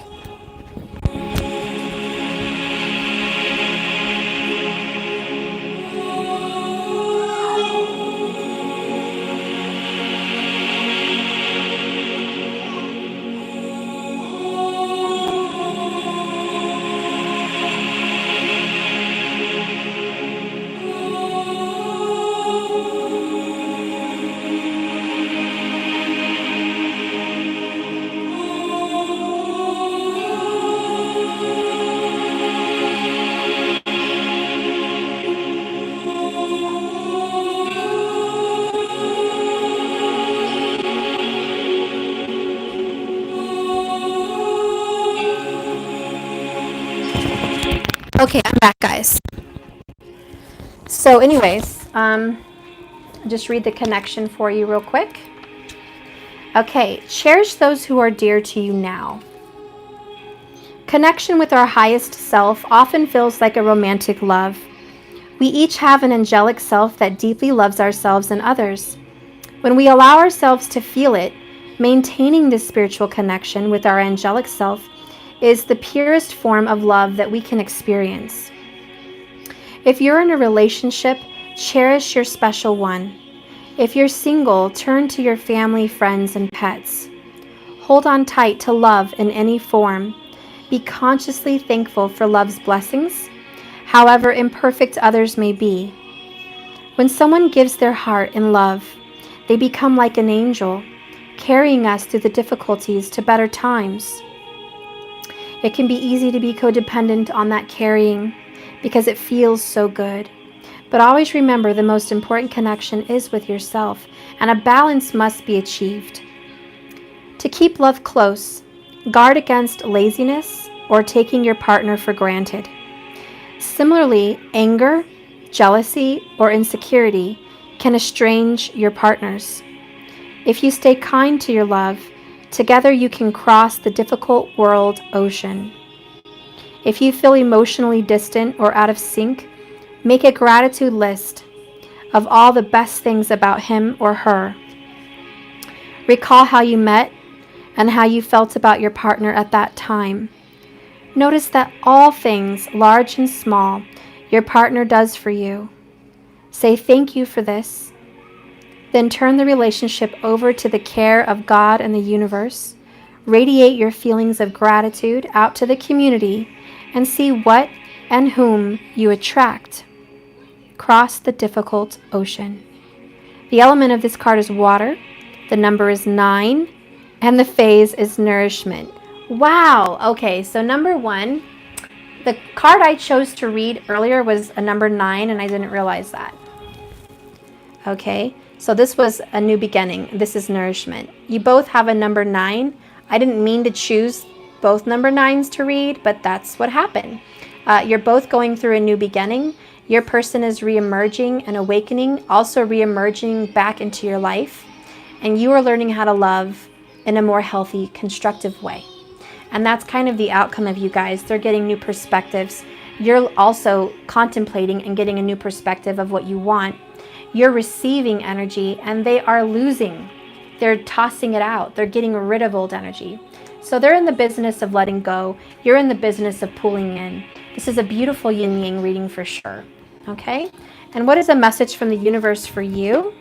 Okay, I'm back, guys. So anyways, I'll just read the connection for you real quick. Okay, cherish those who are dear to you now. Connection with our highest self often feels like a romantic love. We each have an angelic self that deeply loves ourselves and others. When we allow ourselves to feel it, maintaining this spiritual connection with our angelic self is the purest form of love that we can experience. If you're in a relationship, cherish your special one. If you're single, turn to your family, friends, and pets. Hold on tight to love in any form. Be consciously thankful for love's blessings, however imperfect others may be. When someone gives their heart in love, they become like an angel, carrying us through the difficulties to better times. It can be easy to be codependent on that carrying because it feels so good. But always remember, the most important connection is with yourself, and a balance must be achieved. To keep love close, guard against laziness or taking your partner for granted. Similarly, anger, jealousy, or insecurity can estrange your partners. If you stay kind to your love, together you can cross the difficult world ocean. If you feel emotionally distant or out of sync, make a gratitude list of all the best things about him or her. Recall how you met and how you felt about your partner at that time. Notice that all things, large and small, your partner does for you. Say thank you for this. Then turn the relationship over to the care of God and the universe. Radiate your feelings of gratitude out to the community and see what and whom you attract. Cross the difficult ocean. The element of this card is water. The number is 9. And the phase is nourishment. Wow. Okay, so number 1, the card I chose to read earlier was a number 9, and I didn't realize that. Okay, so this was a new beginning. This is nourishment. You both have a number 9. I didn't mean to choose both number 9s to read, but that's what happened. You're both going through a new beginning. Your person is re-emerging and awakening, also re-emerging back into your life. And you are learning how to love in a more healthy, constructive way. And that's kind of the outcome of you guys. They're getting new perspectives. You're also contemplating and getting a new perspective of what you want. You're receiving energy and they are losing. They're tossing it out. They're getting rid of old energy. So they're in the business of letting go. You're in the business of pulling in. This is a beautiful yin-yang reading for sure. Okay? And what is a message from the universe for you?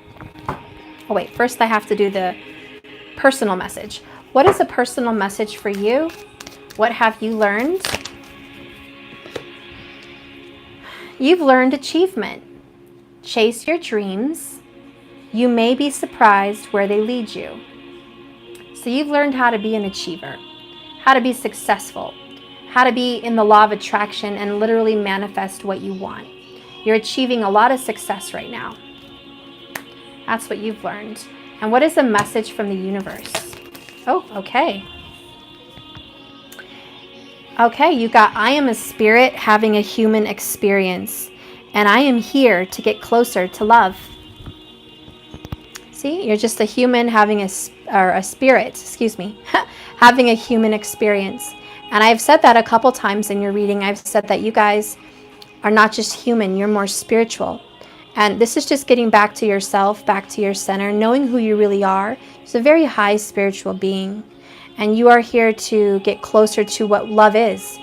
Oh wait, first I have to do the personal message. What is a personal message for you? What have you learned? You've learned achievement. Chase your dreams. You may be surprised where they lead you. So you've learned how to be an achiever, how to be successful, how to be in the law of attraction and literally manifest what you want. You're achieving a lot of success right now. That's what you've learned. And what is a message from the universe? Oh, okay. Okay, you got, I am a spirit having a human experience, and I am here to get closer to love. See, you're just a human having a spirit, excuse me, having a human experience. And I've said that a couple times in your reading. I've said that you guys are not just human, you're more spiritual. And this is just getting back to yourself, back to your center, knowing who you really are. It's a very high spiritual being. And you are here to get closer to what love is.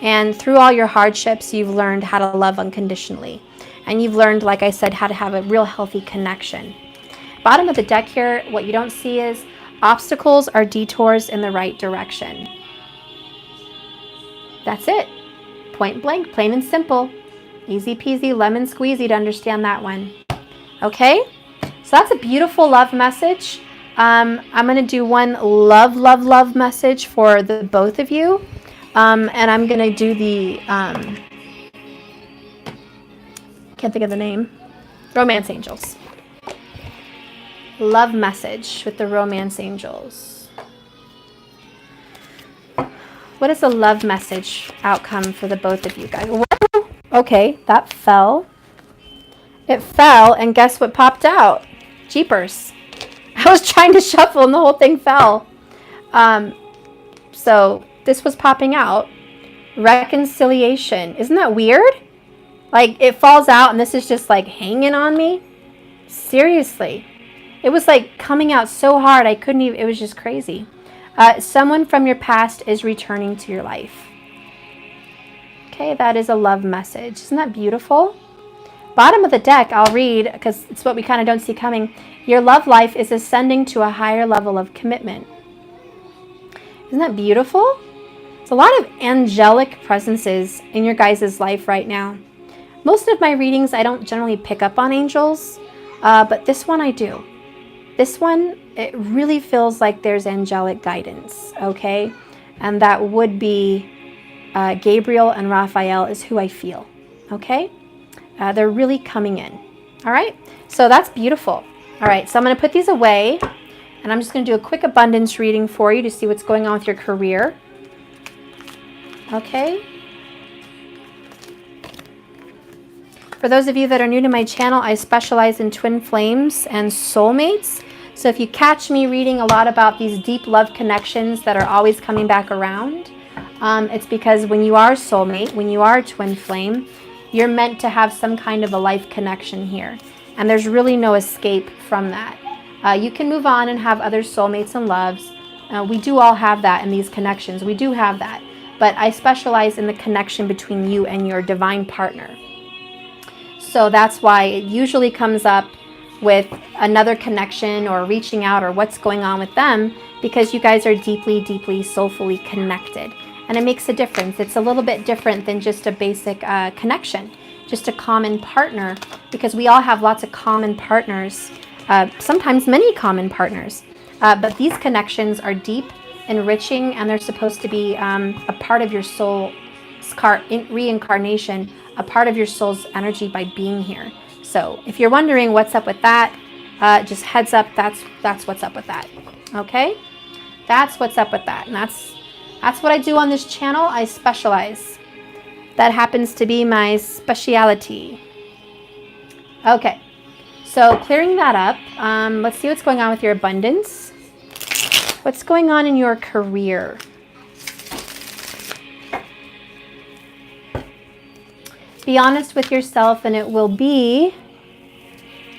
And through all your hardships, you've learned how to love unconditionally. And you've learned, like I said, how to have a real healthy connection. Bottom of the deck here, what you don't see is obstacles are detours in the right direction. That's it. Point blank, plain and simple. Easy peasy, lemon squeezy to understand that one. Okay, so that's a beautiful love message. I'm going to do one love message for the both of you. And I'm going to do the, can't think of the name, Romance Angels. Love message with the Romance Angels. What is a love message outcome for the both of you guys? Okay, that fell. It fell, and guess what popped out? Jeepers. I was trying to shuffle, and the whole thing fell. So this was popping out. reconciliation. Isn't that weird? Like it falls out and this is just like hanging on me. Seriously. It was like coming out so hard I couldn't even, it was just crazy. Someone from your past is returning to your life. Okay, that is a love message. Isn't that beautiful? Bottom of the deck, I'll read because it's what we kind of don't see coming. Your love life is ascending to a higher level of commitment. Isn't that beautiful? There's a lot of angelic presences in your guys' life right now. Most of my readings, I don't generally pick up on angels, but this one I do. This one, it really feels like there's angelic guidance, okay? And that would be Gabriel and Raphael is who I feel, okay? They're really coming in, all right? So that's beautiful. All right, so I'm going to put these away, and I'm just going to do a quick abundance reading for you to see what's going on with your career, okay? For those of you that are new to my channel, I specialize in twin flames and soulmates. So if you catch me reading a lot about these deep love connections that are always coming back around, it's because when you are soulmate, when you are twin flame, you're meant to have some kind of a life connection here. And there's really no escape from that. You can move on and have other soulmates and loves. We do all have that in these connections. We do have that. But I specialize in the connection between you and your divine partner. So that's why it usually comes up with another connection or reaching out or what's going on with them, because you guys are deeply, deeply, soulfully connected. And it makes a difference. It's a little bit different than just a basic connection, just a common partner, because we all have lots of common partners, sometimes many common partners. But these connections are deep, enriching, and they're supposed to be a part of your soul reincarnation, a part of your soul's energy by being here. So if you're wondering what's up with that, just heads up, that's what's up with that. Okay? That's what's up with that. And that's what I do on this channel. I specialize. That happens to be my speciality. Okay. So clearing that up, let's see what's going on with your abundance. What's going on in your career? Be honest with yourself and it will be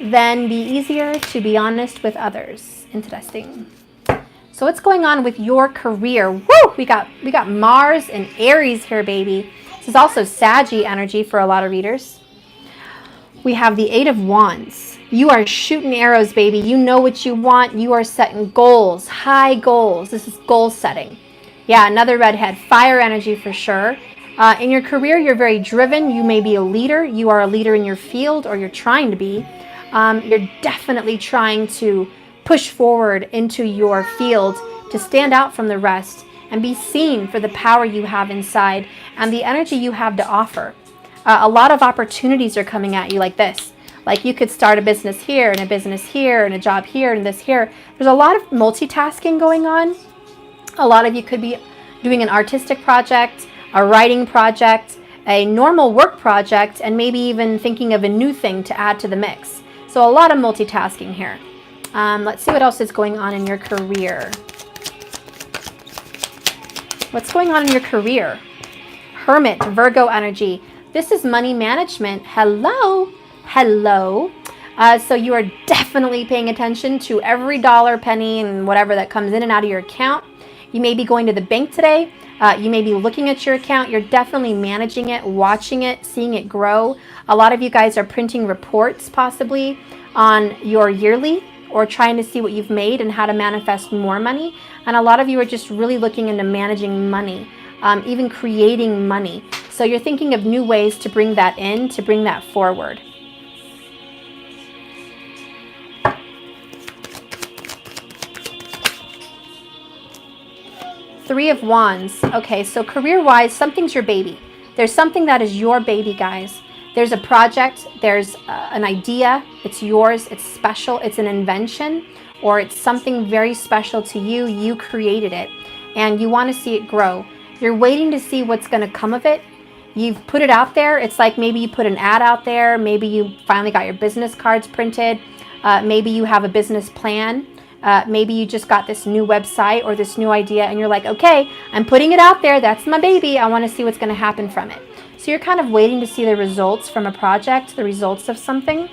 then be easier to be honest with others. Interesting. So what's going on with your career? Woo! We got Mars and Aries here, baby. This is also Saggy energy for a lot of readers. We have the Eight of Wands. You are shooting arrows, baby. You know what you want. You are setting goals, high goals. This is goal setting. Yeah, another redhead. Fire energy for sure. In your career, you're very driven. You may be a leader. You are a leader in your field, or you're trying to be. You're definitely trying to push forward into your field to stand out from the rest and be seen for the power you have inside and the energy you have to offer. A lot of opportunities are coming at you like this. Like you could start a business here and a business here and a job here and this here. There's a lot of multitasking going on. A lot of you could be doing an artistic project, a writing project, a normal work project, and maybe even thinking of a new thing to add to the mix. So a lot of multitasking here. Let's see what else is going on in your career. What's going on in your career? Hermit, Virgo energy. This is money management. Hello. Hello. So you are definitely paying attention to every dollar, penny, and whatever that comes in and out of your account. You may be going to the bank today. You may be looking at your account. You're definitely managing it, watching it, seeing it grow. A lot of you guys are printing reports possibly on your yearly, or trying to see what you've made and how to manifest more money. And a lot of you are just really looking into managing money, even creating money. So you're thinking of new ways to bring that in, to bring that forward. Three of Wands. Okay, so career-wise, something's your baby. There's something that is your baby, guys. There's a project, there's an idea, it's yours, it's special, it's an invention, or it's something very special to you. You created it, and you want to see it grow. You're waiting to see what's going to come of it. You've put it out there. It's like maybe you put an ad out there. Maybe you finally got your business cards printed. Maybe you have a business plan. Maybe you just got this new website or this new idea and you're like, okay, I'm putting it out there. That's my baby. I want to see what's going to happen from it. So you're kind of waiting to see the results from a project, the results of something.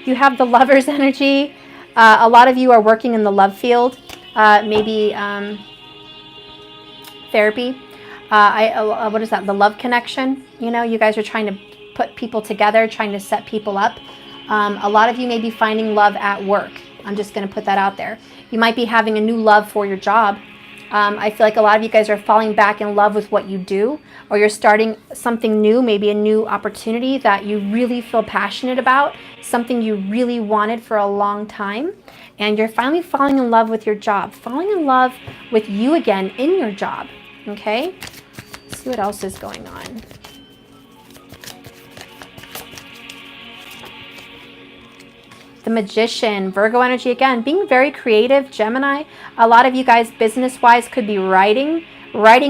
You have the Lover's energy. A lot of you are working in the love field, maybe therapy. What is that? The love connection. You know, you guys are trying to put people together, trying to set people up. A lot of you may be finding love at work. I'm just going to put that out there. You might be having a new love for your job. I feel like a lot of you guys are falling back in love with what you do, or you're starting something new, maybe a new opportunity that you really feel passionate about, something you really wanted for a long time, and you're finally falling in love with your job, falling in love with you again in your job, okay? Let's see what else is going on. The Magician, Virgo energy again, being very creative, Gemini. A lot of you guys business-wise could be writing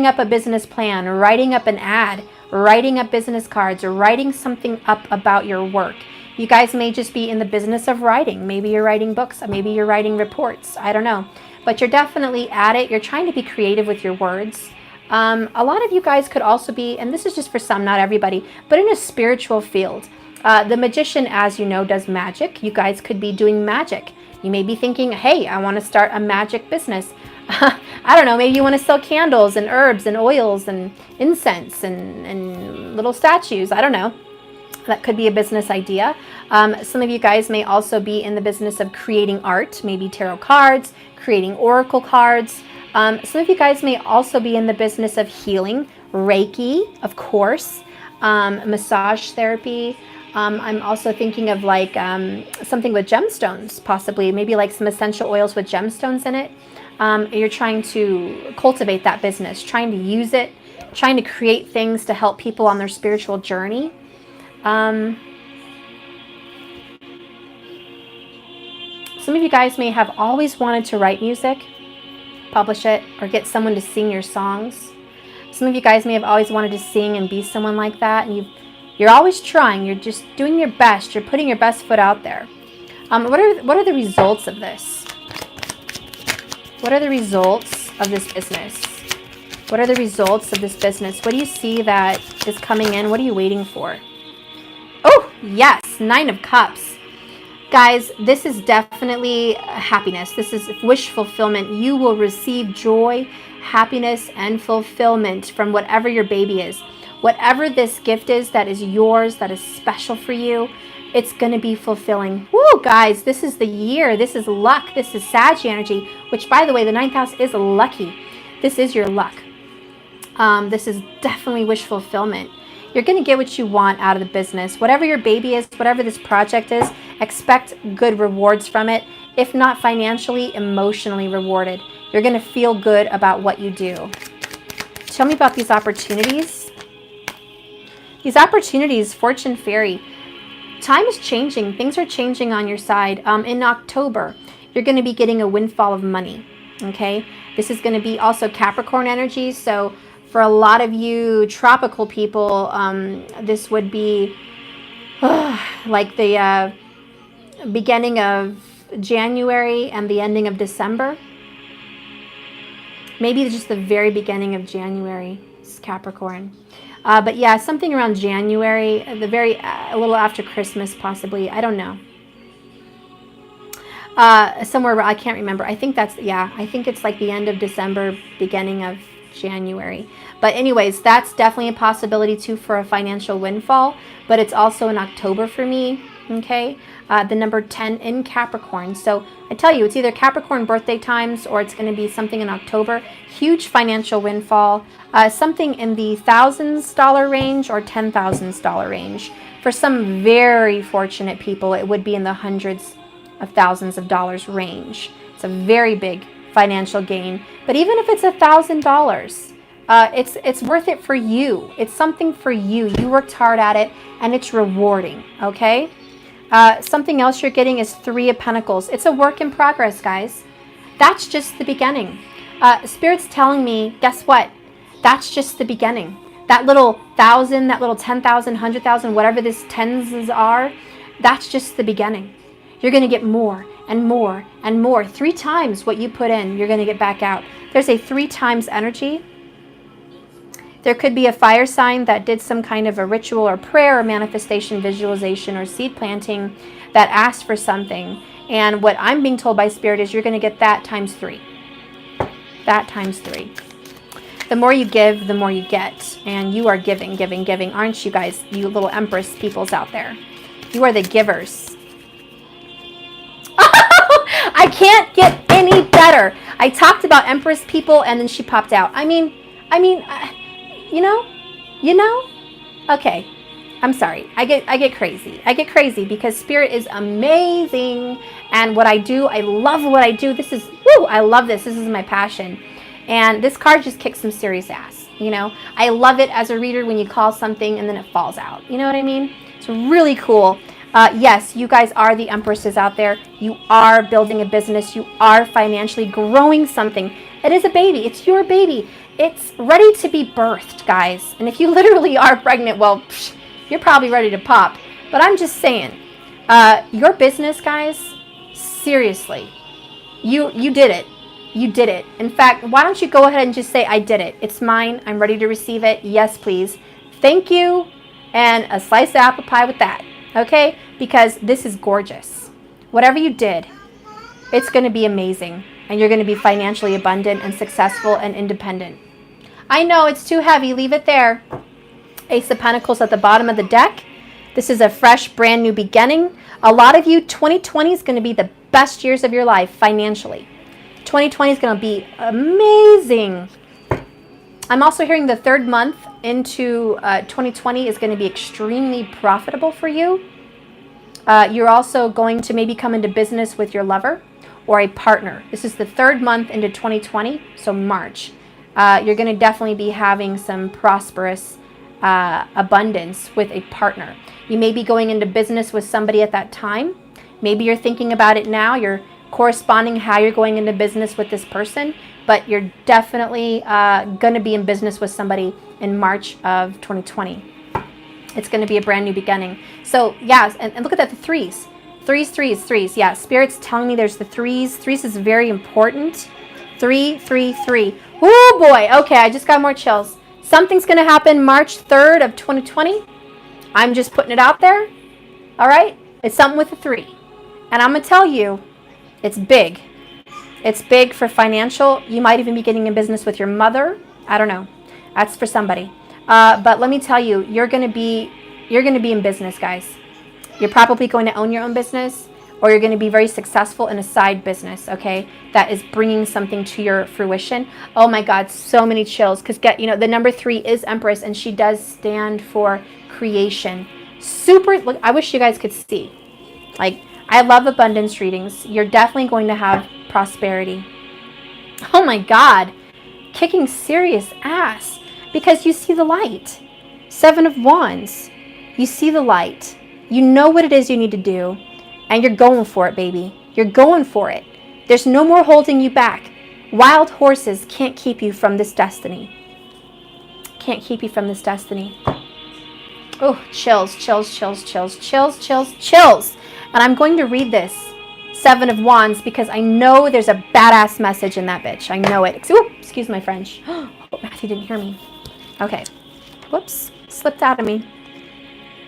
up a business plan, writing up an ad, writing up business cards, or writing something up about your work. You guys may just be in the business of writing. Maybe you're writing books, maybe you're writing reports, I don't know. But you're definitely at it. You're trying to be creative with your words. A lot of you guys could also be, and this is just for some, not everybody, but in a spiritual field. The Magician, as you know, does magic. You guys could be doing magic. You may be thinking, hey, I want to start a magic business. I don't know, maybe you want to sell candles and herbs and oils and incense and little statues. I don't know. That could be a business idea. Some of you guys may also be in the business of creating art, maybe tarot cards, creating oracle cards. Some of you guys may also be in the business of healing, Reiki, of course, massage therapy. I'm also thinking of like something with gemstones, possibly, maybe like some essential oils with gemstones in it. You're trying to cultivate that business, trying to use it, trying to create things to help people on their spiritual journey. Some of you guys may have always wanted to write music, publish it, or get someone to sing your songs. Some of you guys may have always wanted to sing and be someone like that, and you're always trying. You're just doing your best. You're putting your best foot out there. What are the results of this? What are the results of this business? What are the results of this business? What do you see that is coming in? What are you waiting for? Oh, yes, 9 of Cups. Guys, this is definitely happiness. This is wish fulfillment. You will receive joy, happiness, and fulfillment from whatever your baby is. Whatever this gift is that is yours, that is special for you, it's going to be fulfilling. Woo, guys, this is the year. This is luck. This is Sag energy, which, by the way, the 9th house is lucky. This is your luck. This is definitely wish fulfillment. You're going to get what you want out of the business. Whatever your baby is, whatever this project is, expect good rewards from it. If not financially, emotionally rewarded. You're going to feel good about what you do. Tell me about these opportunities. These opportunities, Fortune Fairy, time is changing. Things are changing on your side. In October, you're going to be getting a windfall of money, okay? This is going to be also Capricorn energy. So for a lot of you tropical people, this would be like the beginning of January and the ending of December. Maybe just the very beginning of January, it's Capricorn. But yeah, something around January, a little after Christmas, possibly. I don't know. Somewhere, I can't remember. I think I think it's like the end of December, beginning of January. But anyways, that's definitely a possibility too for a financial windfall. But it's also in October for me, okay? The number 10 in Capricorn. So I tell you, it's either Capricorn birthday times or it's going to be something in October. Huge financial windfall. Something in the $1,000s range or $10,000s range. For some very fortunate people, it would be in the hundreds of thousands of dollars range. It's a very big financial gain. But even if it's $1,000, it's worth it for you. It's something for you. You worked hard at it, and it's rewarding, okay? Something else you're getting is 3 of Pentacles. It's a work in progress, guys. That's just the beginning. Spirit's telling me, guess what? That's just the beginning. That little 1,000, that little 10,000, 100,000, whatever this tens are, that's just the beginning. You're going to get more and more and more. 3 times what you put in, you're going to get back out. There's a 3 times energy. There could be a fire sign that did some kind of a ritual or prayer or manifestation, visualization or seed planting that asked for something. And what I'm being told by Spirit is you're going to get that times 3. That times 3. The more you give, the more you get. And you are giving, giving, giving. Aren't you guys, you little Empress peoples out there? You are the givers. I can't get any better. I talked about Empress people and then she popped out. I mean, you know? Okay. I'm sorry. I get crazy. I get crazy because Spirit is amazing. And what I do, I love what I do. This is, woo, I love this. This is my passion. And this card just kicks some serious ass. You know, I love it as a reader when you call something and then it falls out. You know what I mean? It's really cool. Yes, you guys are the Empresses out there. You are building a business. You are financially growing something. It is a baby. It's your baby. It's ready to be birthed, guys. And if you literally are pregnant, well, you're probably ready to pop. But I'm just saying, your business, guys, seriously, you did it. You did it. In fact, why don't you go ahead and just say, I did it. It's mine. I'm ready to receive it. Yes, please. Thank you. And a slice of apple pie with that. Okay? Because this is gorgeous. Whatever you did, it's going to be amazing. And you're going to be financially abundant and successful and independent. I know it's too heavy. Leave it there. Ace of Pentacles at the bottom of the deck. This is a fresh, brand new beginning. A lot of you, 2020 is going to be the best years of your life financially. 2020 is going to be amazing. I'm also hearing the 3rd month into 2020 is going to be extremely profitable for you. You're also going to maybe come into business with your lover or a partner. This is the 3rd month into 2020, so March. You're going to definitely be having some prosperous abundance with a partner. You may be going into business with somebody at that time. Maybe you're thinking about it now. You're corresponding how you're going into business with this person, but you're definitely going to be in business with somebody in March of 2020. It's going to be a brand new beginning. So yeah, and look at that, the 3s. 3s. Yeah, Spirit's telling me there's the 3s. 3s is very important. 3, 3, 3. Oh boy. Okay, I just got more chills. Something's going to happen March 3rd of 2020. I'm just putting it out there. All right? It's something with a 3. And I'm going to tell you, it's big. It's big for financial. You might even be getting in business with your mother. I don't know. That's for somebody. But let me tell you, you're going to be in business, guys. You're probably going to own your own business, or you're going to be very successful in a side business, okay, that is bringing something to your fruition. Oh my God, so many chills, because the number 3 is Empress, and she does stand for creation. Super, look, I wish you guys could see. Like, I love abundance readings. You're definitely going to have prosperity. Oh my God, kicking serious ass, because you see the light. 7 of Wands, you see the light. You know what it is you need to do. And you're going for it, baby. You're going for it. There's no more holding you back. Wild horses can't keep you from this destiny. Can't keep you from this destiny. Oh, chills, chills, chills, chills, chills, chills, chills. And I'm going to read this 7 of Wands because I know there's a badass message in that bitch. I know it. Ooh, excuse my French. Oh, Matthew didn't hear me. Okay. Whoops. Slipped out of me.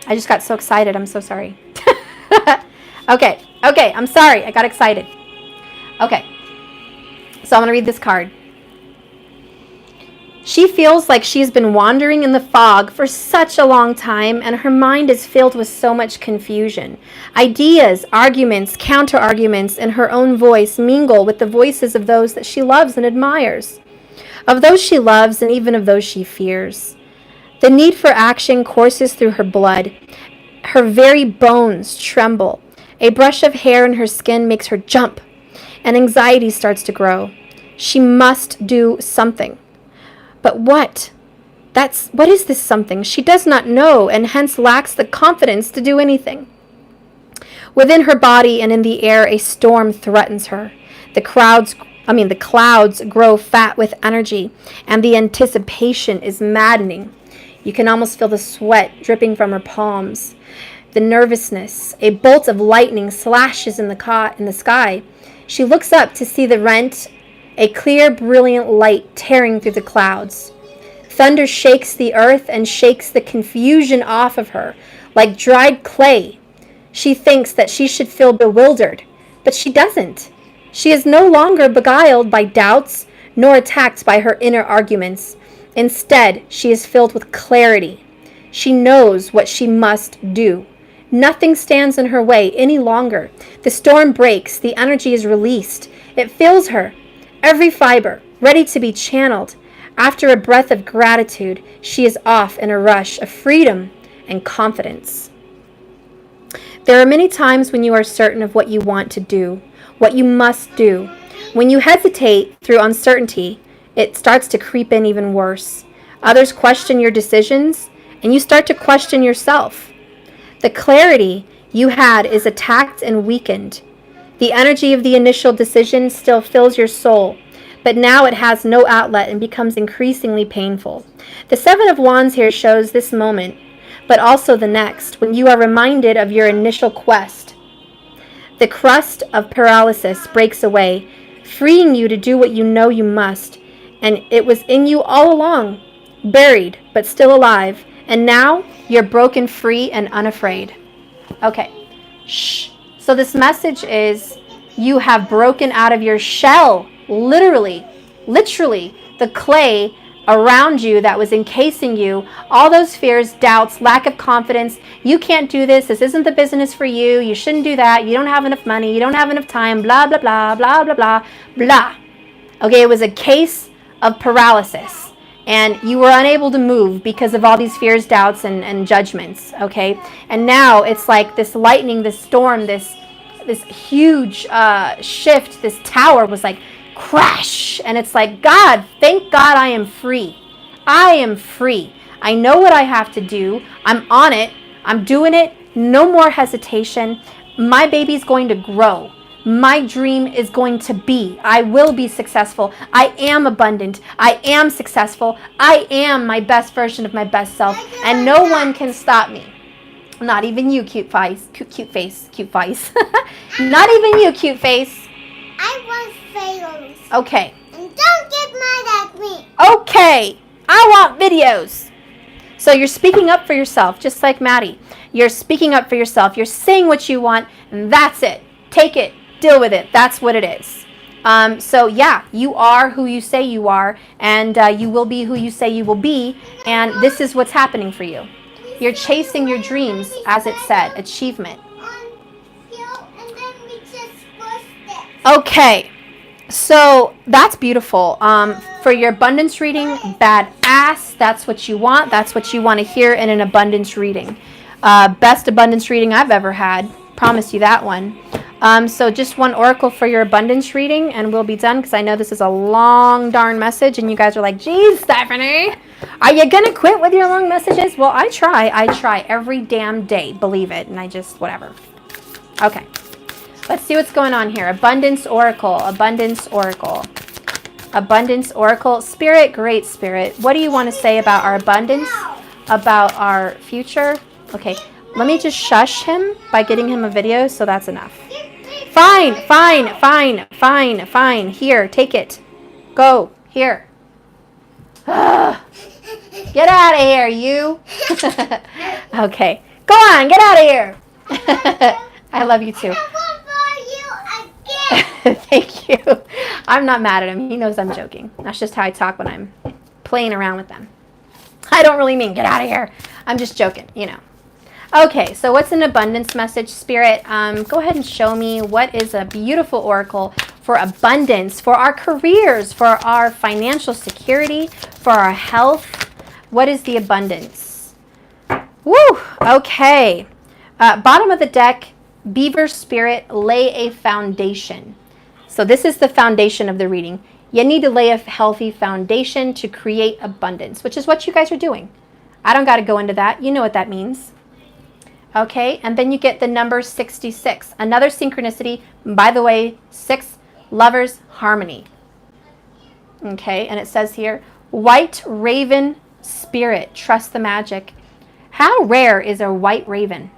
I just got so excited. I'm so sorry. Okay, I'm sorry. I got excited. Okay, so I'm going to read this card. She feels like she's been wandering in the fog for such a long time, and her mind is filled with so much confusion. Ideas, arguments, counter-arguments in her own voice mingle with the voices of those that she loves and admires, of those she loves and even of those she fears. The need for action courses through her blood. Her very bones tremble. A brush of hair in her skin makes her jump, and anxiety starts to grow. She must do something. But what? What is this something? She does not know, and hence lacks the confidence to do anything. Within her body and in the air, a storm threatens her. The clouds grow fat with energy, and the anticipation is maddening. You can almost feel the sweat dripping from her palms. the nervousness. A bolt of lightning slashes in the sky. She looks up to see the rent, a clear, brilliant light tearing through the clouds. Thunder shakes the earth and shakes the confusion off of her, like dried clay. She thinks that she should feel bewildered, but she doesn't. She is no longer beguiled by doubts, nor attacked by her inner arguments. Instead, she is filled with clarity. She knows what she must do. Nothing stands in her way any longer. The storm breaks. The energy is released. It fills her, every fiber, ready to be channeled. After a breath of gratitude, she is off in a rush of freedom and confidence. There are many times when you are certain of what you want to do, what you must do. When you hesitate through uncertainty, it starts to creep in even worse. Others question your decisions, and you start to question yourself. The clarity you had is attacked and weakened. The energy of the initial decision still fills your soul, but now it has no outlet and becomes increasingly painful. The Seven of Wands here shows this moment, but also the next, when you are reminded of your initial quest. The crust of paralysis breaks away, freeing you to do what you know you must, and it was in you all along, buried but still alive, and now you're broken free and unafraid. Okay, shh. So this message is you have broken out of your shell, literally, the clay around you that was encasing you, all those fears, doubts, lack of confidence. You can't do this. This isn't the business for you. You shouldn't do that. You don't have enough money. You don't have enough time, blah, blah, blah, blah, blah, blah, blah. Okay, it was a case of paralysis, and you were unable to move because of all these fears, doubts, and judgments, okay? And now it's like this lightning, this storm, this huge shift, this tower was like, crash, and it's like, God, thank God I am free. I am free. I know what I have to do. I'm on it. I'm doing it. No more hesitation. My baby's going to grow. My dream is going to be. I will be successful. I am abundant. I am successful. I am my best version of my best self, and no one can stop me. Not even you, cute face. Not even you, cute face. I want videos. Okay. And don't get mad at me. Okay. I want videos. So you're speaking up for yourself, just like Maddie. You're speaking up for yourself. You're saying what you want, and that's it. Take it. Deal with it. That's what it is. So yeah, you are who you say you are, and you will be who you say you will be, and this is what's happening for you. You're chasing your dreams, as it said, achievement. Okay, so that's beautiful. For your abundance reading, badass. That's what you want. That's what you want to hear in an abundance reading. Best abundance reading I've ever had. Promise you that one. So just one oracle for your abundance reading, and we'll be done, because I know this is a long darn message, and you guys are like, geez, Stephanie, are you going to quit with your long messages? Well, I try every damn day, believe it, and I just, whatever. Okay. Let's see what's going on here. Abundance Oracle. Spirit, great Spirit. What do you want to say about our abundance? About our future? Okay, let me just shush him by getting him a video, so that's enough. Fine. Here, take it. Go. Here. Get out of here, you. Okay. Go on, get out of here. I love you too. Thank you. I'm not mad at him. He knows I'm joking. That's just how I talk when I'm playing around with them. I don't really mean get out of here. I'm just joking, you know. Okay, so what's an abundance message, Spirit? Go ahead and show me what is a beautiful oracle for abundance, for our careers, for our financial security, for our health. What is the abundance? Woo! Okay. Bottom of the deck, Beaver Spirit, lay a foundation. So this is the foundation of the reading. You need to lay a healthy foundation to create abundance, which is what you guys are doing. I don't got to go into that. You know what that means. Okay, and then you get the number 66. Another synchronicity, by the way, 6, lovers, harmony. Okay, and it says here, white raven spirit, trust the magic. How rare is a white raven?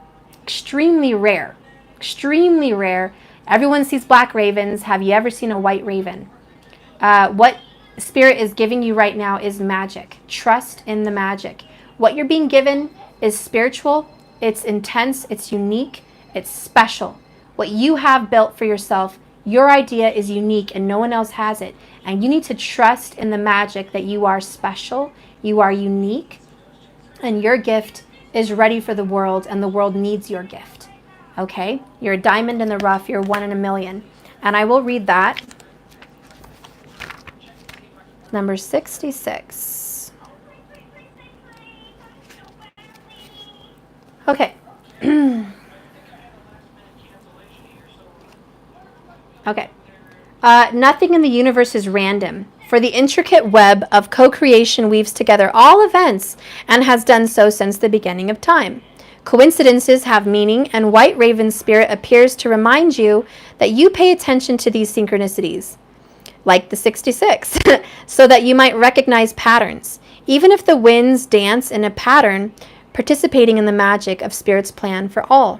extremely rare. Extremely rare. Everyone sees black ravens. Have you ever seen a white raven? What Spirit is giving you right now is magic. Trust in the magic. What you're being given is spiritual. It's intense. It's unique. It's special. What you have built for yourself, your idea is unique and no one else has it. And you need to trust in the magic that you are special, you are unique, and your gift is ready for the world, and the world needs your gift. Okay? You're a diamond in the rough. You're 1 in a million. And I will read that. Number 66. Okay. Okay. Nothing in the universe is random, for the intricate web of co-creation weaves together all events and has done so since the beginning of time. Coincidences have meaning, and White Raven's spirit appears to remind you that you pay attention to these synchronicities, like the 66, so that you might recognize patterns. Even if the winds dance in a pattern, participating in the magic of Spirit's plan for all.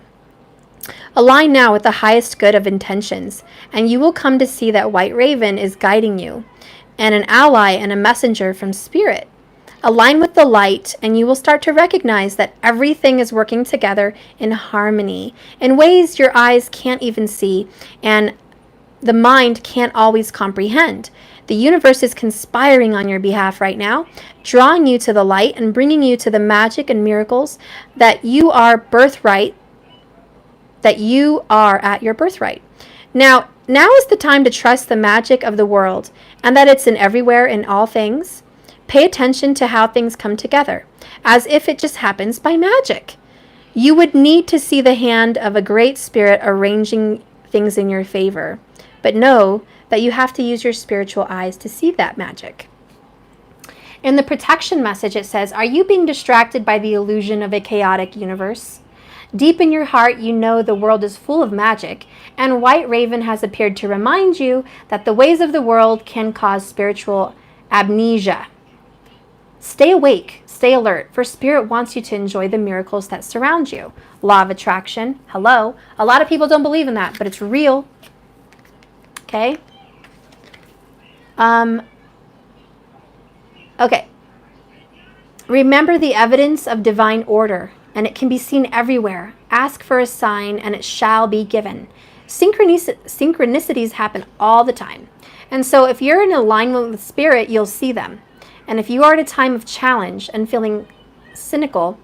Align now with the highest good of intentions, and you will come to see that White Raven is guiding you, and an ally and a messenger from Spirit. Align with the light, and you will start to recognize that everything is working together in harmony, in ways your eyes can't even see, and the mind can't always comprehend. The universe is conspiring on your behalf right now, drawing you to the light and bringing you to the magic and miracles that you are birthright, that you are at your birthright. Now is the time to trust the magic of the world and that it's in everywhere in all things. Pay attention to how things come together, as if it just happens by magic. You would need to see the hand of a great spirit arranging things in your favor, but know that you have to use your spiritual eyes to see that magic. In the protection message, it says, are you being distracted by the illusion of a chaotic universe? Deep in your heart, you know the world is full of magic, and White Raven has appeared to remind you that the ways of the world can cause spiritual amnesia. Stay awake, stay alert, for Spirit wants you to enjoy the miracles that surround you. Law of attraction, hello. A lot of people don't believe in that, but it's real. Okay? Okay. Remember the evidence of divine order, and it can be seen everywhere. Ask for a sign, and it shall be given. Synchronicities happen all the time. And so if you're in alignment with Spirit, you'll see them. And if you are at a time of challenge and feeling cynical,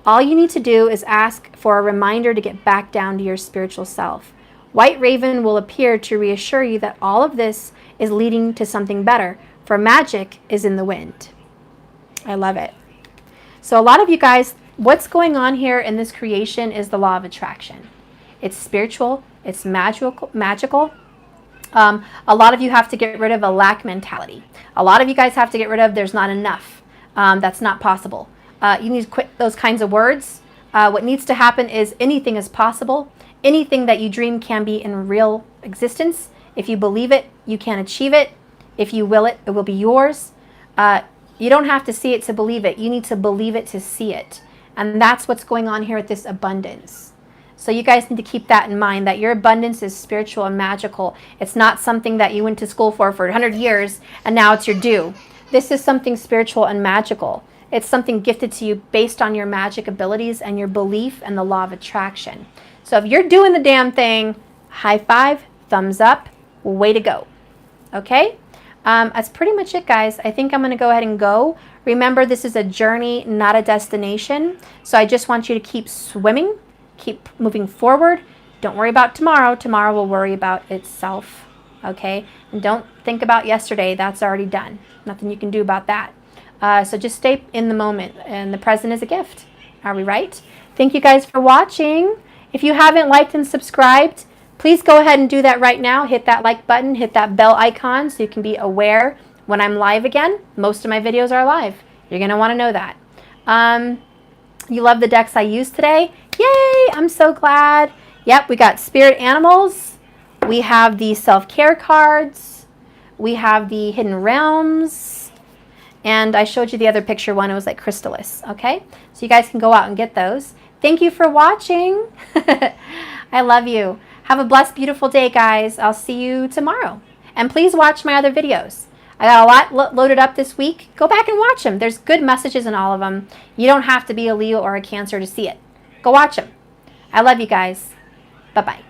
all you need to do is ask for a reminder to get back down to your spiritual self. White Raven will appear to reassure you that all of this is leading to something better, for magic is in the wind. I love it. So a lot of you guys, what's going on here in this creation is the law of attraction. It's spiritual, it's magical. A lot of you have to get rid of a lack mentality. A lot of you guys have to get rid of there's not enough. That's not possible. You need to quit those kinds of words. What needs to happen is anything is possible. Anything that you dream can be in real existence. If you believe it, you can achieve it. If you will it, it will be yours. You don't have to see it to believe it. You need to believe it to see it. And that's what's going on here with this abundance. So you guys need to keep that in mind, that your abundance is spiritual and magical. It's not something that you went to school for 100 years and now it's your due. This is something spiritual and magical. It's something gifted to you based on your magic abilities and your belief and the law of attraction. So if you're doing the damn thing, high five, thumbs up, way to go. Okay? That's pretty much it, guys. I think I'm going to go ahead and go. Remember, this is a journey, not a destination. So I just want you to keep swimming, keep moving forward. Don't worry about tomorrow. Tomorrow will worry about itself. Okay? And don't think about yesterday. That's already done. Nothing you can do about that. So just stay in the moment. And the present is a gift. Are we right? Thank you guys for watching. If you haven't liked and subscribed, please go ahead and do that right now. Hit that like button, hit that bell icon so you can be aware when I'm live again. Most of my videos are live. You're going to want to know that. You love the decks I used today? Yay! I'm so glad. Yep, we got spirit animals. We have the self-care cards. We have the hidden realms. And I showed you the other picture one. It was like Crystallis. Okay? So you guys can go out and get those. Thank you for watching. I love you. Have a blessed, beautiful day, guys. I'll see you tomorrow. And please watch my other videos. I got a lot loaded up this week. Go back and watch them. There's good messages in all of them. You don't have to be a Leo or a Cancer to see it. Go watch them. I love you guys. Bye-bye.